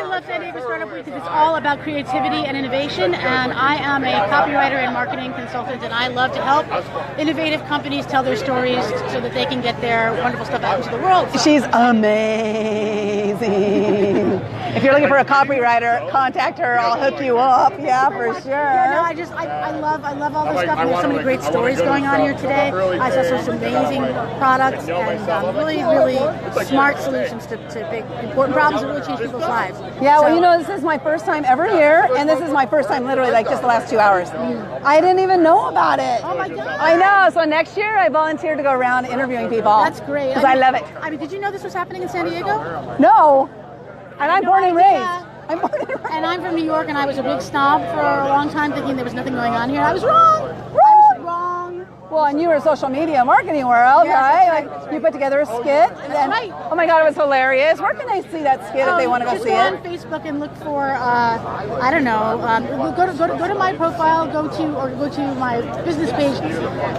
love San Diego Startup Week because it's all about creativity and innovation, and I am a copywriter and marketing consultant, and I love to help innovative companies tell their stories so that they can get their wonderful stuff out into the world. She's amazing. If you're looking for a copywriter, contact her. I'll hook you up. Yeah, for sure. Yeah, no, I love all this stuff. And there's so many great stories going on here today. I saw some amazing products and really smart solutions to big important problems that really change people's lives. Yeah, well, this is my first time ever here, and this is my first time literally just the last 2 hours. I didn't even know about it. Oh my God. I know. So next year I volunteered to go around interviewing people. That's great. Because I love it. I mean, did you know this was happening in San Diego? No. And I'm born and raised. And I'm from New York, and I was a big snob for a long time, thinking there was nothing going on here. I was wrong. Well, and you were social media marketing world, right? Like you put together a skit. And right. Oh my God, it was hilarious. Where can they see that skit if they want to go see Just it? go on Facebook and look for, I don't know, go to my profile, go to my business page,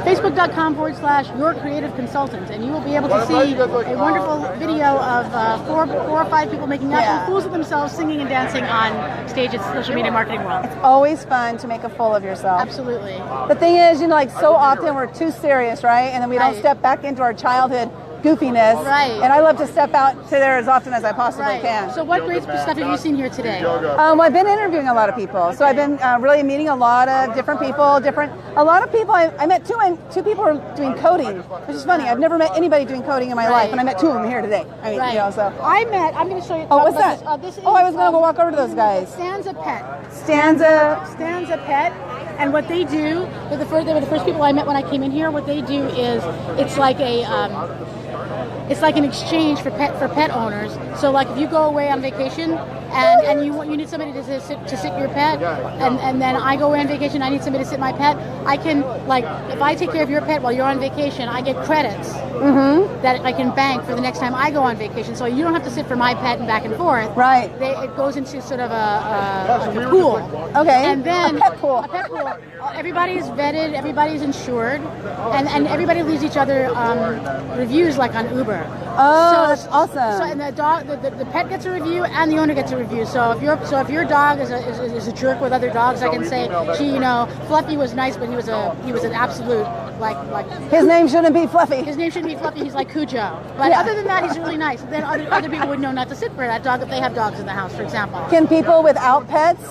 facebook.com/Your Creative Consultant, and you will be able to see a wonderful video of four or five people making absolute fools of themselves singing and dancing on stage at Social Media Marketing World. It's always fun to make a fool of yourself. Absolutely. The thing is, so often we're too serious, right? And then we don't step back into our childhood goofiness. Right. And I love to step out to there as often as I possibly can. So what great stuff have you seen here today? I've been interviewing a lot of people. So I've been really meeting a lot of different people, a lot of people. I met two people who are doing coding, which is funny. I've never met anybody doing coding in my life, and I met two of them here today. I mean, so. I'm going to show you. Oh, what's that? This is, I was going to go walk over to those guys. Stanza Pet. Stanza Pet. And what they do, they were the first people I met when I came in here. What they do is, it's like an exchange for pet owners. So like if you go away on vacation and you need somebody to sit your pet, and then I go away on vacation, I need somebody to sit my pet. I can, like, if I take care of your pet while you're on vacation, I get credits that I can bank for the next time I go on vacation. So you don't have to sit for my pet and back and forth. Right. It goes into sort of a pool. Okay. And then a pet pool. Everybody's vetted, everybody's insured, and everybody leaves each other reviews like on Uber. Oh, that's awesome. So and the pet gets a review and the owner gets a review. So if your dog is a jerk with other dogs, I can say, Fluffy was nice, but he was an absolute like. His name shouldn't be Fluffy. His name shouldn't be Fluffy. He's like Cujo. But other than that, he's really nice. Then other people would know not to sit for that dog if they have dogs in the house, for example. Can people without pets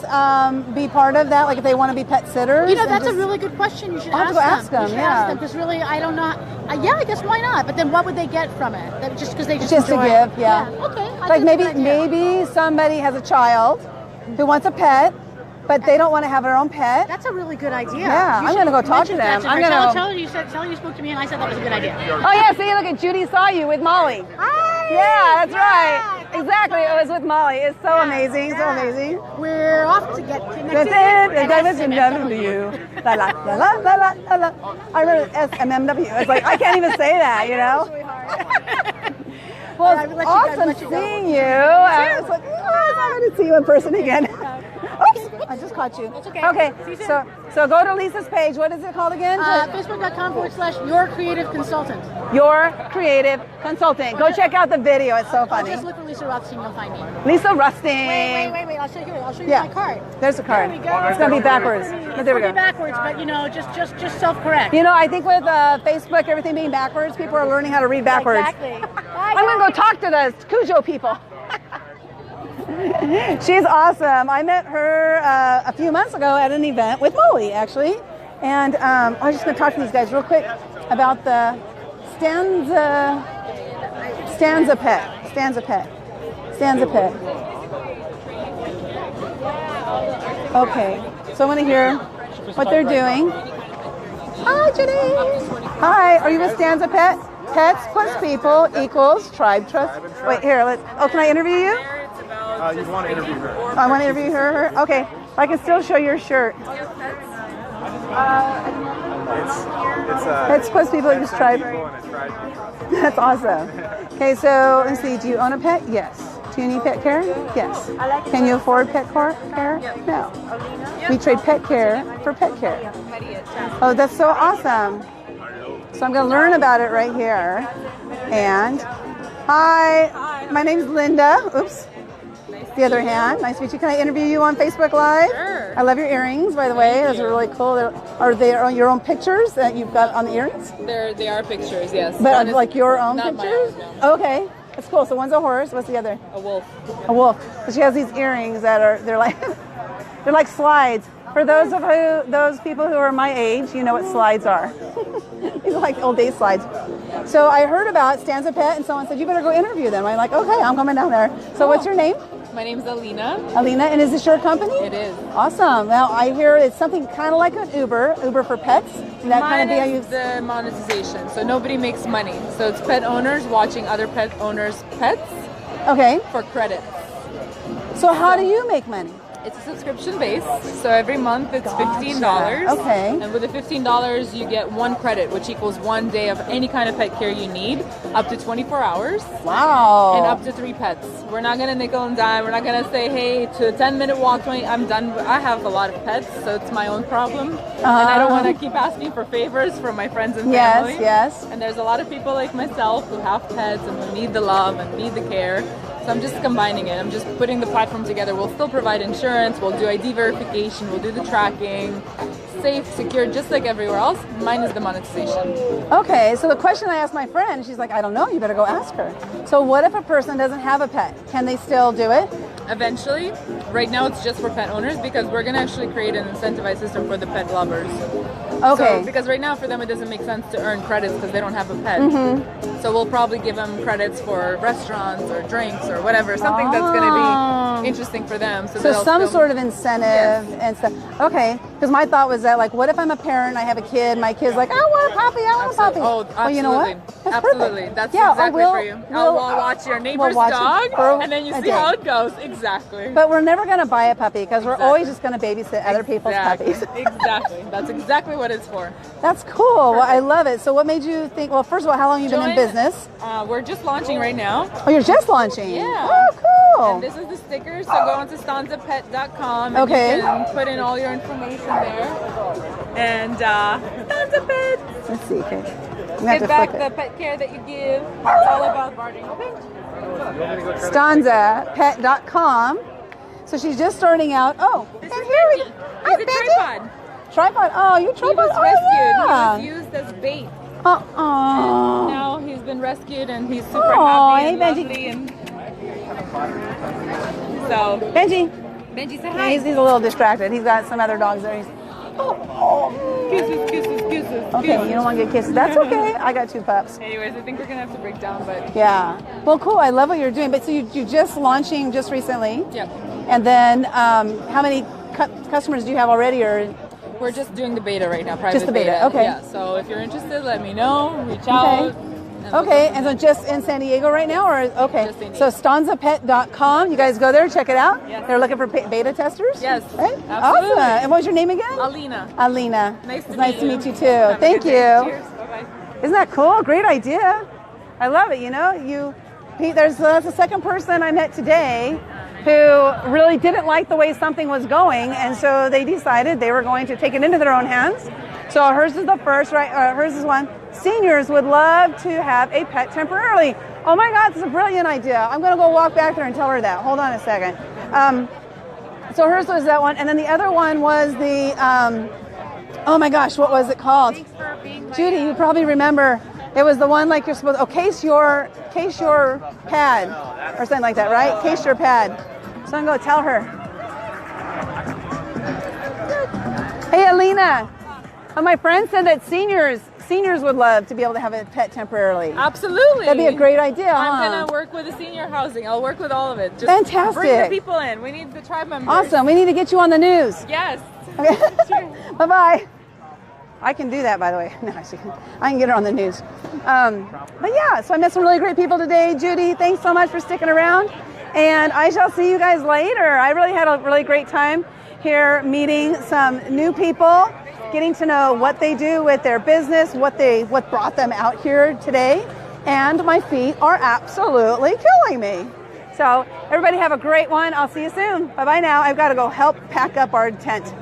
be part of that? Like if they want to be pet sitters? That's a really good question. You should I'll ask them. You should ask them, because really, I don't know. I guess why not? But then what would they get from it? Just because they just to enjoy give, it? yeah. Okay. Like maybe somebody has a child who wants a pet, but they don't want to have their own pet. That's a really good idea. Yeah, I'm going to go talk to them. I'm going to tell her you spoke to me, and I said that was a good idea. Oh yeah, see, look at Judy saw you with Molly. Hi. Yeah, that's right. Exactly, it was with Molly. It's so amazing, so amazing. We're off to get connected. La la la la la la la. I remember SMMW. It's like I can't even say that, you know. Well, it's awesome seeing you. I was like, I'm going to see you in person again. Oops, I just caught you. It's okay. Okay, so go to Lisa's page. What is it called again? Facebook.com/Your Creative Consultant. Your Creative Consultant. Go check out the video. It's so funny. Just look for Lisa Rusting. You'll find me. Lisa Rusting. Wait. I'll show you my card. There's a card. There we go. It's going to be backwards. But there we go. It's backwards, but just self-correct. I think with Facebook, everything being backwards, people are learning how to read backwards. Exactly. I'm going to go talk to the Cujo people. She's awesome. I met her a few months ago at an event with Molly, actually. And I was just going to talk to these guys real quick about the Stanza Pet. Okay, so I want to hear what they're doing. Hi, Jenny. Hi, are you with Stanza Pet? Pets plus people equals tribe trust. Wait, here, can I interview you? You want to interview her. I want to interview her? Okay, I can still show your shirt. Pets plus people equals tribe. That's awesome. Okay, so let's see, do you own a pet? Yes. Do you need pet care? Yes. Can you afford pet care? No. We trade pet care for pet care. Oh, that's so awesome. So I'm going to learn about it right here. And hi, my name's Linda. Oops. The other hand. Nice to meet you. Can I interview you on Facebook Live? Sure. I love your earrings, by the way. Those are really cool. Are they your own pictures that you've got on the earrings? They are pictures, yes. But like your own not pictures? My own, no. Okay. That's cool. So one's a horse. What's the other? A wolf. A wolf. So she has these earrings that they're like slides. For those people who are my age, you know what slides are. These are like old day slides. So I heard about Stanza Pet, and someone said you better go interview them. I'm like, okay, I'm coming down there. So what's your name? My name's Alina. Alina, and is this your company? It is. Awesome. Now I hear it's something kind of like an Uber for pets. That Mine kind of be how you. is the monetization. So nobody makes money. So it's pet owners watching other pet owners' pets. Okay. For credits. So how do you make money? It's a subscription base, so every month it's $15. Okay. And with the $15, you get 1 credit, which equals 1 day of any kind of pet care you need, up to 24 hours. Wow. And up to 3 pets. We're not gonna nickel and dime. We're not gonna say, hey, to a 10-minute walk, I'm done. I have a lot of pets, so it's my own problem. And I don't want to keep asking for favors from my friends and family. Yes. And there's a lot of people like myself who have pets and who need the love and need the care. So I'm just combining it. I'm just putting the platform together. We'll still provide insurance. We'll do ID verification. We'll do the tracking, safe, secure, just like everywhere else, minus the monetization. Okay, so the question I asked my friend, she's like, I don't know, you better go ask her. So what if a person doesn't have a pet? Can they still do it? Eventually, right now it's just for pet owners because we're going to actually create an incentivized system for the pet lovers. Okay. So, because right now for them it doesn't make sense to earn credits because they don't have a pet. Mm-hmm. So we'll probably give them credits for restaurants or drinks or whatever, something that's going to be interesting for them. So some sort of incentive and stuff. Okay, because my thought was that, like, what if I'm a parent, I have a kid, my kid's like, I want a puppy, I want a puppy. Oh, absolutely. Well, you know what? That's absolutely. perfect. That's yeah, exactly we'll, for you. We'll watch your neighbor's dog, and then you see how it goes. Exactly. But we're never going to buy a puppy because we're always just going to babysit other people's puppies. Exactly. That's exactly what it's for. That's cool. Well, I love it. So what made you think, well, first of all, how long have you been in business? We're just launching right now. Oh, you're just launching? Yeah. Oh, cool. And this is the sticker, so go onto stanzapet.com and okay. you can put in all your information there. And Stanza Pet. Let's see. Okay. Give back the pet care that you give. It's all about bartering. Stanzapet.com. So she's just starting out. Oh, this and is here we Benji. He's a tripod. Tripod. Oh, you tripod. He was rescued. Yeah. He was used as bait. And now he's been rescued and he's super Hey, happy and Benji. lovely. And so Benji, say hi. He's a little distracted. He's got some other dogs there. Kisses, kisses, kisses. Okay, kisses. you don't want to get kisses. That's okay. I got 2 pups. Anyways, I think we're gonna have to break down, but yeah. Well, cool. I love what you're doing. But so you just launching just recently. Yep. And then how many customers do you have already, or? We're just doing the beta right now, private Just the beta. Okay. Yeah. So if you're interested, let me know. Reach out. Okay, and so just in San Diego right now, or okay? So stanzapet.com. You guys go there, check it out. Yes. They're looking for beta testers. Yes. Right? Absolutely. Awesome. And what was your name again? Alina. Alina. Nice to meet you too. Have a Thank good you. day. Cheers. Bye-bye. Isn't that cool? Great idea. I love it. You know, that's the second person I met today who really didn't like the way something was going, and so they decided they were going to take it into their own hands. So hers is the first, right? Hers is one. Seniors would love to have a pet temporarily. Oh my God, this is a brilliant idea. I'm going to go walk back there and tell her that. Hold on a second. So hers was that one, and then the other one was the, oh my gosh, what was it called? Judy, you probably remember. It was the one like you're supposed to, case your pad or something like that, right? Case your pad. So I'm going to tell her. Hey, Alina. My friend said that seniors would love to be able to have a pet temporarily. Absolutely. That'd be a great idea. I'm going to work with the senior housing. I'll work with all of it. Just fantastic. Bring the people in. We need the tribe members. Awesome. We need to get you on the news. Yes. Okay. Bye-bye. I can do that, by the way. No, I can get her on the news. But yeah, so I met some really great people today. Judy, thanks so much for sticking around. And I shall see you guys later. I really had a really great time here meeting some new people, getting to know what they do with their business, what brought them out here today. And my feet are absolutely killing me. So everybody have a great one. I'll see you soon. Bye-bye now. I've got to go help pack up our tent.